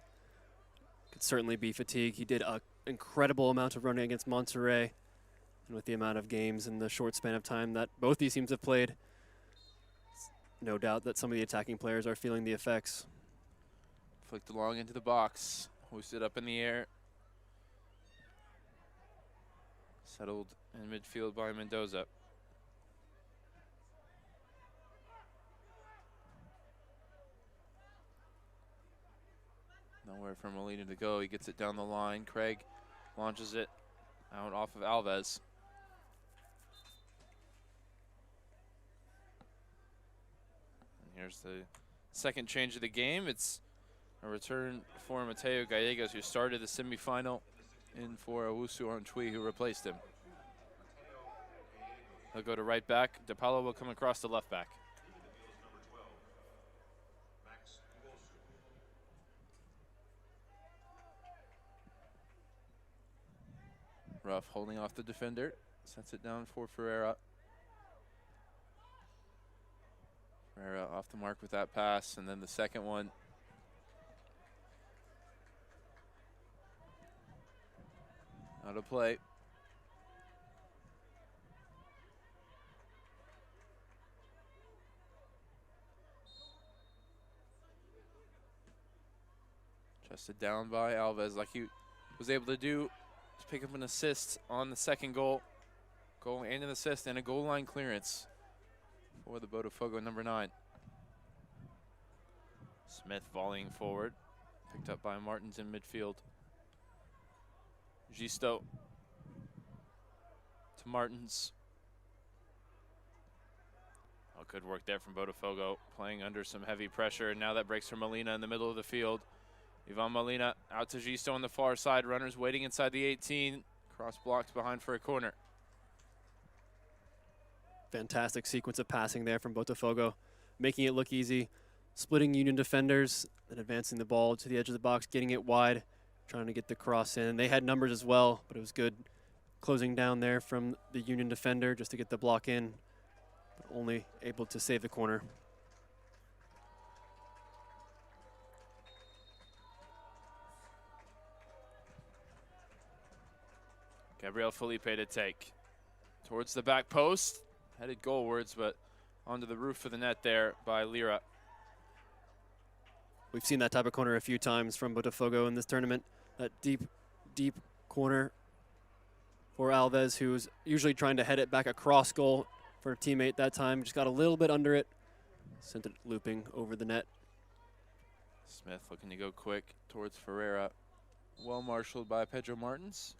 Could certainly be fatigue. He did an incredible amount of running against Monterrey. And with the amount of games in the short span of time that both these teams have played, it's no doubt that some of the attacking players are feeling the effects.
Flicked along into the box. Hoisted up in the air. Settled in midfield by Mendoza. Nowhere for Molina to go. He gets it down the line. Craig launches it out off of Alves. And here's the second change of the game. It's a return for Mateo Gallegos, who started the semifinal, in for Wosuan Chui, who replaced him. He'll go to right back. De Paula will come across to left back. Ruff holding off the defender, sets it down for Ferreira. Ferreira off the mark with that pass, and then the second one. Out of play. Chested down by Alves, like he was able to do. Just pick up an assist on the second goal. Goal and an assist and a goal line clearance for the Bodafogo number 9. Smith volleying forward. Picked up by Martins in midfield. Gisto to Martins. Oh, good work there from Botafogo, playing under some heavy pressure. Now that breaks for Molina in the middle of the field. Ivan Molina out to Gisto on the far side. Runners waiting inside the 18. Cross blocked behind for a corner.
Fantastic sequence of passing there from Botafogo, making it look easy, splitting Union defenders and advancing the ball to the edge of the box, getting it wide, trying to get the cross in. They had numbers as well, but it was good closing down there from the Union defender just to get the block in, but only able to save the corner.
Gabriel Felipe to take. Towards the back post. Headed goalwards, but onto the roof of the net there by Lira.
We've seen that type of corner a few times from Botafogo in this tournament. That deep, deep corner for Alves, who's usually trying to head it back across goal for a teammate that time. Just got a little bit under it. Sent it looping over the net.
Smith looking to go quick towards Ferreira. Well marshaled by Pedro Martins.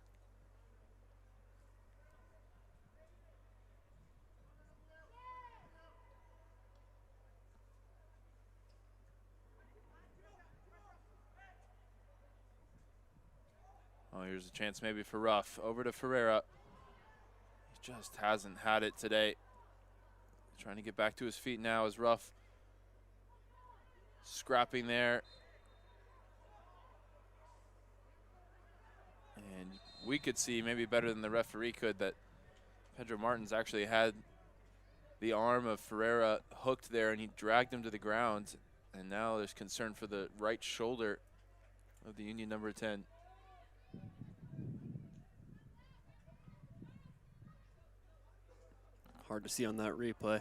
Oh, here's a chance maybe for Ruff. Over to Ferreira. He just hasn't had it today. Trying to get back to his feet now as Ruff scrapping there. And we could see, maybe better than the referee could, that Pedro Martins actually had the arm of Ferreira hooked there and he dragged him to the ground. And now there's concern for the right shoulder of the Union number 10.
Hard to see on that replay.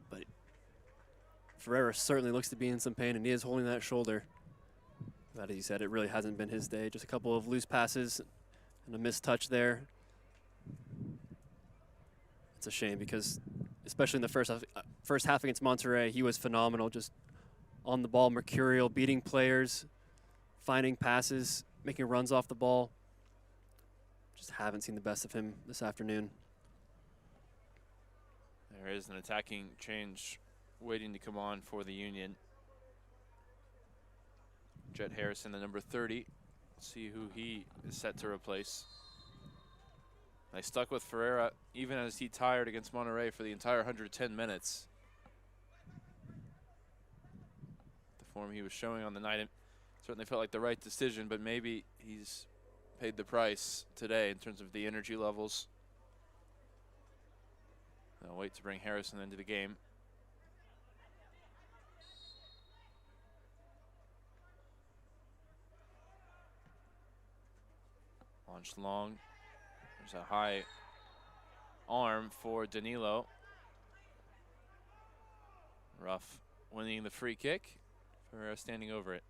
But Ferreira certainly looks to be in some pain, and he is holding that shoulder. But as you said, it really hasn't been his day. Just a couple of loose passes and a missed touch there. It's a shame because, especially in the first half against Monterrey, he was phenomenal. Just on the ball, mercurial, beating players, finding passes, making runs off the ball. Just haven't seen the best of him this afternoon.
There is an attacking change waiting to come on for the Union. Jet Harrison, the number 30. Let's see who he is set to replace. They stuck with Ferreira even as he tired against Monterrey for the entire 110 minutes. The form he was showing on the night, it certainly felt like the right decision, but maybe he's paid the price today in terms of the energy levels. They'll wait to bring Harrison into the game. Launched long. There's a high arm for Danilo. Ruff winning the free kick. Ferreira standing over it.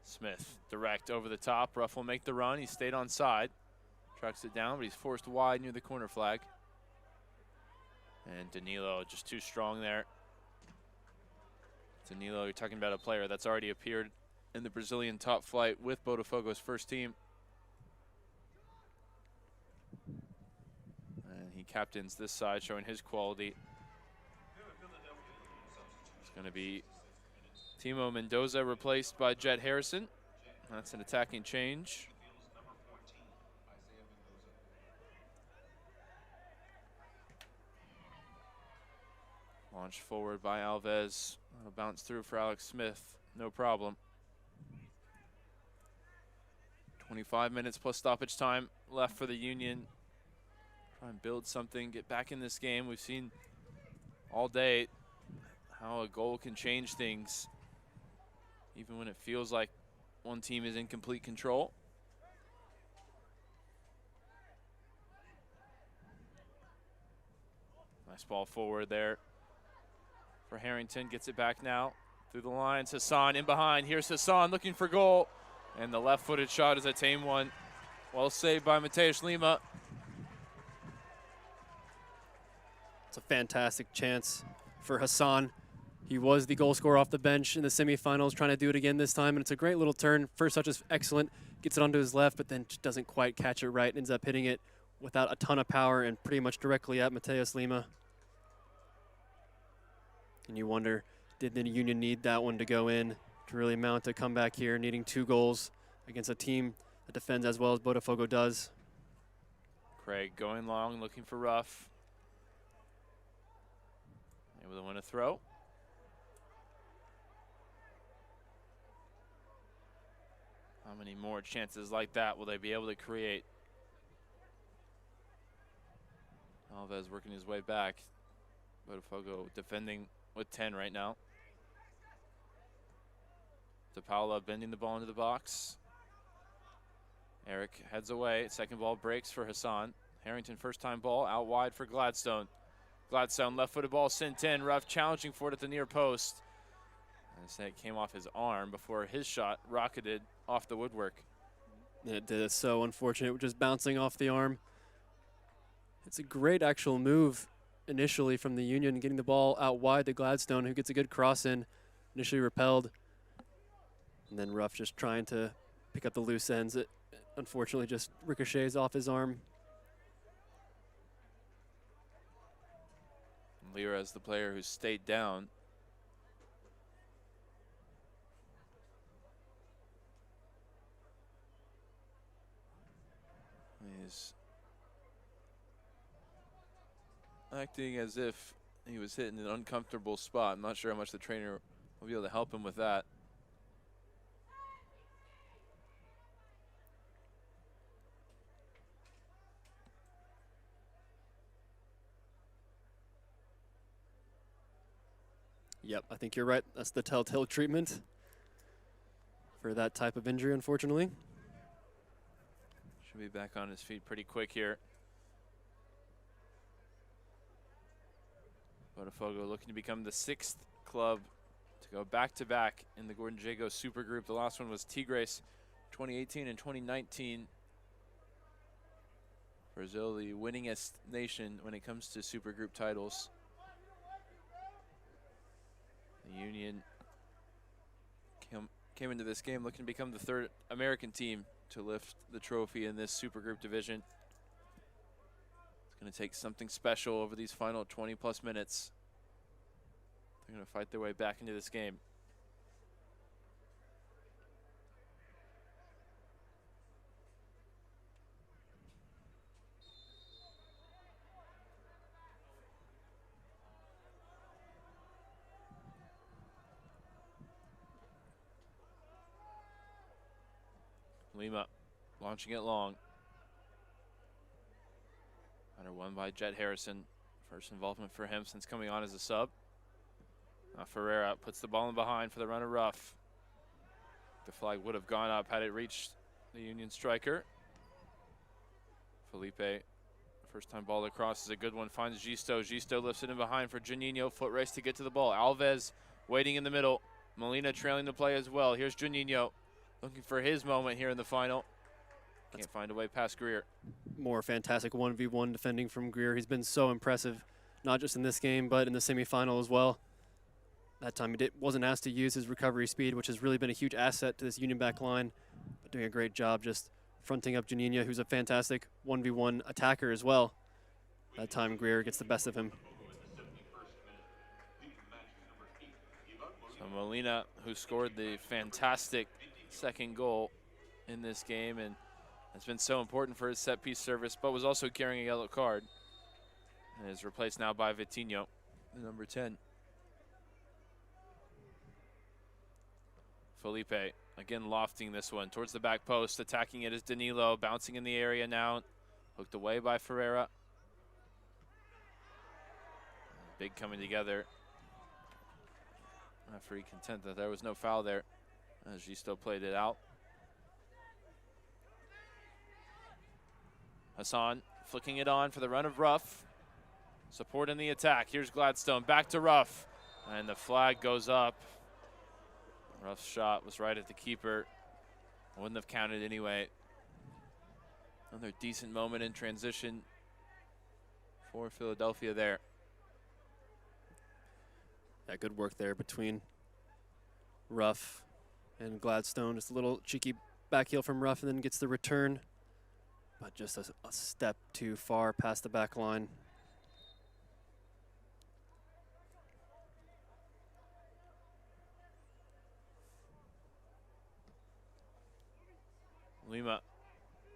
Smith direct over the top. Ruff will make the run. He stayed on side. Tracks it down, but he's forced wide near the corner flag. And Danilo just too strong there. Danilo, you're talking about a player that's already appeared in the Brazilian top flight with Botafogo's first team. And he captains this side, showing his quality. It's going to be Timo Mendoza replaced by Jet Harrison. That's an attacking change. Launched forward by Alves. That'll bounce through for Alex Smith. No problem. 25 minutes plus stoppage time left for the Union. Try and build something, get back in this game. We've seen all day how a goal can change things, even when it feels like one team is in complete control. Nice ball forward there for Harrington. Gets it back now through the lines. Hassan in behind. Here's Hassan looking for goal. And the left-footed shot is a tame one. Well saved by Mateusz Lima.
It's a fantastic chance for Hassan. He was the goal scorer off the bench in the semifinals, trying to do it again this time, and it's a great little turn. First touch is excellent, gets it onto his left, but then just doesn't quite catch it right, ends up hitting it without a ton of power and pretty much directly at Mateus Lima. And you wonder, did the Union need that one to go in to really mount a comeback here, needing 2 goals against a team that defends as well as Botafogo does?
Craig going long, looking for Ruff. Able to win a throw. How many more chances like that will they be able to create? Alves working his way back. Botafogo defending with 10 right now. DePaula bending the ball into the box. Eric heads away. Second ball breaks for Hassan. Harrington first time ball out wide for Gladstone. Gladstone left footed ball sent in. Ruff challenging for it at the near post. And say it came off his arm before his shot rocketed off the woodwork.
It did. It's so unfortunate, just bouncing off the arm. It's a great actual move initially from the Union, getting the ball out wide to Gladstone, who gets a good cross in, initially repelled. And then Ruff just trying to pick up the loose ends. It unfortunately just ricochets off his arm.
Lira is the player who stayed down. He's acting as if he was hit in an uncomfortable spot. I'm not sure how much the trainer will be able to help him with that.
Yep, I think you're right. That's the telltale treatment for that type of injury, unfortunately.
Should be back on his feet pretty quick here. Botafogo looking to become the 6th club to go back-to-back in the Gordon Jago Super Group. The last one was Tigres 2018 and 2019. Brazil, the winningest nation when it comes to Super Group titles. The Union came into this game looking to become the 3rd American team to lift the trophy in this Super Group division. It's going to take something special over these final 20-plus minutes. They're going to fight their way back into this game. Lima launching it long. Under one by Jet Harrison. First involvement for him since coming on as a sub. Now Ferreira puts the ball in behind for the runner Ruff. The flag would have gone up had it reached the Union striker. Felipe, first time ball across is a good one, finds Gisto. Gisto lifts it in behind for Juninho. Foot race to get to the ball. Alves waiting in the middle. Molina trailing the play as well. Here's Juninho looking for his moment here in the final. Can't find a way past Greer.
More fantastic 1v1 defending from Greer. He's been so impressive, not just in this game, but in the semifinal as well. That time he wasn't asked to use his recovery speed, which has really been a huge asset to this Union back line, but doing a great job just fronting up Juninho, who's a fantastic 1v1 attacker as well. That time Greer gets the best of him.
So Molina, who scored the fantastic second goal in this game and has been so important for his set piece service, but was also carrying a yellow card, and is replaced now by Vitinho, the number 10. Felipe again lofting this one towards the back post. Attacking it is Danilo, bouncing in the area now, hooked away by Ferreira. Big coming together. Referee content that there was no foul there as Gisto played it out. Hassan flicking it on for the run of Ruff. Support in the attack. Here's Gladstone, back to Ruff. And the flag goes up. Ruff's shot was right at the keeper. Wouldn't have counted anyway. Another decent moment in transition for Philadelphia there.
Yeah, good work there between Ruff and Gladstone. Just a little cheeky back heel from Ruff and then gets the return. but just a step too far past the back line.
Lima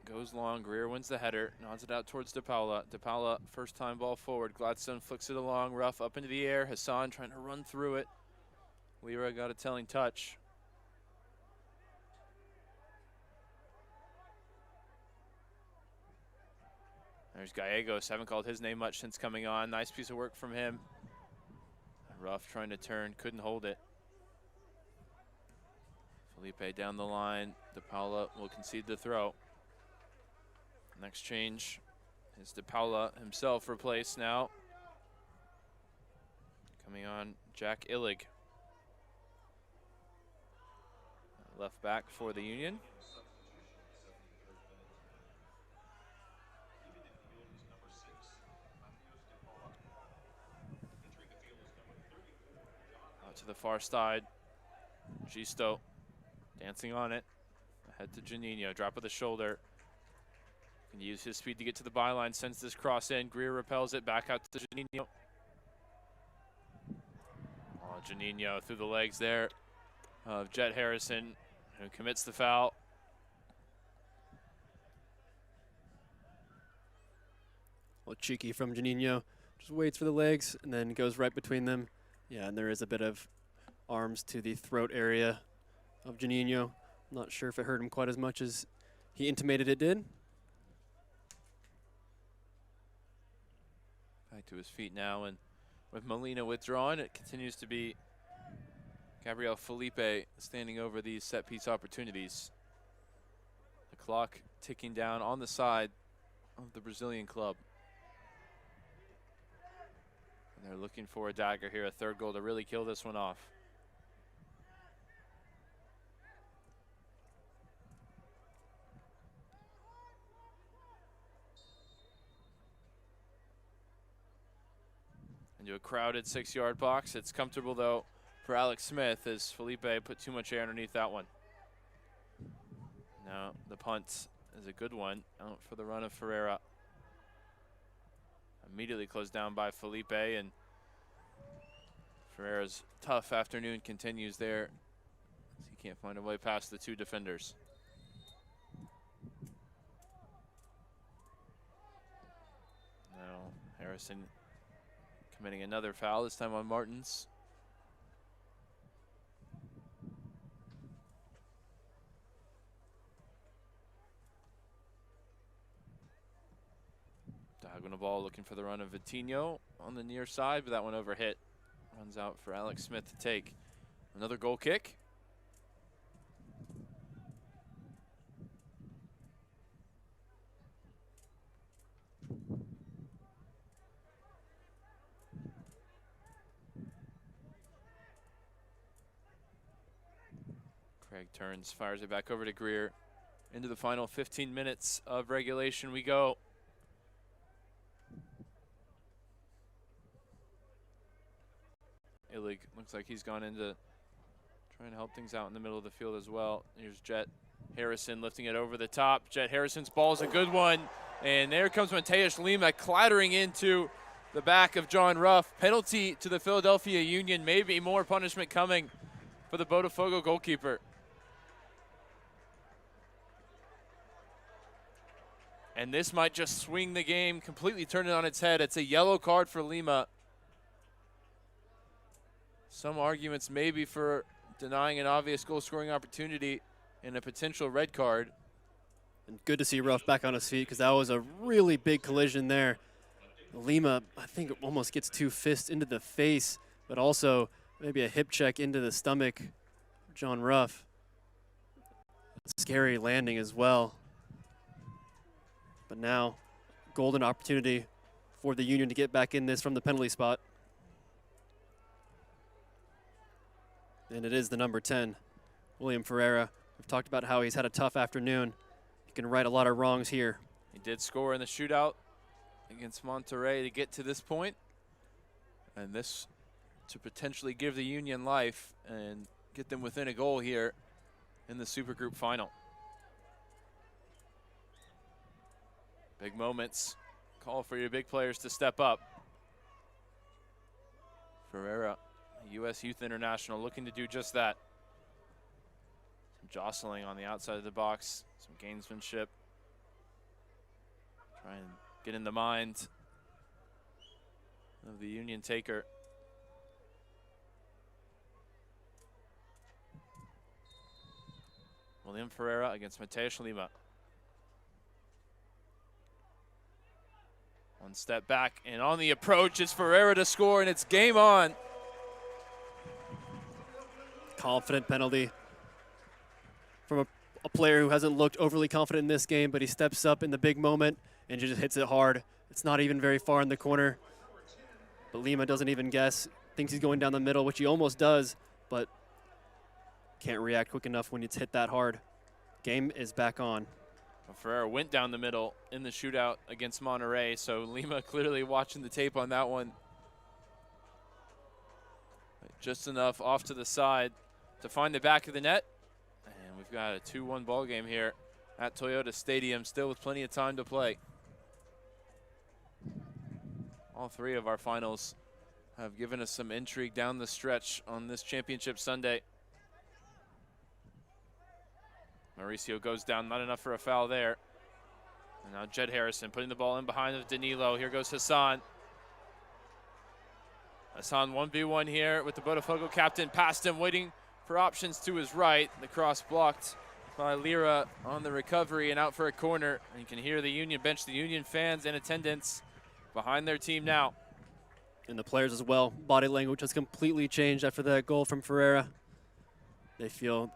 goes long. Greer wins the header, nods it out towards DePaula. DePaula, first time ball forward. Gladstone flicks it along, Ruff up into the air. Hassan trying to run through it. Lira got a telling touch. There's Gallegos. Haven't called his name much since coming on. Nice piece of work from him. Ruff trying to turn, couldn't hold it. Felipe down the line. DePaula will concede the throw. Next change is DePaula himself replaced now. Coming on, Jack Illig. Left back for the Union. Out to the far side. Gisto dancing on it. Ahead to Janino, drop of the shoulder. Can use his speed to get to the byline, sends this cross in. Greer repels it, back out to Janino. Oh, Janino through the legs there of Jet Harrison, who commits the foul.
Well, cheeky from Janino. Just waits for the legs and then goes right between them. Yeah, and there is a bit of arms to the throat area of Janino. Not sure if it hurt him quite as much as he intimated it did.
Back to his feet now, and with Molina withdrawn, it continues to be Gabriel Felipe standing over these set piece opportunities. The clock ticking down on the side of the Brazilian club. And they're looking for a dagger here, a third goal to really kill this one off. Into a crowded 6-yard box. It's comfortable though for Alex Smith as Felipe put too much air underneath that one. Now the punt is a good one out for the run of Ferreira. Immediately closed down by Felipe, and Ferreira's tough afternoon continues there as he can't find a way past the two defenders. Now Harrison committing another foul, this time on Martins. Diagonal ball looking for the run of Vitinho on the near side, but that one overhit. Runs out for Alex Smith to take. Another goal kick. Craig turns, fires it back over to Greer. Into the final 15 minutes of regulation we go. Illig looks like he's gone into trying to help things out in the middle of the field as well. Here's Jet Harrison lifting it over the top. Jet Harrison's ball is a good one. And there comes Mateusz Lima clattering into the back of John Ruff. Penalty to the Philadelphia Union. Maybe more punishment coming for the Botafogo goalkeeper. And this might just swing the game, completely turn it on its head. It's a yellow card for Lima. Some arguments maybe for denying an obvious goal-scoring opportunity and a potential red card.
And good to see Ruff back on his feet because that was a really big collision there. Lima, I think, almost gets two fists into the face, but also maybe a hip check into the stomach. John Ruff. Scary landing as well. But now, golden opportunity for the Union to get back in this from the penalty spot. And it is the number 10, William Ferreira. We've talked about how he's had a tough afternoon. He can right a lot of wrongs here.
He did score in the shootout against Monterrey to get to this point. And this to potentially give the Union life and get them within a goal here in the Supergroup final. Big moments. Call for your big players to step up. Ferreira, U.S. Youth International, looking to do just that. Some jostling on the outside of the box, some gamesmanship. Try and get in the mind of the Union taker. William Ferreira against Mateus Lima. One step back, and on the approach is Ferreira to score, and it's game on.
Confident penalty from a player who hasn't looked overly confident in this game, but he steps up in the big moment and just hits it hard. It's not even very far in the corner, but Lima doesn't even guess. Thinks he's going down the middle, which he almost does, but can't react quick enough when it's hit that hard. Game is back on.
Well, Ferreira went down the middle in the shootout against Monterrey, so Lima clearly watching the tape on that one. Just enough off to the side to find the back of the net. And we've got a 2-1 ball game here at Toyota Stadium, still with plenty of time to play. All three of our finals have given us some intrigue down the stretch on this championship Sunday. Mauricio goes down, not enough for a foul there. And now Jed Harrison putting the ball in behind of Danilo. Here goes Hassan. Hassan 1v1 here with the Botafogo captain past him, waiting for options to his right. The cross blocked by Lira on the recovery and out for a corner. And you can hear the Union bench, the Union fans in attendance behind their team now.
And the players as well. Body language has completely changed after that goal from Ferreira. They feel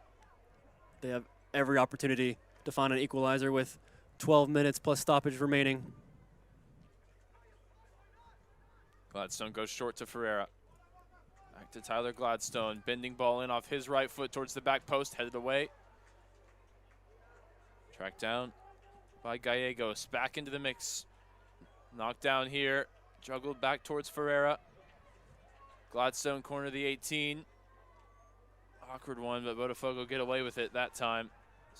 they have every opportunity to find an equalizer with 12 minutes plus stoppage remaining.
Gladstone goes short to Ferreira. Back to Tyler Gladstone, bending ball in off his right foot towards the back post, headed away. Tracked down by Gallegos, back into the mix. Knocked down here, juggled back towards Ferreira. Gladstone corner the 18. Awkward one, but Botafogo get away with it that time.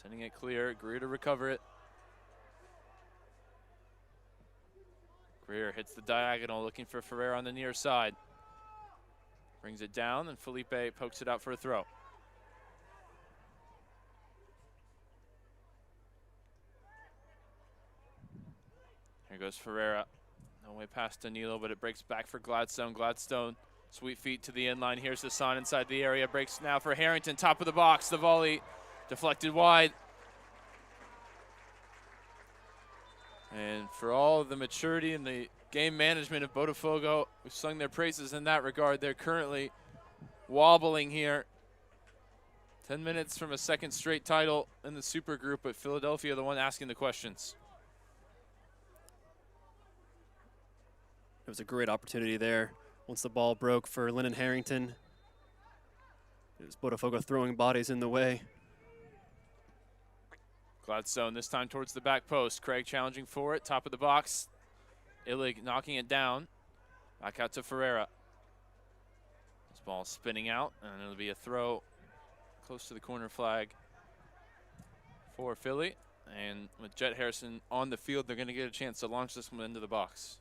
Sending it clear, Greer to recover it. Greer hits the diagonal, looking for Ferreira on the near side. Brings it down, and Felipe pokes it out for a throw. Here goes Ferreira. No way past Danilo, but it breaks back for Gladstone. Gladstone, sweet feet to the end line. Here's Hassan inside the area. Breaks now for Harrington, top of the box. The volley deflected wide. And for all of the maturity and the game management of Botafogo, we've sung their praises in that regard. They're currently wobbling here. 10 minutes from a second straight title in the Super Group, but Philadelphia the one asking the questions.
It was a great opportunity there. Once the ball broke for Lennon Harrington, it was Botafogo throwing bodies in the way.
Gladstone this time towards the back post. Craig challenging for it, top of the box. Illig knocking it down. Back out to Ferreira. This ball spinning out, and it'll be a throw close to the corner flag for Philly. And with Jet Harrison on the field, they're going to get a chance to launch this one into the box.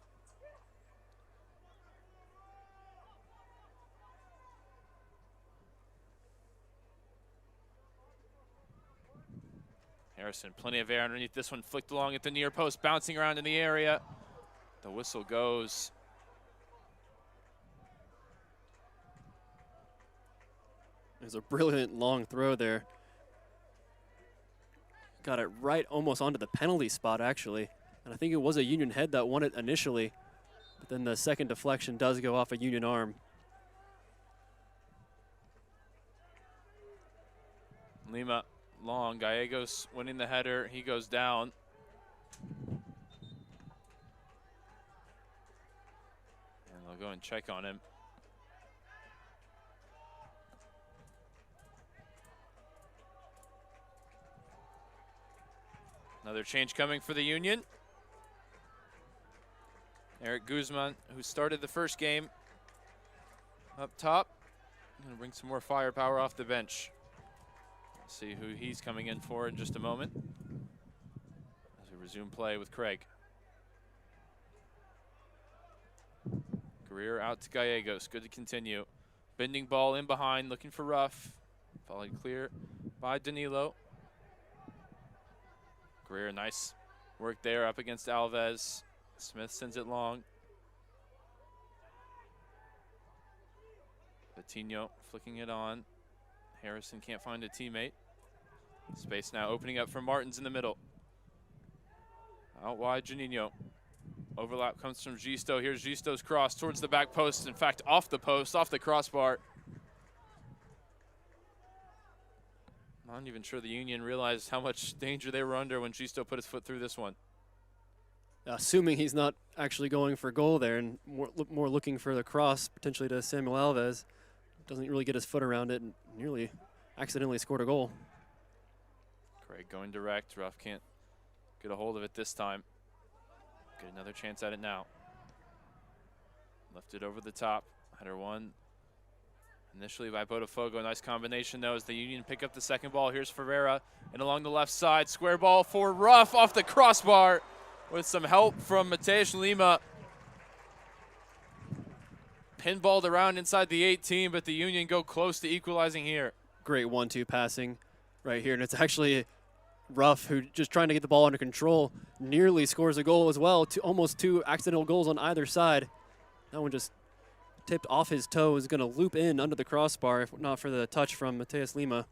Harrison, plenty of air underneath this one, flicked along at the near post, bouncing around in the area. The whistle goes.
There's a brilliant long throw there. Got it right almost onto the penalty spot, actually. And I think it was a Union head that won it initially. But then the second deflection does go off a Union arm.
Lima long, Gallegos winning the header, he goes down. And they'll go and check on him. Another change coming for the Union. Eric Guzman, who started the first game up top, gonna bring some more firepower off the bench. See who he's coming in for in just a moment as we resume play with Craig. Greer out to Gallegos. Good to continue. Bending ball in behind, looking for Ruff. Volleyed clear by Danilo. Greer, nice work there up against Alves. Smith sends it long. Coutinho flicking it on. Harrison can't find a teammate. Space now opening up for Martins in the middle. Out wide, Juninho. Overlap comes from Gisto. Here's Gisto's cross towards the back post. In fact, off the post, off the crossbar. I'm not even sure the Union realized how much danger they were under when Gisto put his foot through this one.
Assuming he's not actually going for goal there and more looking for the cross, potentially to Samuel Alves. Doesn't really get his foot around it and nearly accidentally scored a goal.
Craig going direct. Ruff can't get a hold of it this time. Get another chance at it now. Lifted over the top. Header one. Initially by Botafogo. Nice combination though as the Union pick up the second ball. Here's Ferreira. And along the left side. Square ball for Ruff off the crossbar with some help from Mateus Lima. Pinballed around inside the 18, but the Union go close to equalizing here.
Great 1-2 passing right here. And it's actually Ruff, who just trying to get the ball under control, nearly scores a goal as well. Almost two accidental goals on either side. That one just tipped off his toe, is going to loop in under the crossbar, if not for the touch from Mateus Lima.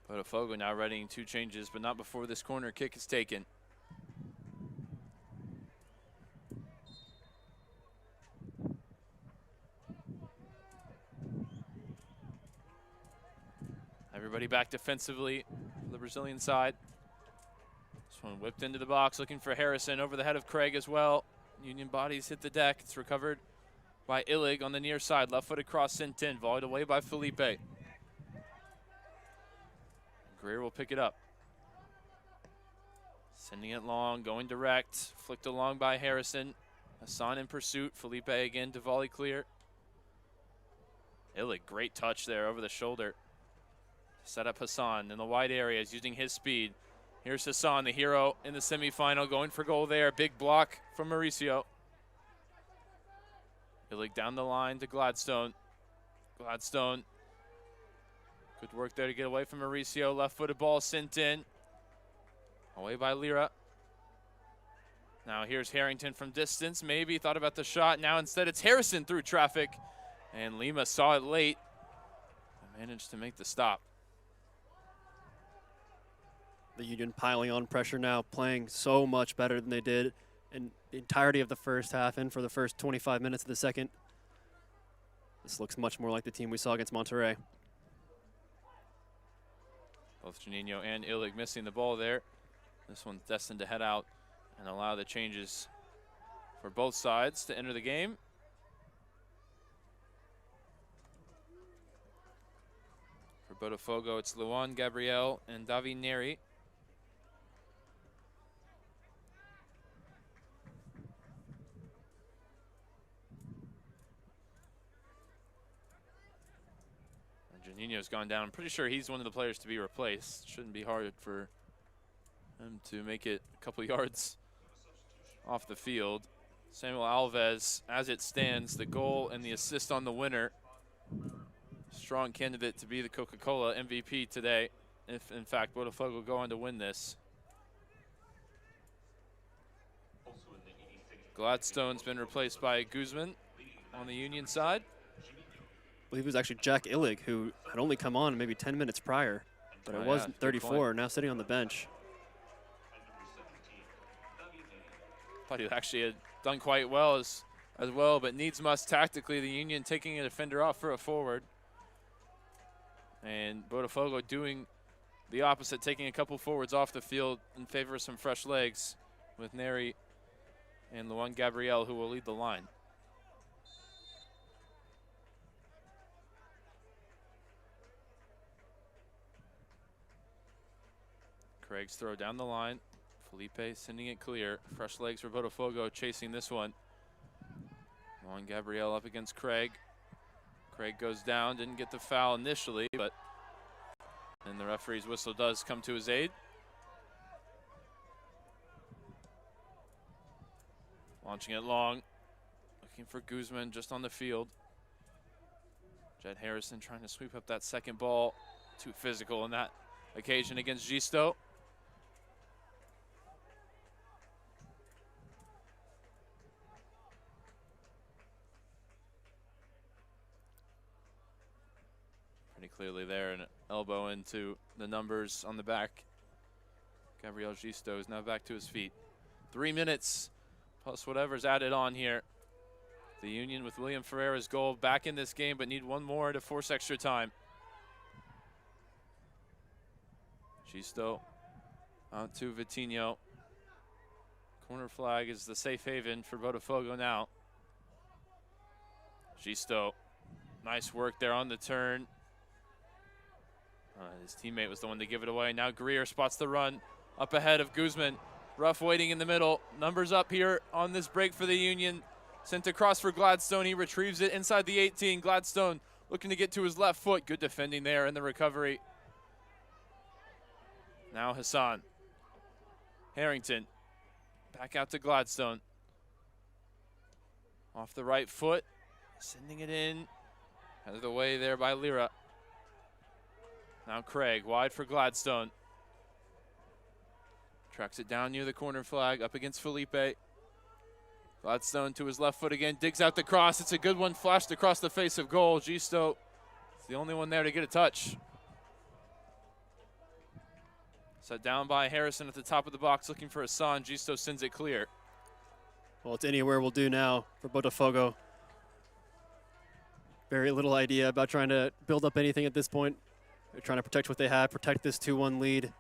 Botafogo now readying two changes, but not before this corner kick is taken. Everybody back defensively for the Brazilian side. This one whipped into the box, looking for Harrison over the head of Craig as well. Union bodies hit the deck. It's recovered by Illig on the near side. Left-footed cross sent in, volleyed away by Felipe. Greer will pick it up. Sending it long, going direct. Flicked along by Harrison. Hassan in pursuit. Felipe again to volley clear. Illig, great touch there over the shoulder. Set up Hassan in the wide areas using his speed. Here's Hassan, the hero in the semifinal, going for goal there. Big block from Mauricio. Illig down the line to Gladstone. Gladstone. Good work there to get away from Mauricio. Left-footed ball sent in. Away by Lira. Now here's Harrington from distance. Maybe thought about the shot. Now instead it's Harrison through traffic. And Lima saw it late. And managed to make the stop.
The Union piling on pressure now, playing so much better than they did in the entirety of the first half and for the first 25 minutes of the second. This looks much more like the team we saw against Monterrey.
Both Juninho and Illig missing the ball there. This one's destined to head out and allow the changes for both sides to enter the game. For Botafogo, it's Luan Gabriel and Davi Neri. Juninho's gone down. I'm pretty sure he's one of the players to be replaced. Shouldn't be hard for him to make it a couple yards off the field. Samuel Alves, as it stands, the goal and the assist on the winner. Strong candidate to be the Coca-Cola MVP today, if in fact Botafogo go on to win this. Gladstone's been replaced by Guzman on the Union side.
I believe it was actually Jack Illig, who had only come on maybe 10 minutes prior, but it was 34, now sitting on the bench.
Thought he actually had done quite well as well, but needs must tactically. The Union taking a defender off for a forward. And Botafogo doing the opposite, taking a couple forwards off the field in favor of some fresh legs with Neri and Luan Gabriel, who will lead the line. Craig's throw down the line. Felipe sending it clear. Fresh legs for Botafogo chasing this one. Luan Gabriel up against Craig. Craig goes down, didn't get the foul initially, but then the referee's whistle does come to his aid. Launching it long. Looking for Guzman just on the field. Jed Harrison trying to sweep up that second ball. Too physical in that occasion against Gisto. Pretty clearly there, an elbow into the numbers on the back. Gabriel Gisto is now back to his feet. 3 minutes plus whatever's added on here. The Union with William Ferreira's goal back in this game, but need one more to force extra time. Gisto out to Vitinho. Corner flag is the safe haven for Botafogo now. Gisto, nice work there on the turn. His teammate was the one to give it away. Now Greer spots the run up ahead of Guzman. Ruff waiting in the middle. Numbers up here on this break for the Union. Sent across for Gladstone. He retrieves it inside the 18. Gladstone looking to get to his left foot. Good defending there in the recovery. Now Hassan. Harrington. Back out to Gladstone. Off the right foot. Sending it in. Out of the way there by Lira. Now Craig, wide for Gladstone. Tracks it down near the corner flag, up against Felipe. Gladstone to his left foot again, digs out the cross. It's a good one, flashed across the face of goal. Gisto is the only one there to get a touch. Set down by Harrison at the top of the box, looking for Hassan. Gisto sends it clear.
Well, it's anywhere will do now for Botafogo. Very little idea about trying to build up anything at this point. They're trying to protect what they have, protect this 2-1 lead.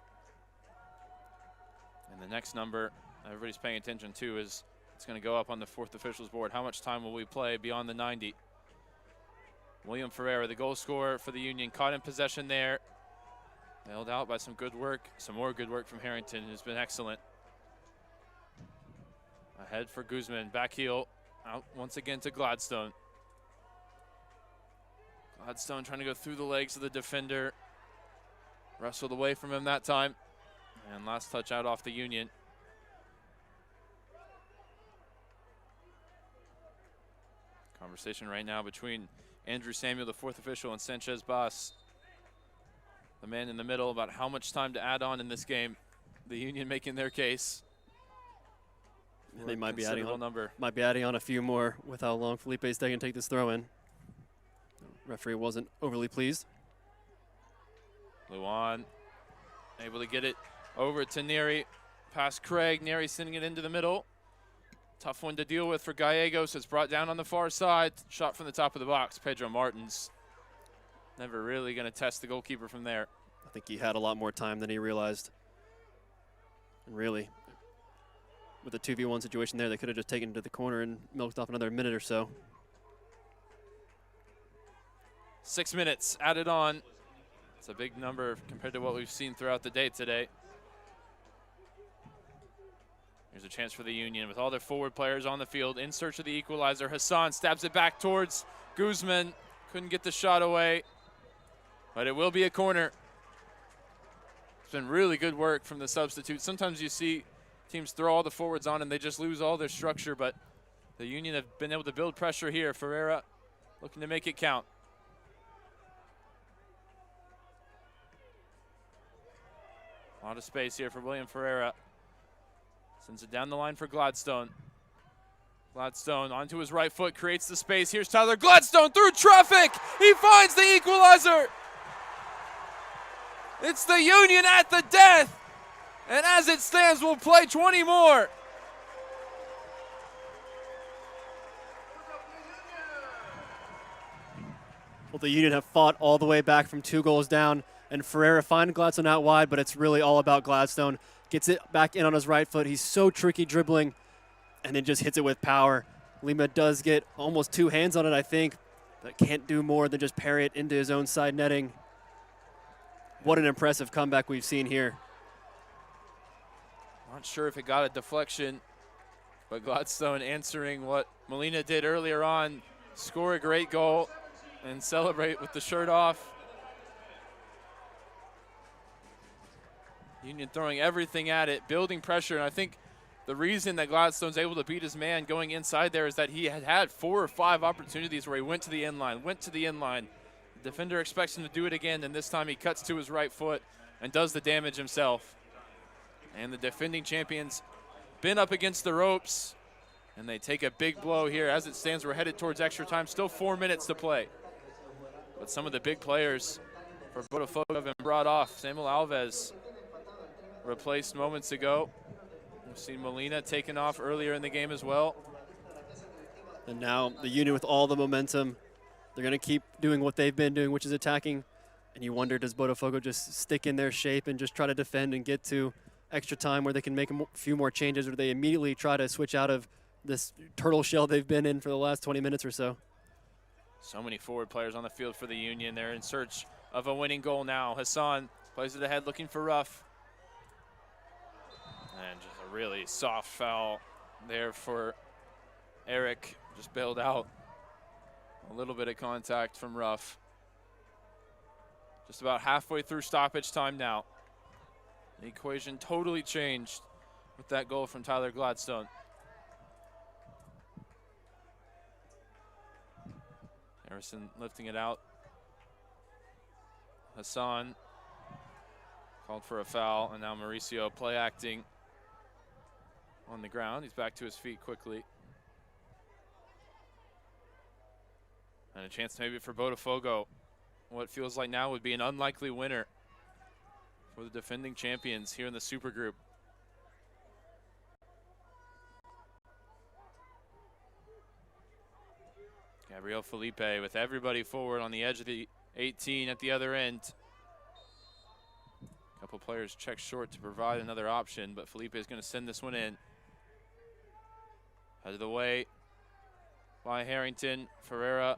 And the next number everybody's paying attention to is it's going to go up on the fourth officials board. How much time will we play beyond the 90? William Ferreira, the goal scorer for the Union, caught in possession there. Bailed out by some good work, some more good work from Harrington, who's been excellent. Ahead for Guzman, back heel, out once again to Gladstone. Gladstone trying to go through the legs of the defender. Wrestled away from him that time. And last touch out off the Union. Conversation right now between Andrew Samuel, the fourth official, and Sanchez Bas, the man in the middle, about how much time to add on in this game. The Union making their case.
They might be adding on a few more with how long Felipe's taking to take this throw in. Referee wasn't overly pleased.
Luan able to get it over to Neri. Past Craig. Neri sending it into the middle. Tough one to deal with for Gallegos. It's brought down on the far side. Shot from the top of the box. Pedro Martins. Never really going to test the goalkeeper from there.
I think he had a lot more time than he realized. And really, with the 2v1 situation there, they could have just taken it to the corner and milked off another minute or so.
6 minutes added on. It's a big number compared to what we've seen throughout the day today. Here's a chance for the Union with all their forward players on the field in search of the equalizer. Hassan stabs it back towards Guzman. Couldn't get the shot away, but it will be a corner. It's been really good work from the substitute. Sometimes you see teams throw all the forwards on and they just lose all their structure, but the Union have been able to build pressure here. Ferreira looking to make it count. A lot of space here for William Ferreira. Sends it down the line for Gladstone. Gladstone onto his right foot, creates the space. Here's Tyler Gladstone through traffic. He finds the equalizer. It's the Union at the death. And as it stands, we'll play 20 more.
Well, the Union have fought all the way back from 2 goals down, and Ferreira finds Gladstone out wide, but it's really all about Gladstone. Gets it back in on his right foot. He's so tricky dribbling, and then just hits it with power. Lima does get almost 2 hands on it, I think, but can't do more than just parry it into his own side netting. What an impressive comeback we've seen here.
Not sure if it got a deflection, but Gladstone answering what Molina did earlier on, score a great goal and celebrate with the shirt off. Union throwing everything at it, building pressure, and I think the reason that Gladstone's able to beat his man going inside there is that he had 4 or 5 opportunities where he went to the end line, The defender expects him to do it again, and this time he cuts to his right foot and does the damage himself. And the defending champions been up against the ropes, and they take a big blow here. As it stands, we're headed towards extra time. Still 4 minutes to play. But some of the big players for Botafogo have been brought off. Samuel Alves replaced moments ago. We've seen Molina taken off earlier in the game as well.
And now the Union with all the momentum, they're going to keep doing what they've been doing, which is attacking. And you wonder, does Botafogo just stick in their shape and just try to defend and get to extra time where they can make a few more changes, or they immediately try to switch out of this turtle shell they've been in for the last 20 minutes or so?
So many forward players on the field for the Union. They're in search of a winning goal now. Hassan plays it ahead looking for Ruff. And just a really soft foul there for Eric. Just bailed out. A little bit of contact from Ruff. Just about halfway through stoppage time now. The equation totally changed with that goal from Tyler Gladstone. Harrison lifting it out. Hassan called for a foul, and now Mauricio play acting on the ground. He's back to his feet quickly. And a chance maybe for Botafogo. What feels like now would be an unlikely winner for the defending champions here in the Super Group. Gabriel Felipe with everybody forward on the edge of the 18 at the other end. A couple players check short to provide another option, but Felipe is going to send this one in. Out of the way by Harrington. Ferreira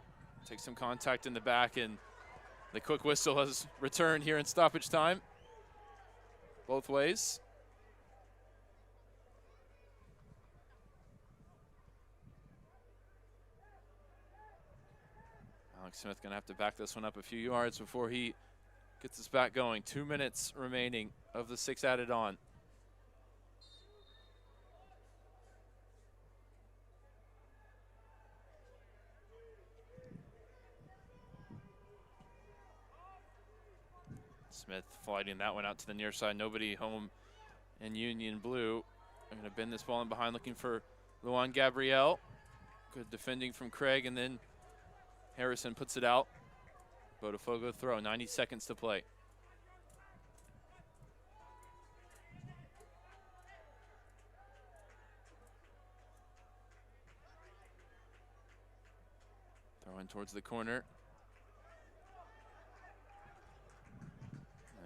takes some contact in the back, and the quick whistle has returned here in stoppage time. Both ways. Alex Smith going to have to back this one up a few yards before he gets us back going. 2 minutes remaining of the 6 added on. Smith fighting that one out to the near side. Nobody home in Union Blue. They're going to bend this ball in behind, looking for Luan Gabriel. Good defending from Craig, and then Harrison puts it out. Botafogo throw, 90 seconds to play. Throw in towards the corner.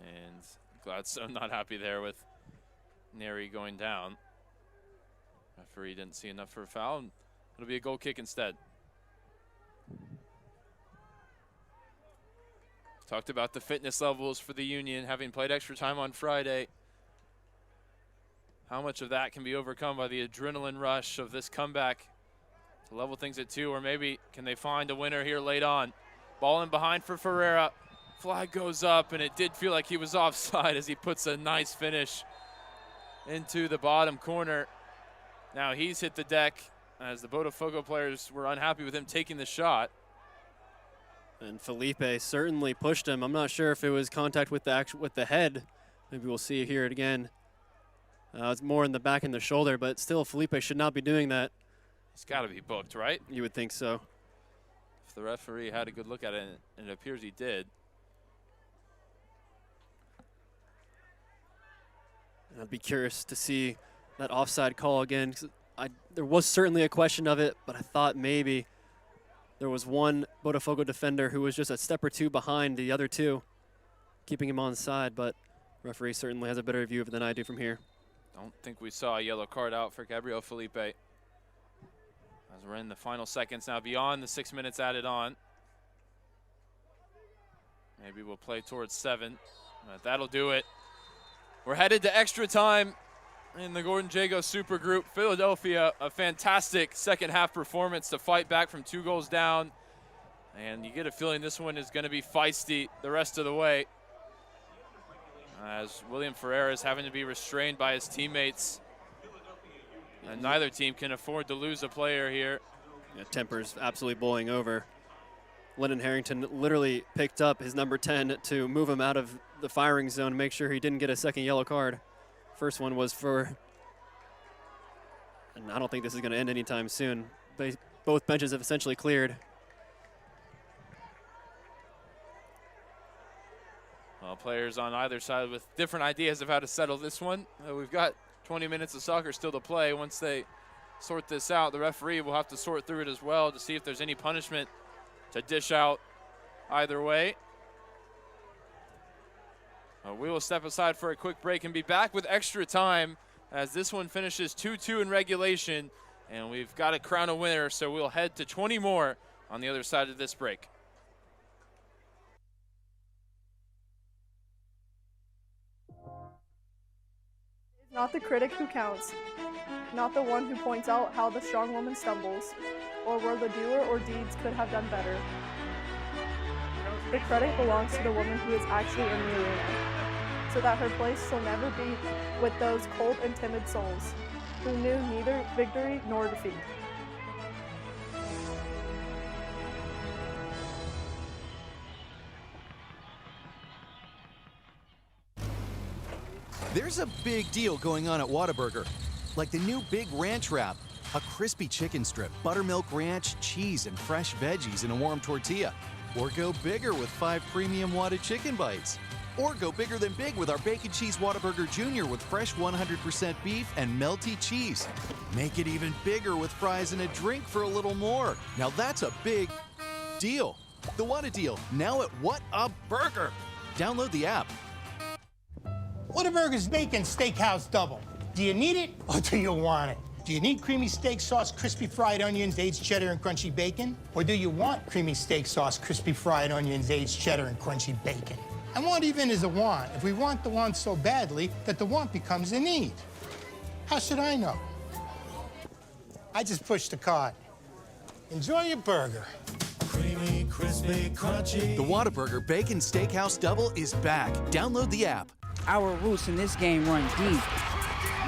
And Gladstone not happy there with Neri going down. Referee didn't see enough for a foul. It'll be a goal kick instead. Talked about the fitness levels for the Union, having played extra time on Friday. How much of that can be overcome by the adrenaline rush of this comeback to level things at 2, or maybe can they find a winner here late on? Ball in behind for Ferreira. Flag goes up, and it did feel like he was offside as he puts a nice finish into the bottom corner. Now he's hit the deck as the Botafogo players were unhappy with him taking the shot.
And Felipe certainly pushed him. I'm not sure if it was contact with the head. Maybe we'll see here again. It's more in the back and the shoulder, but still Felipe should not be doing that.
He's got to be booked, right?
You would think so.
If the referee had a good look at it, and it appears he did.
And I'd be curious to see that offside call again. There was certainly a question of it, but I thought maybe there was one Botafogo defender who was just a step or two behind the other two, keeping him on side, but referee certainly has a better view of it than I do from here.
Don't think we saw a yellow card out for Gabriel Felipe. As we're in the final seconds now, beyond the 6 minutes added on. Maybe we'll play towards 7. That'll do it. We're headed to extra time in the Gordon Jago Super Group. Philadelphia, a fantastic second half performance to fight back from 2 goals down. And you get a feeling this one is going to be feisty the rest of the way, as William Ferreira is having to be restrained by his teammates. And neither team can afford to lose a player here.
Yeah, temper's absolutely boiling over. Lennon Harrington literally picked up his number 10 to move him out of the firing zone to make sure he didn't get a second yellow card. First one was for, and I don't think this is going to end anytime soon. Both benches have essentially cleared.
Well, players on either side with different ideas of how to settle this one. We've got 20 minutes of soccer still to play. Once they sort this out, the referee will have to sort through it as well to see if there's any punishment to dish out either way. We will step aside for a quick break and be back with extra time as this one finishes 2-2 in regulation, and we've got to crown a winner, so we'll head to 20 more on the other side of this break.
It's not the critic who counts, not the one who points out how the strong woman stumbles, or where the doer or deeds could have done better. The credit belongs to the woman who is actually in the arena, so that her place shall never be with those cold and timid souls, who knew neither victory nor defeat.
There's a big deal going on at Whataburger, like the new Big Ranch Wrap, a crispy chicken strip, buttermilk ranch, cheese, and fresh veggies in a warm tortilla. Or go bigger with 5 premium Whata chicken bites. Or go bigger than big with our Bacon Cheese Whataburger Jr. with fresh 100% beef and melty cheese. Make it even bigger with fries and a drink for a little more. Now that's a big deal. The Whata deal, now at What a Burger. Download the app.
Whataburger's Bacon Steakhouse Double. Do you need it or do you want it? Do you need creamy steak sauce, crispy fried onions, aged cheddar, and crunchy bacon? Or do you want creamy steak sauce, crispy fried onions, aged cheddar, and crunchy bacon? And want even is a want if we want the want so badly that the want becomes a need. How should I know? I just pushed the card. Enjoy your burger.
Creamy, crispy, crunchy.
The Whataburger Bacon Steakhouse Double is back. Download the app.
Our roots in this game run deep.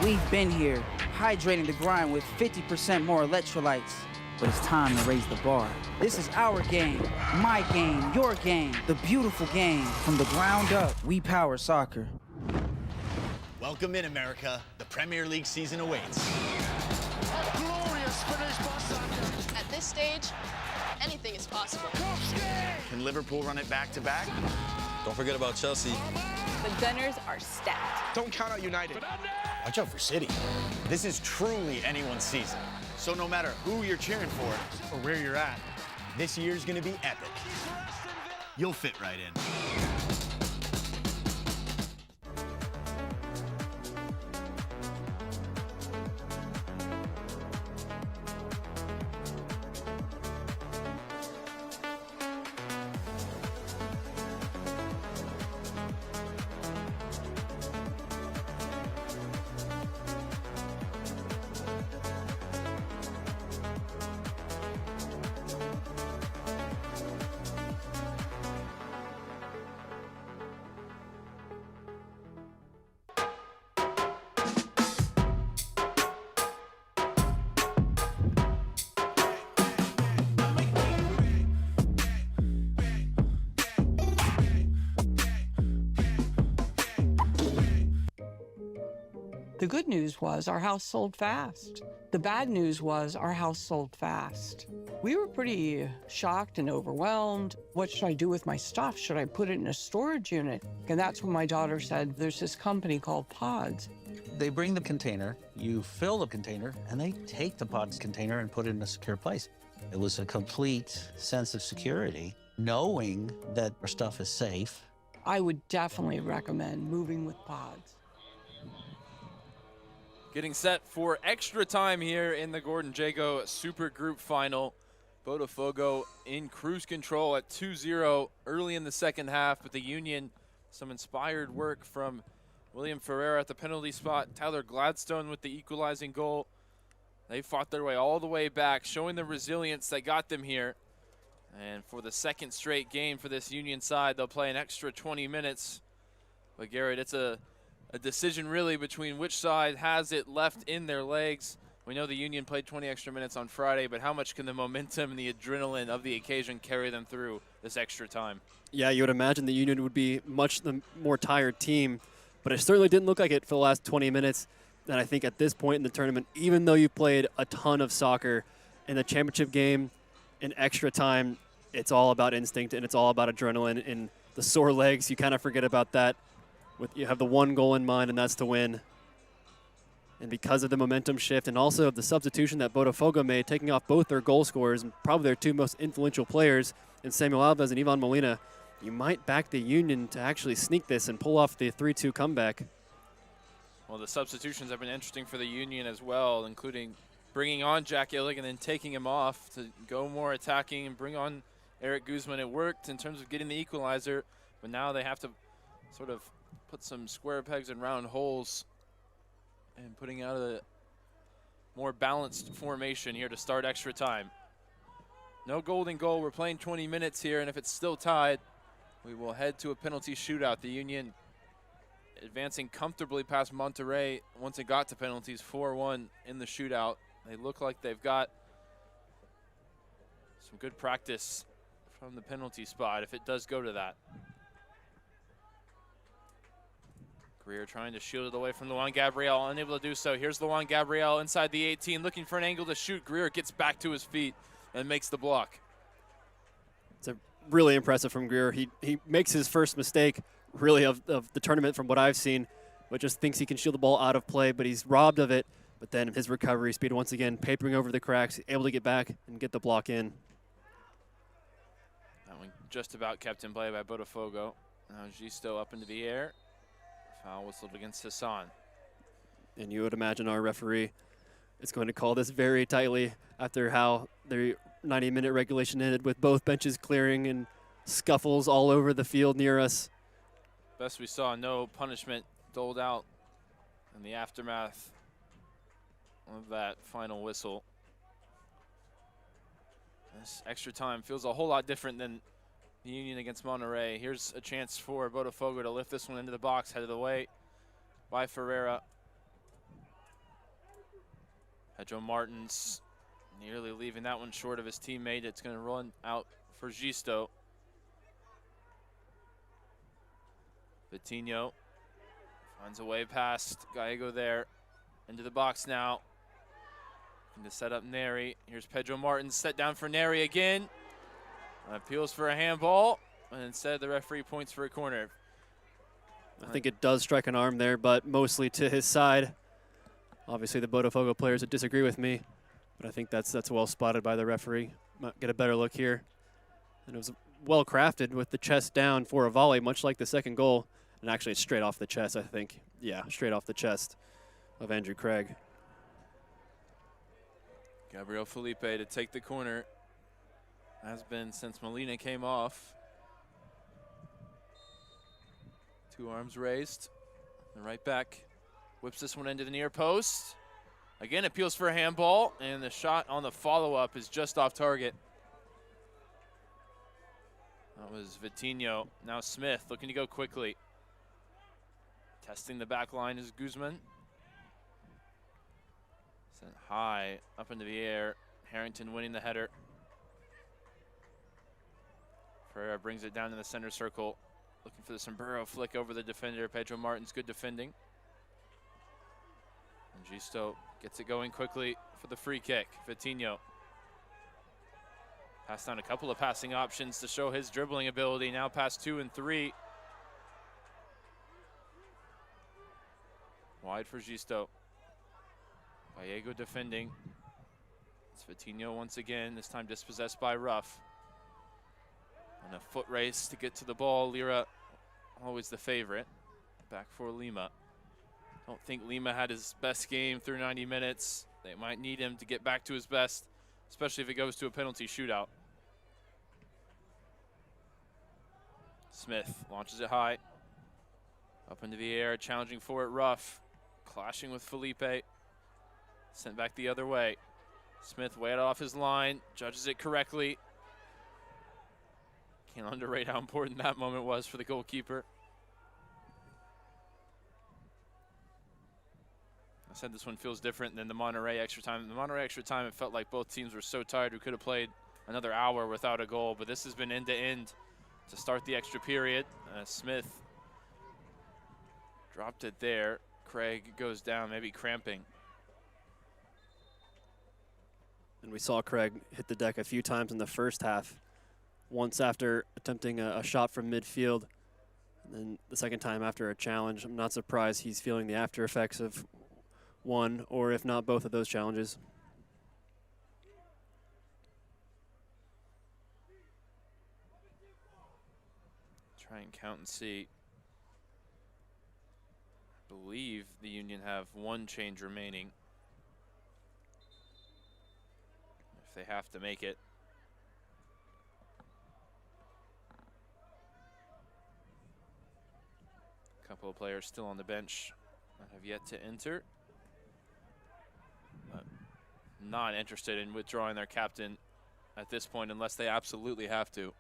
We've been here, hydrating the grind with 50% more electrolytes. But it's time to raise the bar. This is our game, my game, your game, the beautiful game. From the ground up, we power soccer.
Welcome in, America. The Premier League season awaits.
A glorious finish by Saka.
At this stage, anything is possible.
Can Liverpool run it back-to-back?
Don't forget about Chelsea.
The Gunners are stacked.
Don't count out United.
Watch out for City. This is truly anyone's season. So no matter who you're cheering for or where you're at, this year's gonna be epic. You'll fit right in.
The good news was our house sold fast. The bad news was our house sold fast. We were pretty shocked and overwhelmed. What should I do with my stuff? Should I put it in a storage unit? And that's when my daughter said, there's this company called Pods.
They bring the container, you fill the container, and they take the Pods container and put it in a secure place. It was a complete sense of security, knowing that our stuff is safe.
I would definitely recommend moving with Pods.
Getting set for extra time here in the Gordon Jago Super Group Final. Bodafogo in cruise control at 2-0 early in the second half, but the Union, some inspired work from William Ferreira at the penalty spot, Tyler Gladstone with the equalizing goal. They fought their way all the way back, showing the resilience that got them here. And for the second straight game for this Union side, they'll play an extra 20 minutes. But Garrett, it's a decision really between which side has it left in their legs We know the Union played 20 extra minutes on Friday, but how much can the momentum and the adrenaline of the occasion carry them through this extra time?
Yeah, you would imagine the Union would be much the more tired team, but it certainly didn't look like it for the last 20 minutes. And I think at this point in the tournament, even though you played a ton of soccer in the championship game in extra time, it's all about instinct and it's all about adrenaline and the sore legs. You kind of forget about that. You have the one goal in mind, and that's to win. And because of the momentum shift and also of the substitution that Bodafogo made, taking off both their goal scorers and probably their two most influential players in Samuel Alves and Ivan Molina, you might back the Union to actually sneak this and pull off the 3-2 comeback.
Well, the substitutions have been interesting for the Union as well, including bringing on Jack Illig and then taking him off to go more attacking and bring on Eric Guzman. It worked in terms of getting the equalizer, but now they have to sort of put some square pegs in round holes and putting out a more balanced formation here to start extra time. No golden goal. We're playing 20 minutes here, and if it's still tied, we will head to a penalty shootout. The Union advancing comfortably past Monterrey once it got to penalties, 4-1 in the shootout. They look like they've got some good practice from the penalty spot if it does go to that. Greer trying to shield it away from Luan Gabriel, unable to do so. Here's Luan Gabriel inside the 18, looking for an angle to shoot. Greer gets back to his feet and makes the block.
It's really impressive from Greer. He makes his first mistake, really, of the tournament from what I've seen, but just thinks he can shield the ball out of play, but he's robbed of it. But then his recovery speed, once again, papering over the cracks, able to get back and get the block in.
That one just about kept in play by Bodafogo. Now Gisto up into the air. Foul whistled against Hassan.
And you would imagine our referee is going to call this very tightly after how the 90-minute regulation ended with both benches clearing and scuffles all over the field near us.
Best we saw, no punishment doled out in the aftermath of that final whistle. This extra time feels a whole lot different than the Union against Monterrey. Here's a chance for Botafogo to lift this one into the box, headed away by Ferreira. Pedro Martins nearly leaving that one short of his teammate. It's going to run out for Gisto. Vitinho finds a way past Gallego there. Into the box now. Looking to set up Neri. Here's Pedro Martins, set down for Neri again. Appeals for a handball, and instead the referee points for a corner.
I think it does strike an arm there, but mostly to his side. Obviously, the Botafogo players would disagree with me, but I think that's well spotted by the referee. Might get a better look here. And it was well crafted with the chest down for a volley, much like the second goal. And actually, it's straight off the chest, I think. Yeah, straight off the chest of Andrew Craig.
Gabriel Felipe to take the corner. Has been since Molina came off. Two arms raised. The right back whips this one into the near post. Again, appeals for a handball, and the shot on the follow-up is just off target. That was Vitinho. Now Smith looking to go quickly. Testing the back line is Guzman. Sent high up into the air. Harrington winning the header. Ferreira brings it down in the center circle. Looking for the sombrero flick over the defender. Pedro Martins, good defending. And Gisto gets it going quickly for the free kick. Vitinho. Passed down a couple of passing options to show his dribbling ability. Now past 2 and 3. Wide for Gisto. Gallego defending. It's Vitinho once again, this time dispossessed by Ruff. And a foot race to get to the ball. Lira, always the favorite. Back for Lima. Don't think Lima had his best game through 90 minutes. They might need him to get back to his best, especially if it goes to a penalty shootout. Smith launches it high. Up into the air, challenging for it, Ruff. Clashing with Felipe. Sent back the other way. Smith way out off his line, judges it correctly. Can't underrate how important that moment was for the goalkeeper. said this one feels different than the Monterey extra time. The Monterey extra time, it felt like both teams were so tired we could have played another hour without a goal, but this has been end to end to start the extra period. Smith dropped it there. Craig goes down, maybe cramping.
And we saw Craig hit the deck a few times in the first half. Once after attempting a shot from midfield, and then the second time after a challenge. I'm not surprised he's feeling the after effects of one, or if not both of those challenges.
Try and count and see. I believe the Union have one change remaining. If they have to make it. A couple of players still on the bench that have yet to enter. But not interested in withdrawing their captain at this point unless they absolutely have to.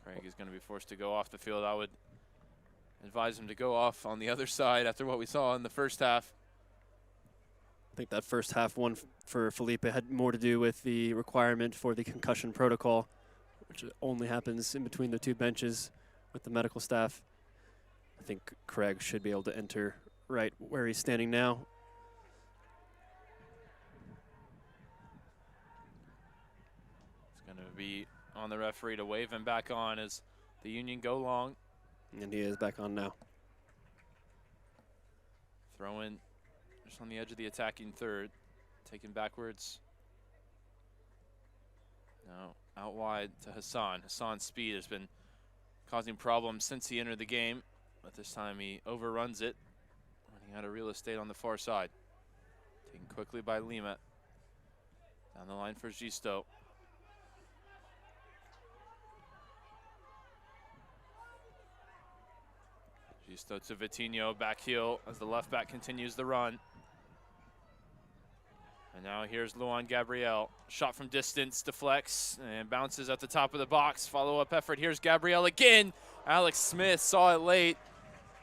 Craig is going to be forced to go off the field. I would advise him to go off on the other side after what we saw in the first half.
I think that first half one for Felipe had more to do with the requirement for the concussion protocol, which only happens in between the two benches with the medical staff. I think Craig should be able to enter right where he's standing now.
It's going to be on the referee to wave him back on as the Union go long.
And he is back on now.
Throw in just on the edge of the attacking third, taken backwards. Now out wide to Hassan. Hassan's speed has been causing problems since he entered the game, but this time he overruns it, running out of real estate on the far side. Taken quickly by Lima. Down the line for Gisto. Gisto to Vitinho, back heel as the left back continues the run. And now here's Luan Gabriel. Shot from distance, deflects, and bounces at the top of the box. Follow-up effort. Here's Gabriel again. Alex Smith saw it late,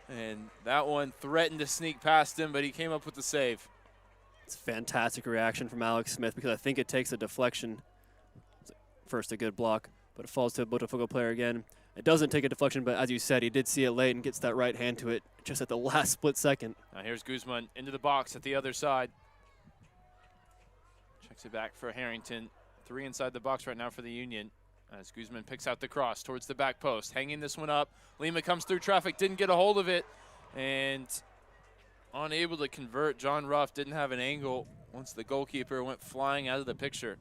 and that one threatened to sneak past him, but he came up with the save.
It's a fantastic reaction from Alex Smith because I think it takes a deflection. First a good block, but it falls to a Botafogo player again. It doesn't take a deflection, but as you said, he did see it late and gets that right hand to it just at the last split second.
Now here's Guzman into the box at the other side. Checks it back for Harrington. 3 inside the box right now for the Union. As Guzman picks out the cross towards the back post. Hanging this one up. Lima comes through traffic, didn't get a hold of it. And unable to convert. John Ruff didn't have an angle once the goalkeeper went flying out of the picture.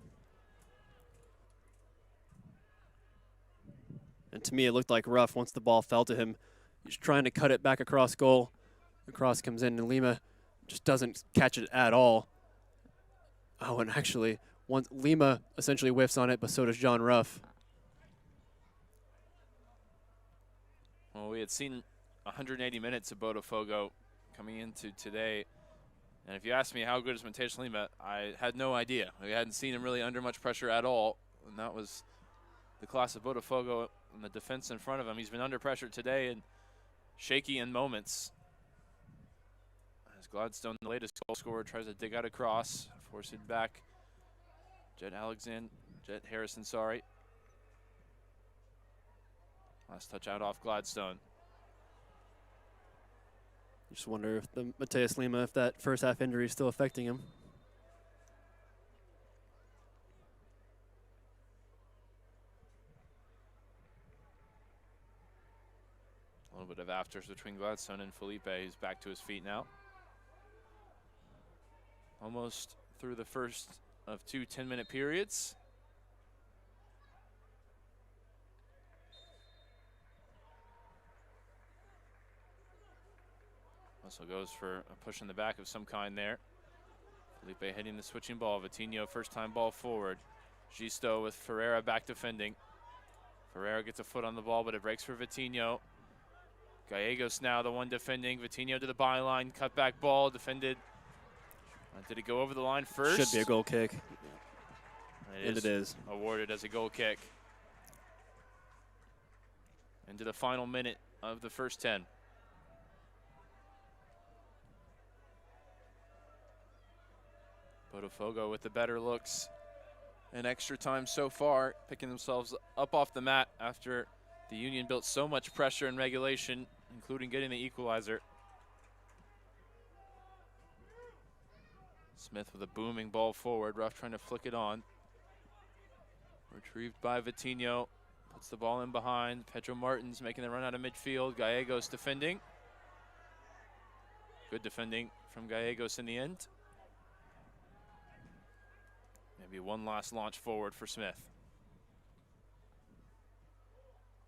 And to me, it looked like Ruff, once the ball fell to him, he's trying to cut it back across goal. The cross comes in, and Lima just doesn't catch it at all. Oh, and actually, once Lima essentially whiffs on it, but so does John Ruff.
Well, we had seen 180 minutes of Bodafogo coming into today. And if you ask me how good is Mateus Lima, I had no idea. We hadn't seen him really under much pressure at all. And that was the class of Bodafogo and the defense in front of him. He's been under pressure today and shaky in moments. As Gladstone, the latest goal scorer, tries to dig out a cross, force it back. Jet Harrison, sorry. Last touch out off Gladstone.
Just wonder if the Mateus Lima, if that first half injury is still affecting him.
A little bit of afters between Gladstone and Felipe. He's back to his feet now. Almost through the first of 2 10-minute periods. Whistle goes for a push in the back of some kind there. Felipe hitting the switching ball. Vitinho, first time ball forward. Gisto with Ferreira back defending. Ferreira gets a foot on the ball, but it breaks for Vitinho. Gallegos now the one defending. Vitinho to the byline, cut back ball, defended. Did it go over the line first?
Should be a goal kick.
It is awarded as a goal kick. into the final minute of the first 10. Bodafogo with the better looks and extra time so far, picking themselves up off the mat after the Union built so much pressure in regulation, including getting the equalizer. Smith with a booming ball forward, Ruff trying to flick it on. Retrieved by Vitinho, puts the ball in behind. Pedro Martins making the run out of midfield. Gallegos defending. Good defending from Gallegos in the end. Maybe one last launch forward for Smith.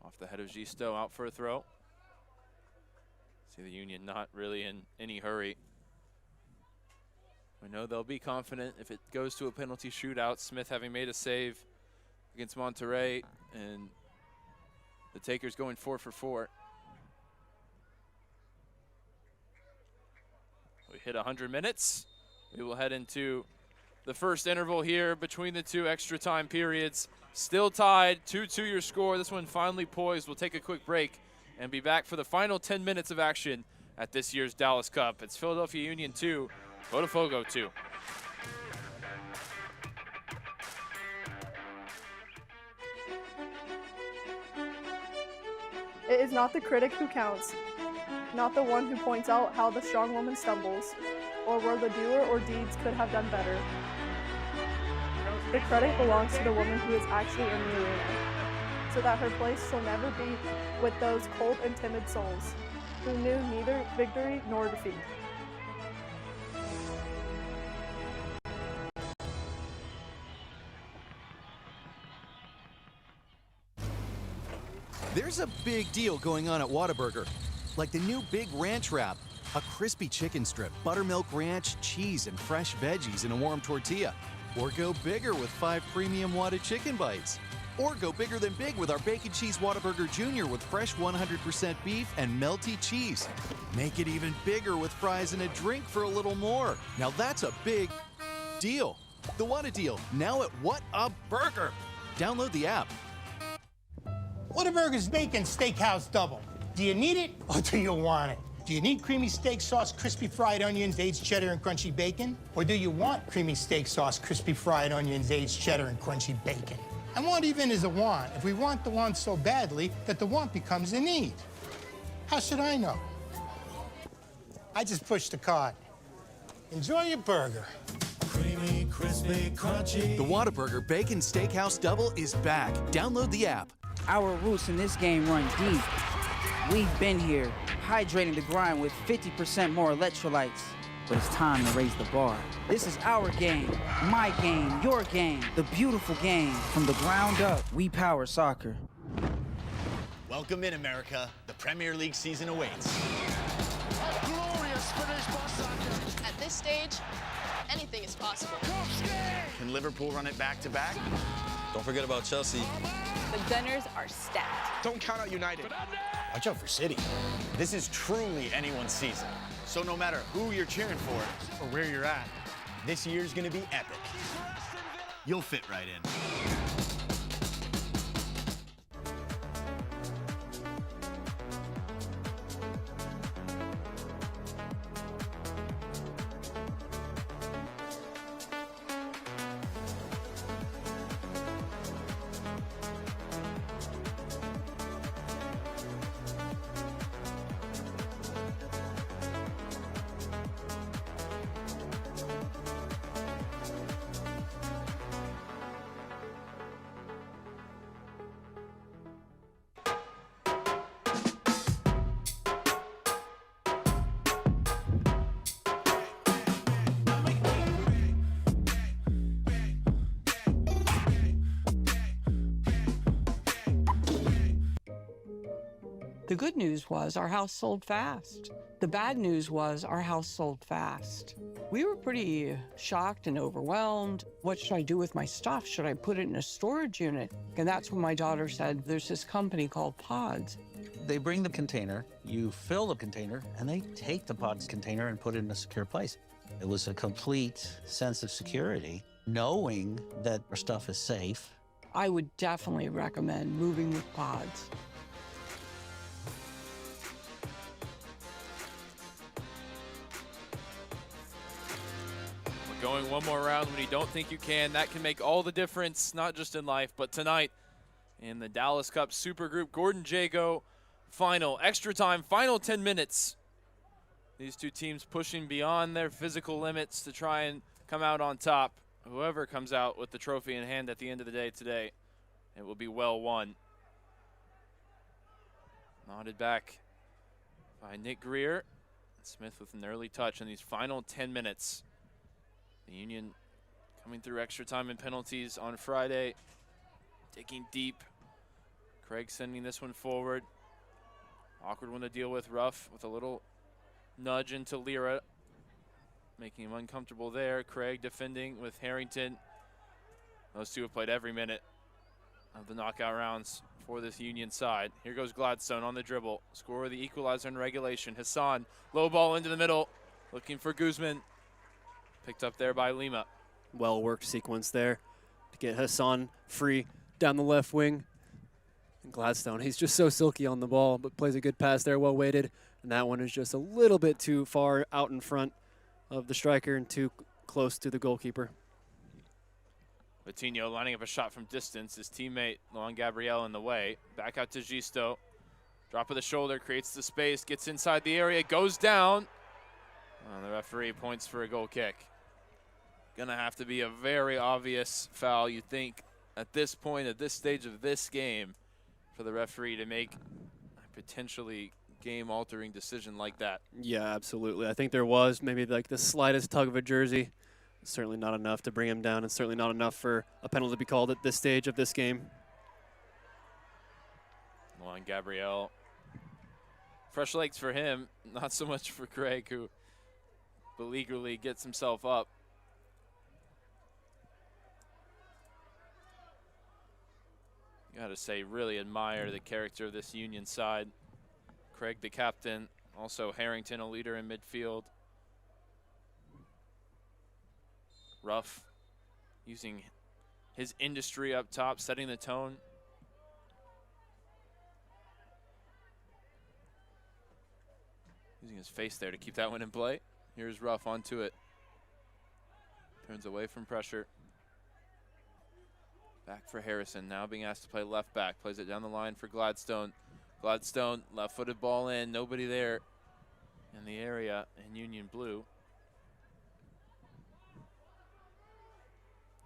Off the head of Gisto, out for a throw. See the Union not really in any hurry. We know they'll be confident if it goes to a penalty shootout. Smith having made a save against Monterrey, and the Takers going 4 for 4. We hit 100 minutes. We will head into the first interval here between the two extra time periods. Still tied, 2-2 your score. This one finally poised. We'll take a quick break and be back for the final 10 minutes of action at this year's Dallas Cup. It's Philadelphia Union 2, Botafogo 2.
It is not the critic who counts, not the one who points out how the strong woman stumbles, or where the doer or deeds could have done better. The credit belongs to the woman who is actually in the arena, so that her place shall never be with those cold and timid souls, who knew neither victory nor defeat.
There's a big deal going on at Whataburger, like the new Big Ranch Wrap, a crispy chicken strip, buttermilk ranch, cheese, and fresh veggies in a warm tortilla. Or go bigger with 5 premium Whata chicken bites. Or go bigger than big with our Bacon Cheese Whataburger Jr. with fresh 100% beef and melty cheese. Make it even bigger with fries and a drink for a little more. Now that's a big deal. The Whata deal, now at What a Burger. Download the app.
Whataburger's Bacon Steakhouse Double. Do you need it or do you want it? Do you need creamy steak sauce, crispy fried onions, aged cheddar, and crunchy bacon? Or do you want creamy steak sauce, crispy fried onions, aged cheddar, and crunchy bacon? And want even is a want if we want the want so badly that the want becomes a need. How should I know? I just pushed the cart. Enjoy your burger.
Creamy, crispy, crunchy.
The Whataburger Bacon Steakhouse Double is back. Download the app.
Our roots in this game run deep. We've been here, hydrating the grind with 50% more electrolytes. But it's time to raise the bar. This is our game, my game, your game, the beautiful game. From the ground up, we power soccer.
Welcome in, America. The Premier League season awaits.
A glorious finish by Saka.
At this stage, anything is possible.
Can Liverpool run it back-to-back?
Don't forget about Chelsea.
The Gunners are stacked.
Don't count out United.
Watch out for City. This is truly anyone's season. So no matter who you're cheering for or where you're at, this year's gonna be epic. You'll fit right in.
The good news was our house sold fast. The bad news was our house sold fast. We were pretty shocked and overwhelmed. What should I do with my stuff? Should I put it in a storage unit? And that's when my daughter said, there's this company called Pods.
They bring the container, you fill the container, and they take the Pods container and put it in a secure place. It was a complete sense of security, knowing that our stuff is safe.
I would definitely recommend moving with Pods.
Going one more round when you don't think you can, that can make all the difference, not just in life, but tonight in the Dallas Cup Supergroup Gordon Jago final. Extra time, final 10 minutes. These two teams pushing beyond their physical limits to try and come out on top. Whoever comes out with the trophy in hand at the end of the day today, it will be well won. Nodded back by Nick Greer. Smith with an early touch in these final 10 minutes. The Union coming through extra time and penalties on Friday. Digging deep. Craig sending this one forward. Awkward one to deal with. Ruff with a little nudge into Lira, making him uncomfortable there. Craig defending with Harrington. Those two have played every minute of the knockout rounds for this Union side. Here goes Gladstone on the dribble. Scorer the equalizer in regulation. Hassan, low ball into the middle, looking for Guzman. Picked up there by Lima.
Well-worked sequence there to get Hassan free down the left wing. And Gladstone, he's just so silky on the ball, but plays a good pass there, well-weighted. And that one is just a little bit too far out in front of the striker and too close to the goalkeeper.
Coutinho lining up a shot from distance. His teammate, Luan Gabriel, in the way. Back out to Gisto. Drop of the shoulder, creates the space, gets inside the area, goes down. The referee points for a goal kick. Gonna have to be a very obvious foul, you think, at this point, at this stage of this game, for the referee to make a potentially game-altering decision like that.
Yeah, absolutely. I think there was maybe like the slightest tug of a jersey. Certainly not enough to bring him down, and certainly not enough for a penalty to be called at this stage of this game.
Luan Gabriel. Fresh legs for him, not so much for Craig, who beleaguerly gets himself up. Gotta say, really admire the character of this Union side. Craig, the captain, also Harrington, a leader in midfield. Ruff using his industry up top, setting the tone. Using his face there to keep that one in play. Here's Ruff onto it. Turns away from pressure. Back for Harrison, now being asked to play left back. Plays it down the line for Gladstone. Gladstone, left-footed ball in, nobody there in the area in Union Blue.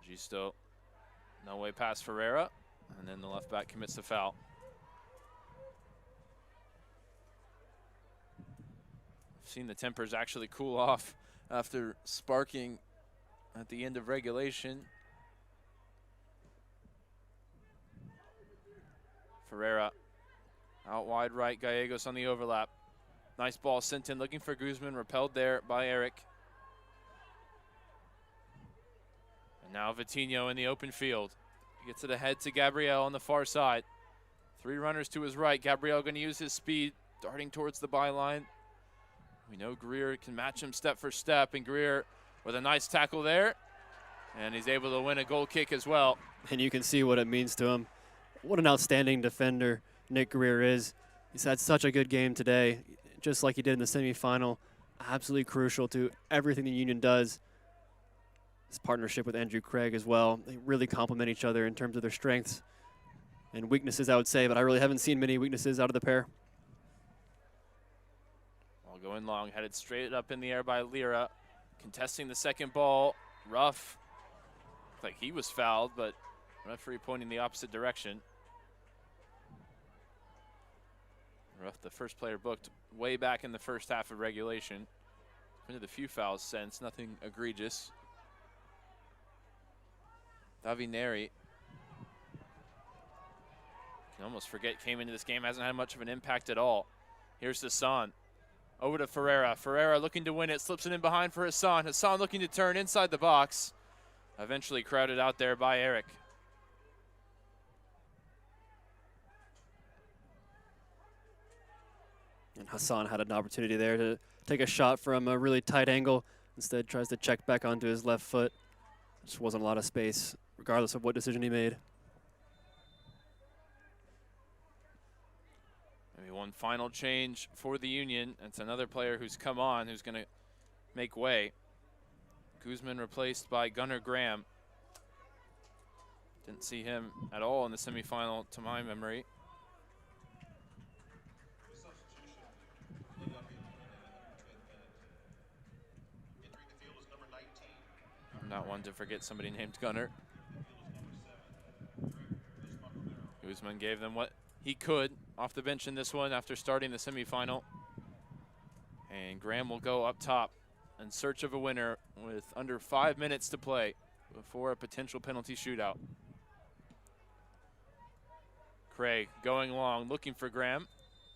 Gisto, no way past Ferreira, and then the left back commits the foul. I've seen the tempers actually cool off after sparking at the end of regulation. Ferreira out wide right, Gallegos on the overlap. Nice ball sent in, looking for Guzman, repelled there by Eric. And now Vitinho in the open field. He gets it ahead to Gabriel on the far side. Three runners to his right. Gabriel going to use his speed, darting towards the byline. We know Greer can match him step for step, and Greer with a nice tackle there. And he's able to win a goal kick as well.
And you can see what it means to him. What an outstanding defender Nick Greer is. He's had such a good game today, just like he did in the semifinal. Absolutely crucial to everything the Union does. His partnership with Andrew Craig as well. They really complement each other in terms of their strengths and weaknesses, I would say, but I really haven't seen many weaknesses out of the pair.
Ball going long, headed straight up in the air by Lira. Contesting the second ball. Ruff. Looked like he was fouled, but referee pointing the opposite direction. Ruff, the first player booked way back in the first half of regulation. Into the few fouls since, nothing egregious. Davineri, can almost forget, came into this game, hasn't had much of an impact at all. Here's Hassan, over to Ferreira. Ferreira looking to win it, slips it in behind for Hassan. Hassan looking to turn inside the box. Eventually crowded out there by Eric.
And Hassan had an opportunity there to take a shot from a really tight angle. Instead tries to check back onto his left foot. Just wasn't a lot of space, regardless of what decision he made.
Maybe one final change for the Union. It's another player who's come on, who's going to make way. Guzman replaced by Gunnar Graham. Didn't see him at all in the semifinal to my memory. I'm not one to forget somebody named Gunnar. Guzman gave them what he could off the bench in this one after starting the semifinal. And Graham will go up top in search of a winner with under 5 minutes to play before a potential penalty shootout. Craig going long, looking for Graham,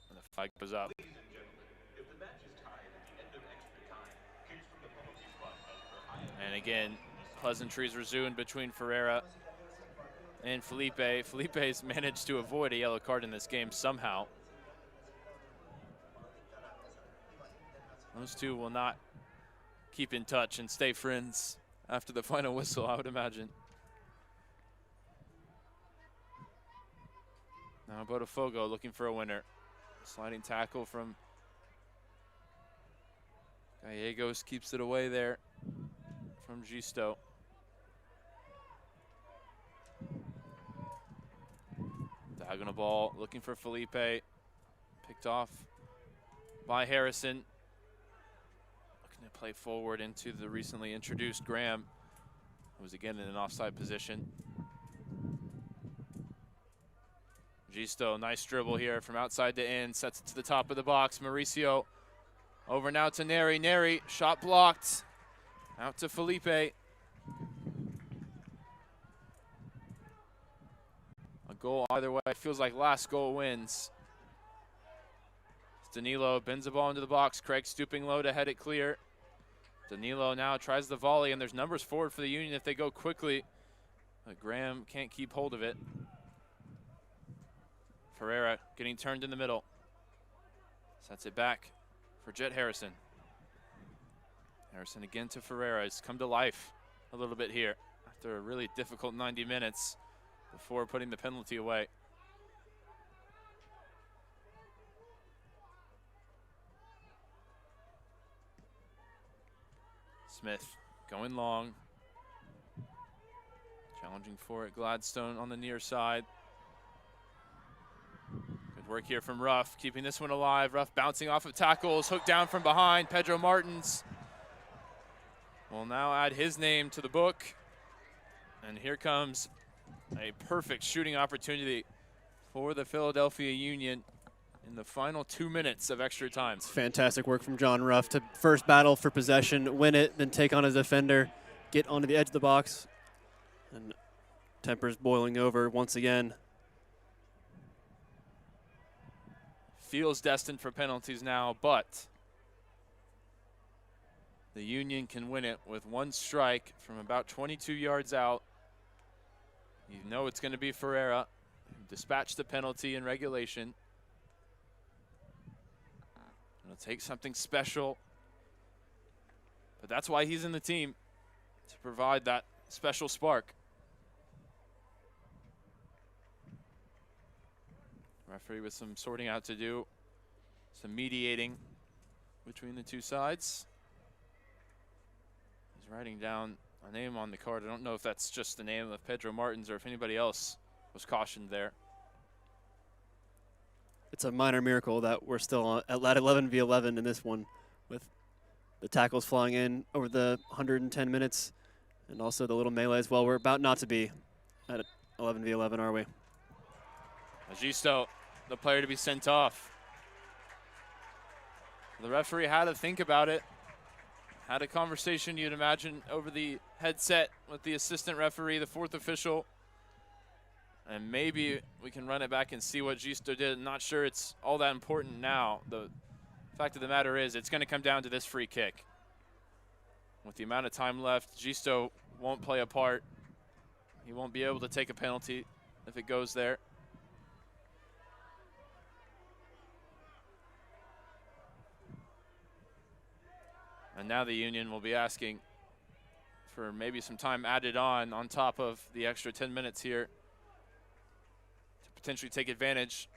and the flag goes up. And again, pleasantries resumed between Ferreira and Felipe. Felipe's managed to avoid a yellow card in this game somehow. Those two will not keep in touch and stay friends after the final whistle, I would imagine. Now Bodafogo looking for a winner. Sliding tackle from Gallegos keeps it away there from Gisto. Diagonal ball looking for Felipe. Picked off by Harrison. Looking to play forward into the recently introduced Graham, who was again in an offside position. Gisto, nice dribble here from outside to in, sets it to the top of the box. Mauricio over now to Neri. Neri, shot blocked. Out to Felipe. A goal either way, feels like last goal wins. Danilo bends the ball into the box. Craig stooping low to head it clear. Danilo now tries the volley, and there's numbers forward for the Union if they go quickly. But Graham can't keep hold of it. Ferreira getting turned in the middle. Sets it back for Jet Harrison. Harrison again to Ferreira. He's come to life a little bit here after a really difficult 90 minutes before putting the penalty away. Smith going long. Challenging for it. Gladstone on the near side. Good work here from Ruff, keeping this one alive. Ruff bouncing off of tackles, hooked down from behind. Pedro Martins will now add his name to the book. And here comes a perfect shooting opportunity for the Philadelphia Union in the final 2 minutes of extra time.
Fantastic work from John Ruff to first battle for possession, win it, then take on his defender, get onto the edge of the box, and tempers boiling over once again.
Feels destined for penalties now, but the Union can win it with one strike from about 22 yards out. You know it's going to be Ferreira, who dispatched the penalty in regulation. It'll take something special, but that's why he's in the team, to provide that special spark. Referee with some sorting out to do, some mediating between the two sides. He's writing down a name on the card. I don't know if that's just the name of Pedro Martins or if anybody else was cautioned there.
It's a minor miracle that we're still on at 11v11 in this one, with the tackles flying in over the 110 minutes and also the little melee as well. We're about not to be at 11v11, are we?
Gisto, the player to be sent off. The referee had to think about it. Had a conversation, you'd imagine, over the headset with the assistant referee, the fourth official. And maybe we can run it back and see what Gisto did. I'm not sure it's all that important now. The fact of the matter is it's going to come down to this free kick. With the amount of time left, Gisto won't play a part. He won't be able to take a penalty if it goes there. And now the Union will be asking for maybe some time added on top of the extra 10 minutes here, potentially take advantage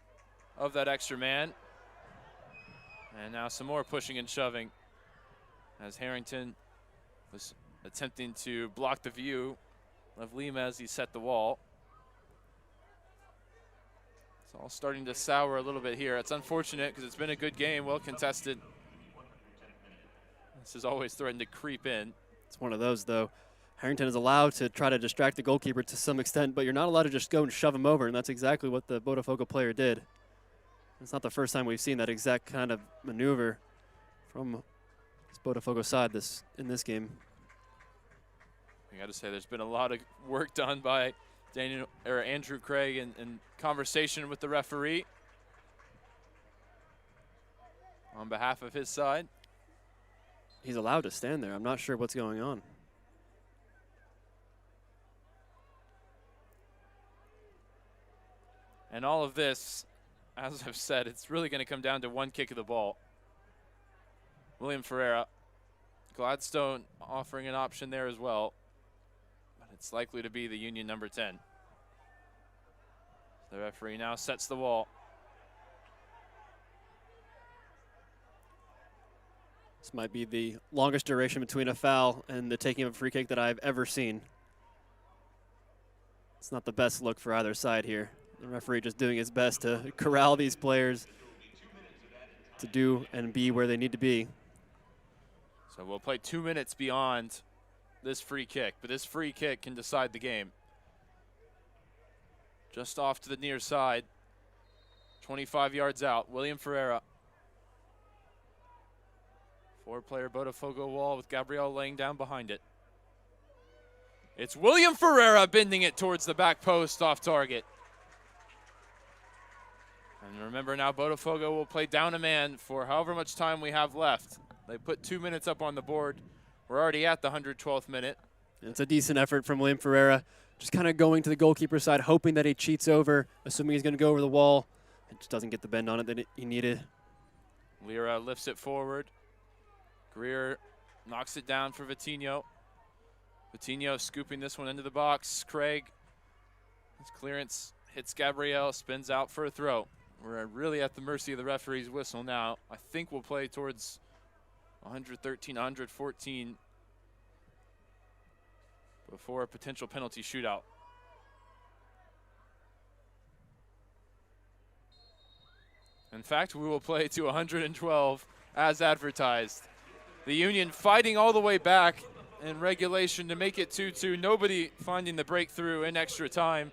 of that extra man. And now some more pushing and shoving as Harrington was attempting to block the view of Lima as he set the wall. It's all starting to sour a little bit here. It's unfortunate because it's been a good game, well contested. This is always threatened to creep in.
It's one of those, though. Harrington is allowed to try to distract the goalkeeper to some extent, but you're not allowed to just go and shove him over, and that's exactly what the Botafogo player did. It's not the first time we've seen that exact kind of maneuver from this Botafogo side in this game.
I got to say, there's been a lot of work done by Andrew Craig in conversation with the referee on behalf of his side.
He's allowed to stand there. I'm not sure what's going on.
And all of this, as I've said, it's really going to come down to one kick of the ball. William Ferreira. Gladstone offering an option there as well. But it's likely to be the Union number 10. The referee now sets the wall.
This might be the longest duration between a foul and the taking of a free kick that I've ever seen. It's not the best look for either side here. The referee just doing his best to corral these players to do and be where they need to be.
So we'll play 2 minutes beyond this free kick, but this free kick can decide the game. Just off to the near side, 25 yards out, William Ferreira. 4-player Botafogo wall with Gabriel laying down behind it. It's William Ferreira bending it towards the back post off target. And remember now, Botafogo will play down a man for however much time we have left. They put 2 minutes up on the board. We're already at the 112th minute.
It's a decent effort from William Ferreira. Just kind of going to the goalkeeper side, hoping that he cheats over, assuming he's going to go over the wall. It just doesn't get the bend on it that he needed.
Lira lifts it forward. Greer knocks it down for Vitinho. Vitinho scooping this one into the box. Craig, his clearance hits Gabriel, spins out for a throw. We're really at the mercy of the referee's whistle now. I think we'll play towards 113, 114 before a potential penalty shootout. In fact, we will play to 112 as advertised. The Union fighting all the way back in regulation to make it 2-2. Nobody finding the breakthrough in extra time.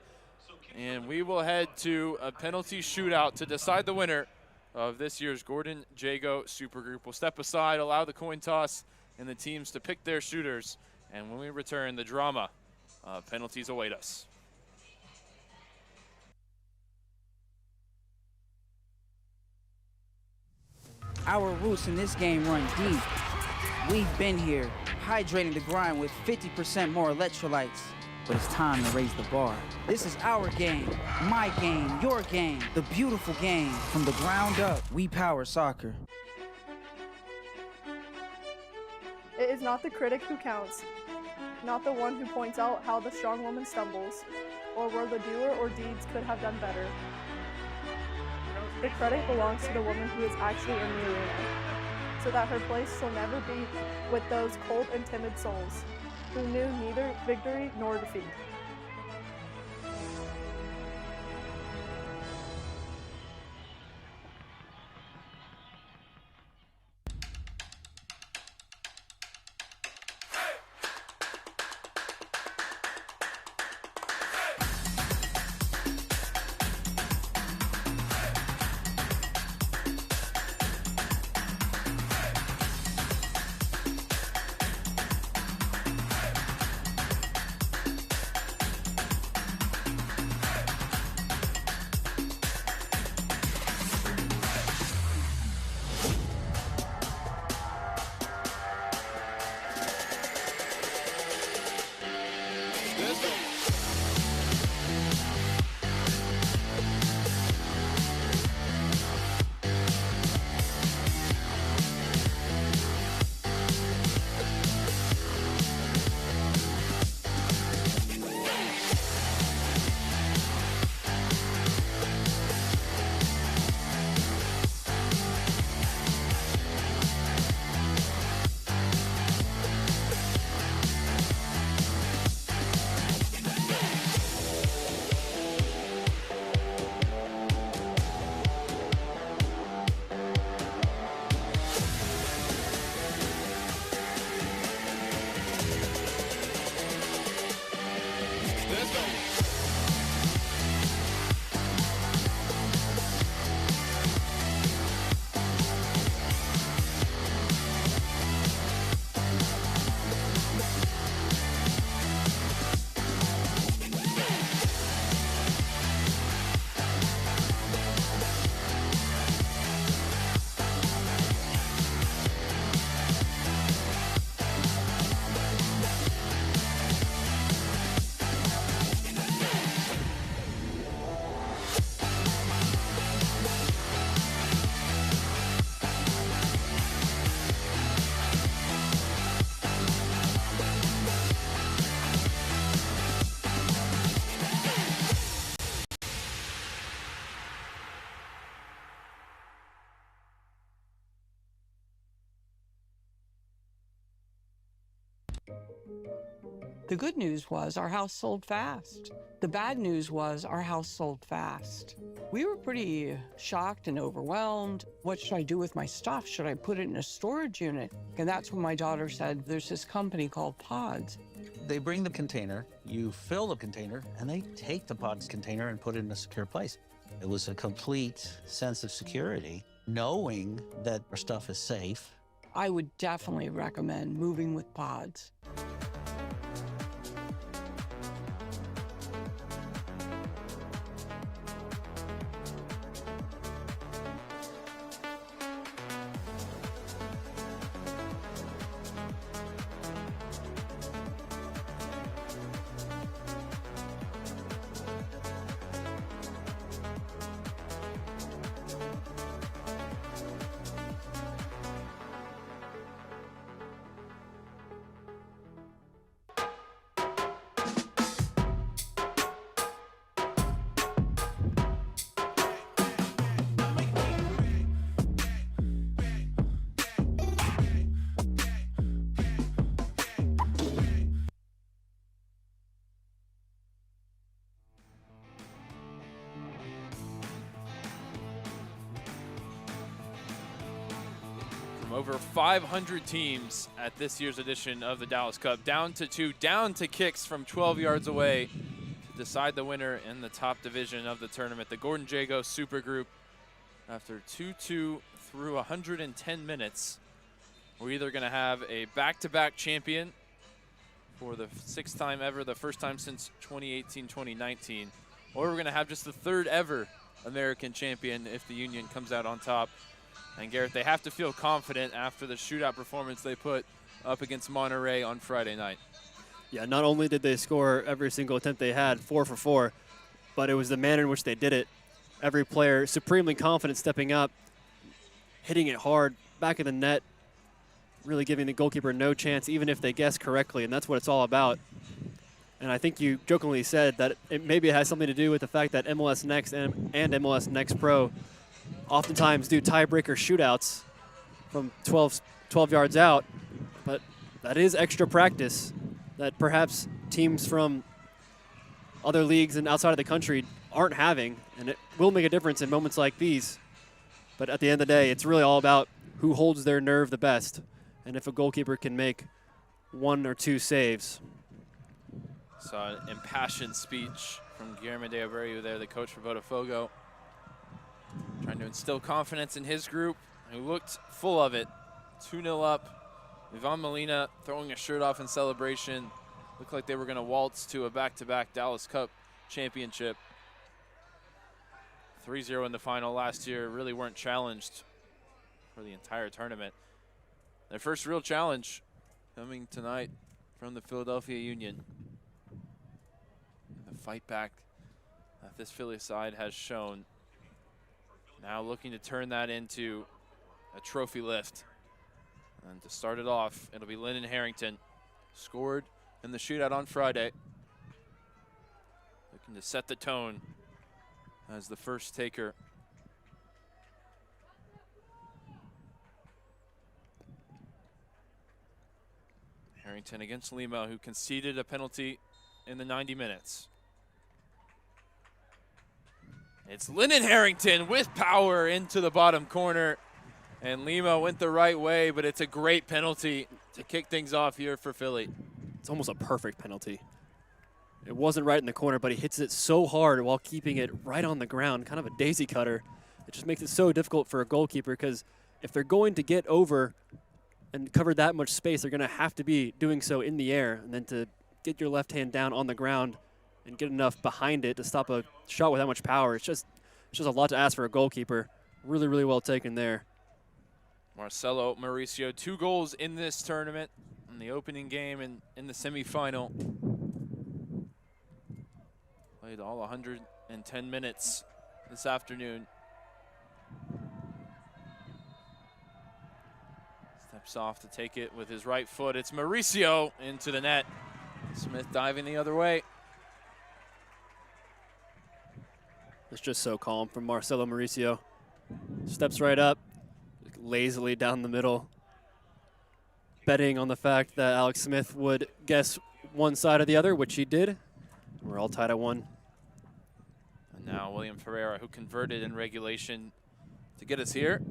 And we will head to a penalty shootout to decide the winner of this year's Gordon Jago Supergroup. We'll step aside, allow the coin toss and the teams to pick their shooters. And when we return, the drama of penalties await us.
Our roots in this game run deep. We've been here, hydrating the grind with 50% more electrolytes. But it's time to raise the bar. This is our game, my game, your game, the beautiful game. From the ground up, we power soccer.
It is not the critic who counts, not the one who points out how the strong woman stumbles, or where the doer or deeds could have done better. The credit belongs to the woman who is actually in the arena, so that her place shall never be with those cold and timid souls, who knew neither victory nor defeat.
The good news was our house sold fast. The bad news was our house sold fast. We were pretty shocked and overwhelmed. What should I do with my stuff? Should I put it in a storage unit? And that's when my daughter said, there's this company called Pods.
They bring the container, you fill the container, and they take the pods container and put it in a secure place. It was a complete sense of security, knowing that our stuff is safe.
I would definitely recommend moving with Pods.
Over 500 teams at this year's edition of the Dallas Cup. Down to 2, down to kicks from 12 yards away to decide the winner in the top division of the tournament. The Gordon Jago Super Group, after 2-2 through 110 minutes, we're either going to have a back-to-back champion for the 6th time ever, the first time since 2018-2019, or we're going to have just the 3rd ever American champion if the Union comes out on top. And Garrett, they have to feel confident after the shootout performance they put up against Monterey on Friday night.
Yeah, not only did they score every single attempt they had, 4 for 4, but it was the manner in which they did it. Every player supremely confident, stepping up, hitting it hard, back of the net, really giving the goalkeeper no chance, even if they guess correctly, and that's what it's all about. And I think you jokingly said that maybe it has something to do with the fact that MLS Next and MLS Next Pro oftentimes do tiebreaker shootouts from 12 yards out, but that is extra practice that perhaps teams from other leagues and outside of the country aren't having, and it will make a difference in moments like these. But at the end of the day, it's really all about who holds their nerve the best, and if a goalkeeper can make 1 or 2 saves.
Saw an impassioned speech from Guillermo de Abreu there, the coach for Botafogo, trying to instill confidence in his group, who looked full of it. 2-0 up. Ivan Molina throwing a shirt off in celebration. Looked like they were going to waltz to a back-to-back Dallas Cup championship. 3-0 in the final last year. Really weren't challenged for the entire tournament. Their first real challenge coming tonight from the Philadelphia Union. The fight back that this Philly side has shown. Now looking to turn that into a trophy lift. And to start it off, it'll be Lennon Harrington. Scored in the shootout on Friday. Looking to set the tone as the first taker. Harrington against Lima, who conceded a penalty in the 90 minutes. It's Lennon Harrington with power into the bottom corner. And Lima went the right way, but it's a great penalty to kick things off here for Philly.
It's almost a perfect penalty. It wasn't right in the corner, but he hits it so hard while keeping it right on the ground, kind of a daisy cutter. It just makes it so difficult for a goalkeeper, because if they're going to get over and cover that much space, they're going to have to be doing so in the air. And then to get your left hand down on the ground and get enough behind it to stop a shot with that much power, it's just a lot to ask for a goalkeeper. Really, really well taken there.
Marcelo Mauricio, 2 goals in this tournament in the opening game and in the semifinal. Played all 110 minutes this afternoon. Steps off to take it with his right foot. It's Mauricio into the net. Smith diving the other way.
It's just so calm from Marcelo Mauricio. Steps right up, lazily down the middle. betting on the fact that Alex Smith would guess one side or the other, which he did. We're all tied at 1.
And now William Ferreira, who converted in regulation to get us here.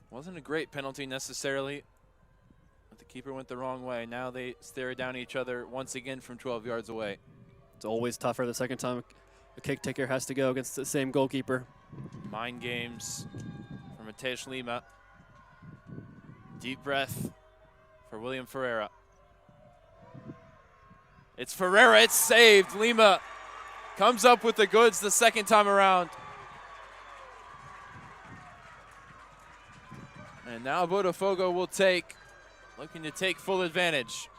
Wasn't a great penalty necessarily, but the keeper went the wrong way. Now they stare down each other once again from 12 yards away.
It's always tougher the second time a kick taker has to go against the same goalkeeper.
Mind games for Mateus Lima. Deep breath for William Ferreira. It's Ferreira, it's saved. Lima comes up with the goods the second time around. And now Bodafogo will looking to take full advantage.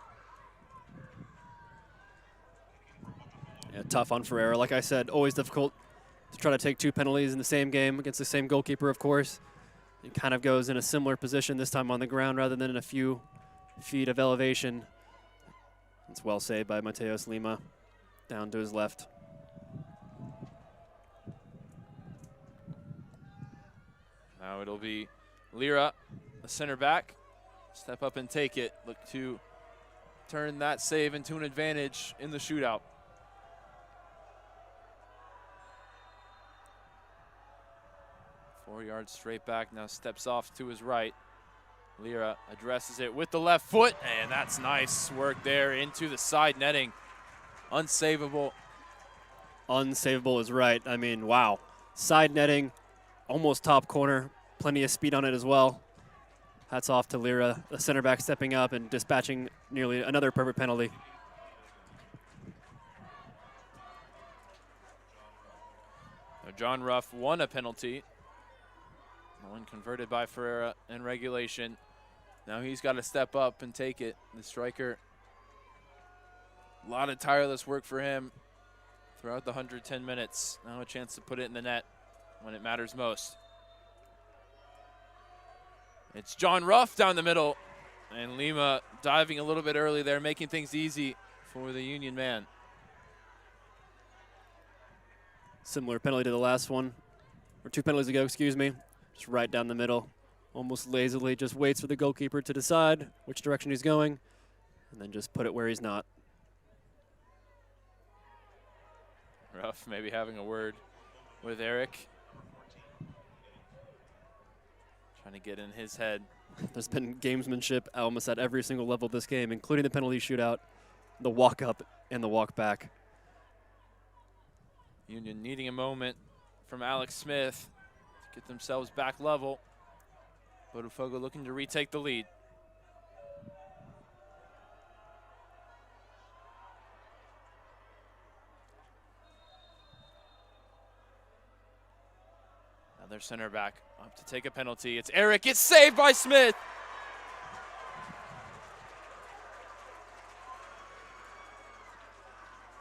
Yeah, tough on Ferreira. Like I said, always difficult to try to take 2 penalties in the same game against the same goalkeeper, of course. He kind of goes in a similar position, this time on the ground rather than in a few feet of elevation. It's well saved by Mateus Lima, down to his left.
Now it'll be Lira, the center back. Step up and take it. Look to turn that save into an advantage in the shootout. Four yards straight back, now steps off to his right. Lira addresses it with the left foot, and that's nice work there into the side netting. Unsavable.
Unsavable is right. I mean, wow. Side netting, almost top corner, plenty of speed on it as well. Hats off to Lira, the center back stepping up and dispatching nearly another perfect penalty.
Now John Ruff won a penalty. One converted by Ferreira in regulation. Now he's got to step up and take it. The striker, a lot of tireless work for him throughout the 110 minutes. Now a chance to put it in the net when it matters most. It's John Ruff down the middle, and Lima diving a little bit early there, making things easy for the Union man.
Similar penalty to the last one, or 2 penalties ago, excuse me. Just right down the middle, almost lazily, just waits for the goalkeeper to decide which direction he's going, and then just put it where he's not.
Ruff maybe having a word with Eric. Trying to get in his head.
There's been gamesmanship almost at every single level of this game, including the penalty shootout, the walk up, and the walk back.
Union needing a moment from Alex Smith to get themselves back level. Bodafogo looking to retake the lead. Now their center back up to take a penalty. It's Eric. It's saved by Smith.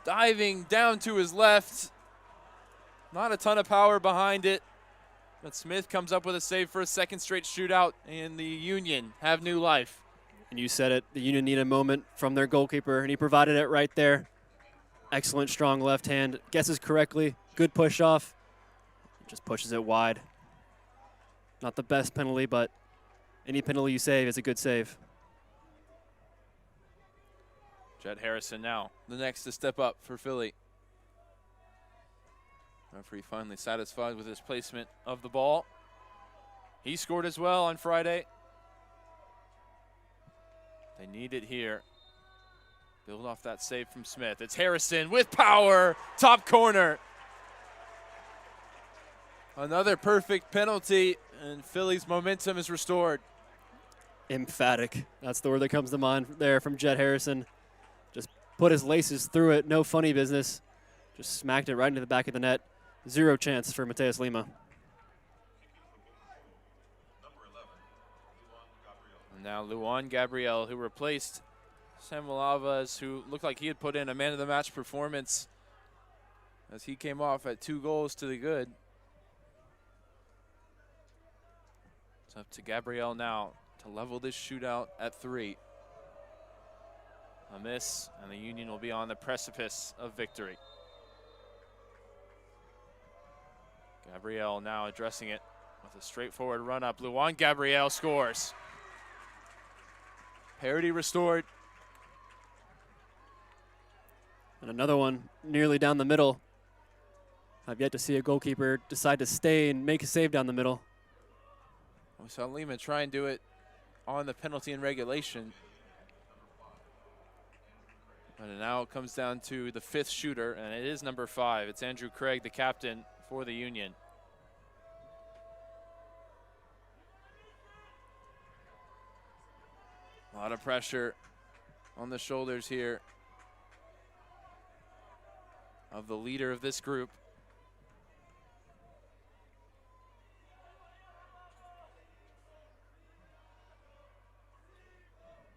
Diving down to his left. Not a ton of power behind it, but Smith comes up with a save for a second straight shootout, and the Union have new life.
And you said it, the Union need a moment from their goalkeeper, and he provided it right there. Excellent, strong left hand, guesses correctly, good push off, just pushes it wide. Not the best penalty, but any penalty you save is a good save.
Jed Harrison now, the next to step up for Philly. Referee finally satisfied with his placement of the ball. He scored as well on Friday. They need it here. Build off that save from Smith. It's Harrison with power, top corner. Another perfect penalty, and Philly's momentum is restored.
Emphatic. That's the word that comes to mind there from Jed Harrison. Just put his laces through it, no funny business. Just smacked it right into the back of the net. Zero chance for Mateus Lima.
And now Luan Gabriel, who replaced Samuel Alves, who looked like he had put in a man-of-the-match performance as he came off at 2 goals to the good. It's up to Gabriel now to level this shootout at 3. A miss, and the Union will be on the precipice of victory. Gabriel now addressing it with a straightforward run-up. Luan Gabriel scores. Parity restored.
And another one nearly down the middle. I've yet to see a goalkeeper decide to stay and make a save down the middle.
We saw Lima try and do it on the penalty in regulation. And now it comes down to the 5th shooter, and it is number 5. It's Andrew Craig, the captain for the Union. A lot of pressure on the shoulders here of the leader of this group.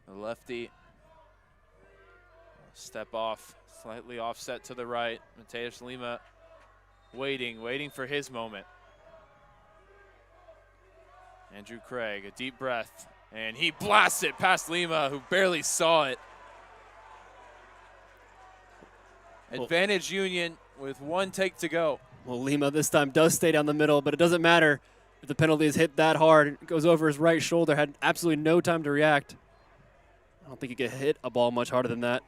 The lefty, step off, slightly offset to the right. Mateus Lima waiting for his moment. Andrew Craig, a deep breath, and he blasts it past Lima, who barely saw it. Advantage Union with 1 take to go.
Well, Lima this time does stay down the middle, but it doesn't matter if the penalty is hit that hard. It goes over his right shoulder, had absolutely no time to react. I don't think he could hit a ball much harder than that.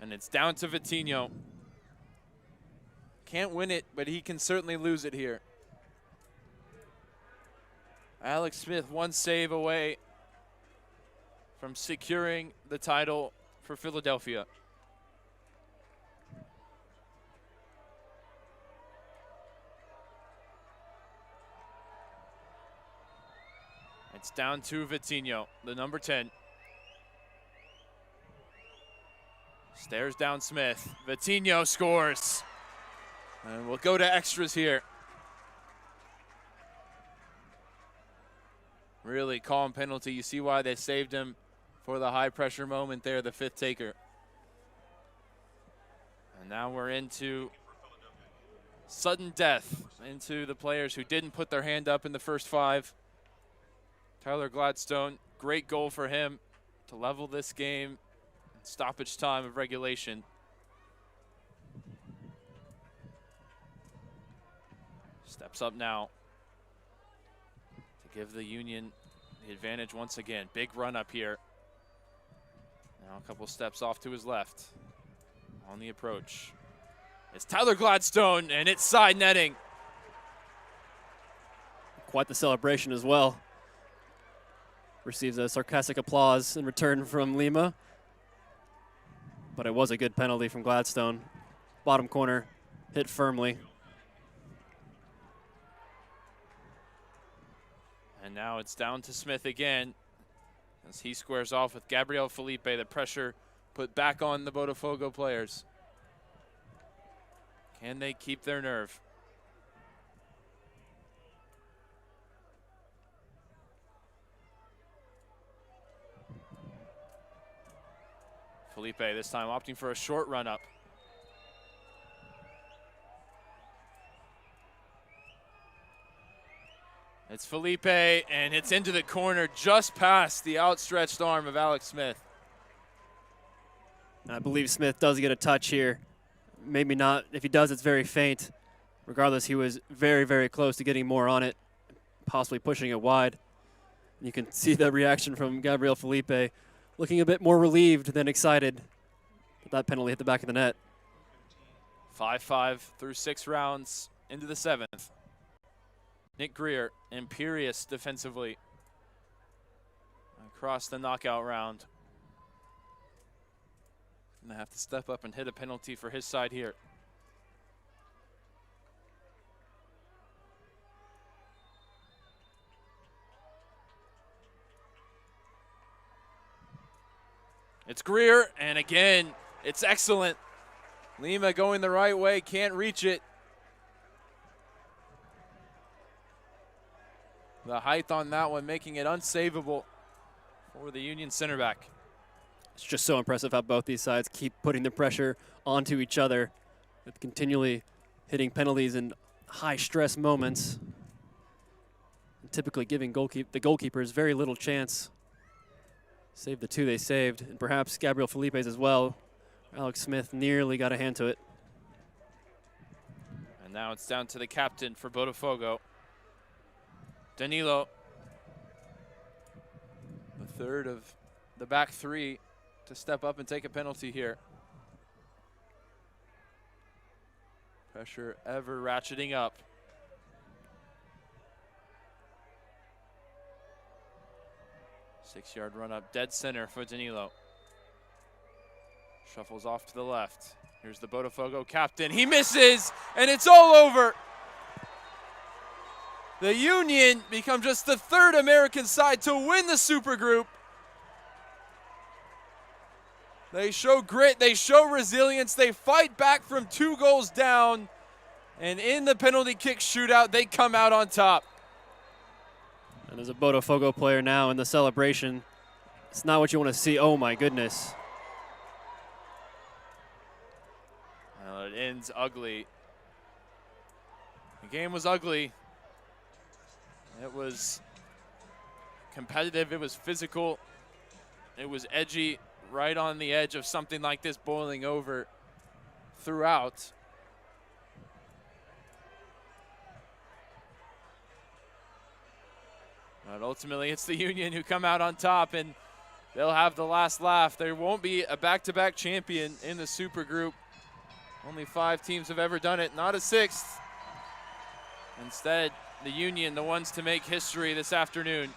And it's down to Vitinho. Can't win it, but he can certainly lose it here. Alex Smith 1 save away from securing the title for Philadelphia. It's down to Vitinho, the number 10. Stares down Smith. Vitinho scores. And we'll go to extras here. Really calm penalty. You see why they saved him for the high pressure moment there, the 5th taker. And now we're into sudden death, into the players who didn't put their hand up in the first 5. Tyler Gladstone, great goal for him to level this game. Stoppage time of regulation. Steps up now to give the Union the advantage once again. Big run up here. Now a couple steps off to his left on the approach. It's Tyler Gladstone, and it's side netting.
Quite the celebration as well. Receives a sarcastic applause in return from Lima. But it was a good penalty from Gladstone. Bottom corner, hit firmly.
And now it's down to Smith again as he squares off with Gabriel Felipe. The pressure put back on the Botafogo players. Can they keep their nerve? Felipe this time opting for a short run up. It's Felipe, and it's into the corner just past the outstretched arm of Alex Smith.
I believe Smith does get a touch here. Maybe not. If he does, it's very faint. Regardless, he was very, very close to getting more on it, possibly pushing it wide. You can see the reaction from Gabriel Felipe, looking a bit more relieved than excited that that penalty hit the back of the net.
5-5 through 6 rounds into the 7th. Nick Greer, imperious defensively across the knockout round. Gonna have to step up and hit a penalty for his side here. It's Greer, and again, it's excellent. Lima going the right way, can't reach it. The height on that one making it unsavable for the Union center back.
It's just so impressive how both these sides keep putting the pressure onto each other, with continually hitting penalties in high-stress moments, and typically giving the goalkeepers very little chance. Save the 2 they saved, and perhaps Gabriel Felipe's as well. Alex Smith nearly got a hand to it.
And now it's down to the captain for Bodafogo, Danilo. third of the back three to step up and take a penalty here. Pressure ever ratcheting up. Six-yard run up, dead center for Danilo. Shuffles off to the left. Here's the Bodafogo captain. He misses, and it's all over. The Union become just the third American side to win the Super Group. They show grit, they show resilience, they fight back from 2 goals down, and in the penalty kick shootout, they come out on top.
And there's a Botafogo player now in the celebration. It's not what you want to see. Oh my goodness.
Well, it ends ugly. The game was ugly. It was competitive, it was physical, it was edgy, right on the edge of something like this boiling over throughout. But ultimately, it's the Union who come out on top, and they'll have the last laugh. There won't be a back-to-back champion in the Super Group. Only 5 teams have ever done it, not a 6th. Instead, the Union, the ones to make history this afternoon.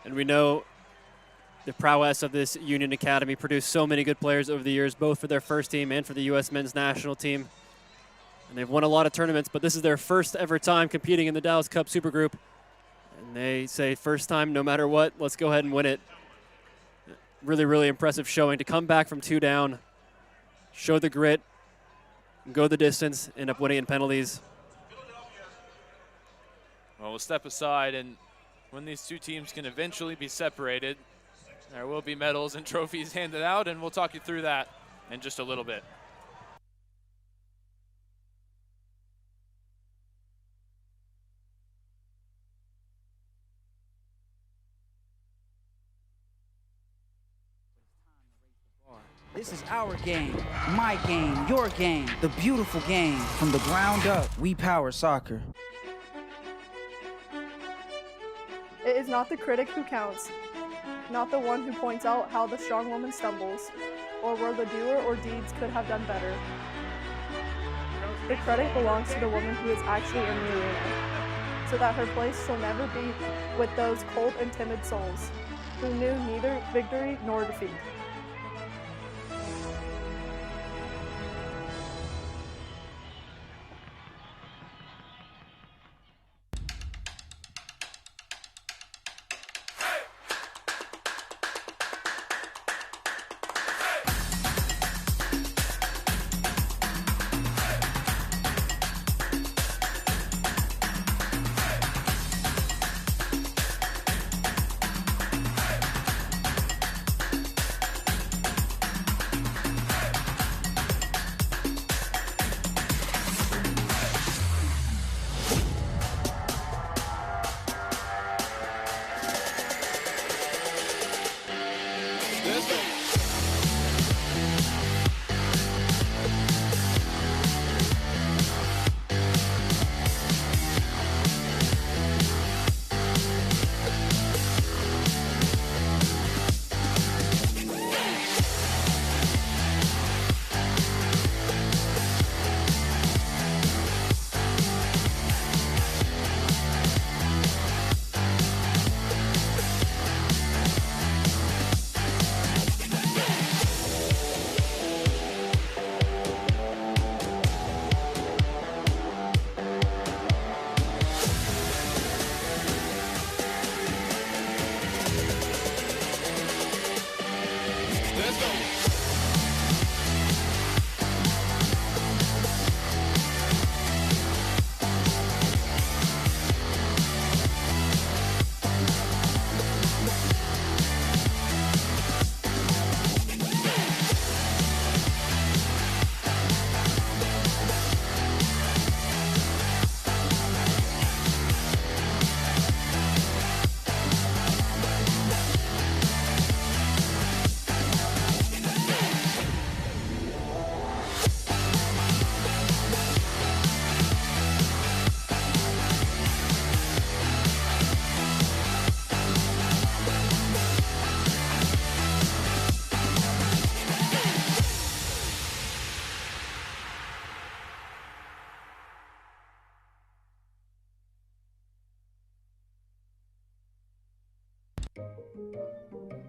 And we know the prowess of this Union Academy produced so many good players over the years, both for their first team and for the U.S. men's national team. And they've won a lot of tournaments, but this is their first ever time competing in the Dallas Cup Super Group. And they say first time, no matter what, let's go ahead and win it. Really, really impressive showing to come back from 2 down, show the grit, go the distance, end up winning in penalties.
Well, we'll step aside, and when these 2 teams can eventually be separated, there will be medals and trophies handed out, and we'll talk you through that in just a little bit.
This is our game, my game, your game, the beautiful game. From the ground up, we power soccer.
It is not the critic who counts, not the one who points out how the strong woman stumbles, or where the doer or deeds could have done better. The credit belongs to the woman who is actually in the arena, so that her place shall never be with those cold and timid souls, who knew neither victory nor defeat.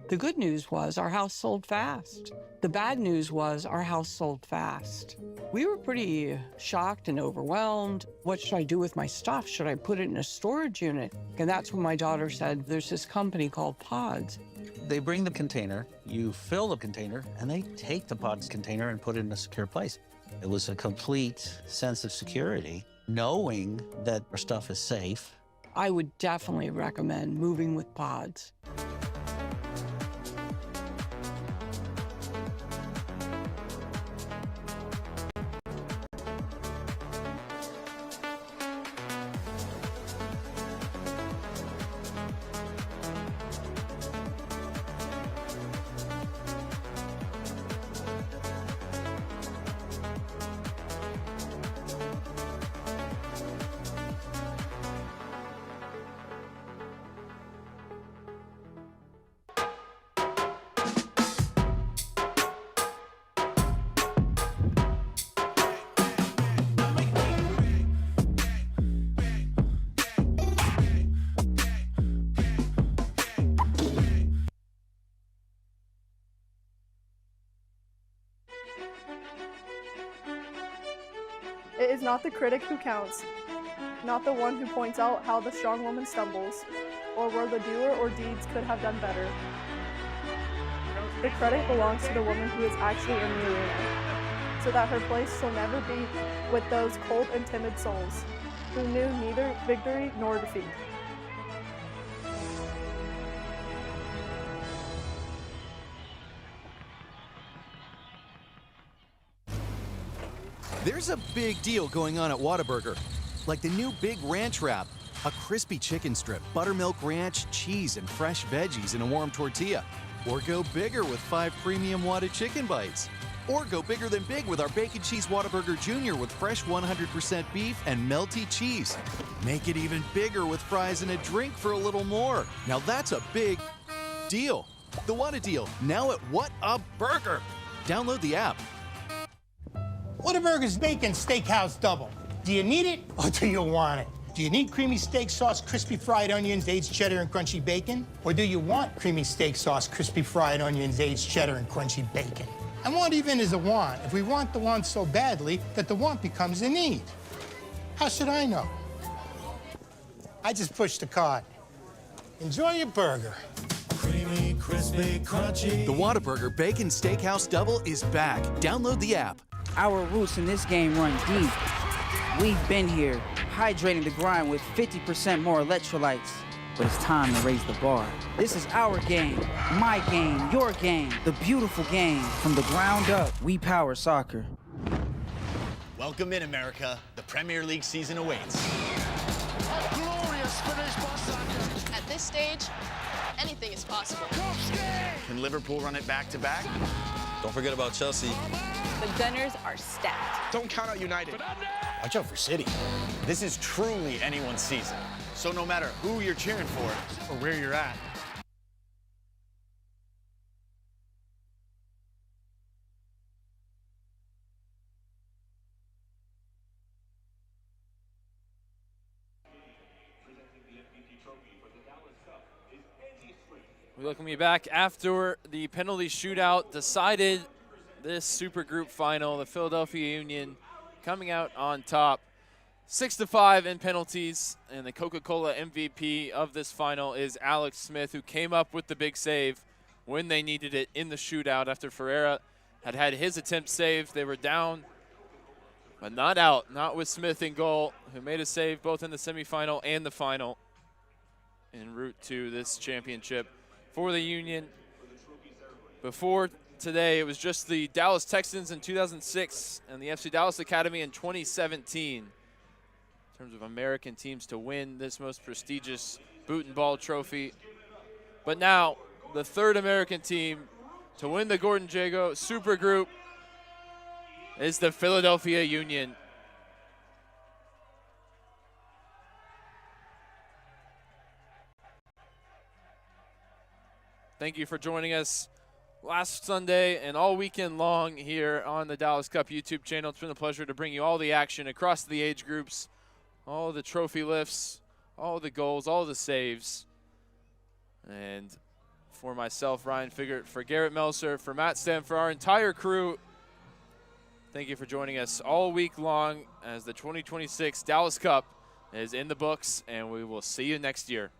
The good news was our house sold fast. The bad news was our house sold fast. We were pretty shocked and overwhelmed. What should I do with my stuff? Should I put it in a storage unit? And that's when my daughter said, there's this company called Pods.
They bring the container, you fill the container, and they take the pods container and put it in a secure place. It was a complete sense of security, knowing that our stuff is safe.
I would definitely recommend moving with Pods.
It is not the critic who counts, not the one who points out how the strong woman stumbles, or where the doer or deeds could have done better. The credit belongs to the woman who is actually in the arena, so that her place shall never be with those cold and timid souls, who knew neither victory nor defeat.
There's a big deal going on at Whataburger, like the new Big Ranch Wrap, a crispy chicken strip, buttermilk ranch, cheese, and fresh veggies in a warm tortilla. Or go bigger with 5 premium Whata chicken bites. Or go bigger than big with our Bacon Cheese Whataburger Jr. with fresh 100% beef and melty cheese. Make it even bigger with fries and a drink for a little more. Now that's a big deal. The Whata deal, now at What a Burger. Download the app.
Whataburger's Bacon Steakhouse Double. Do you need it or do you want it? Do you need creamy steak sauce, crispy fried onions, aged cheddar, and crunchy bacon? Or do you want creamy steak sauce, crispy fried onions, aged cheddar, and crunchy bacon? And want even is a want if we want the want so badly that the want becomes a need. How should I know? I just pushed the cart. Enjoy your burger.
Creamy, crispy, crunchy.
The Whataburger Bacon Steakhouse Double is back. Download the app.
Our roots in this game run deep. We've been here, hydrating the grind with 50% more electrolytes. But it's time to raise the bar. This is our game, my game, your game, the beautiful game. From the ground up, we power soccer.
Welcome in, America. The Premier League season awaits.
A glorious finish, Bossa.
At this stage, anything is possible.
Can Liverpool run it back-to-back?
Don't forget about Chelsea.
The Gunners are stacked.
Don't count out United.
Watch out for City. This is truly anyone's season. So no matter who you're cheering for or where you're at,
We welcome you back after the penalty shootout decided this Super Group final. The Philadelphia Union coming out on top 6-5 in penalties, and the Coca-Cola MVP of this final is Alex Smith, who came up with the big save when they needed it in the shootout after Ferreira had his attempt saved. They were down, but not out, not with Smith in goal, who made a save both in the semifinal and the final en route to this championship for the Union. Before today, it was just the Dallas Texans in 2006 and the FC Dallas Academy in 2017 in terms of American teams to win this most prestigious boot and ball trophy. But now, the third American team to win the Gordon Jago Super Group is the Philadelphia Union. Thank you for joining us last Sunday and all weekend long here on the Dallas Cup YouTube channel. It's been a pleasure to bring you all the action across the age groups, all the trophy lifts, all the goals, all the saves. And for myself, Ryan Figert, for Garrett Melser, for Matt Stem, for our entire crew, thank you for joining us all week long as the 2026 Dallas Cup is in the books, and we will see you next year.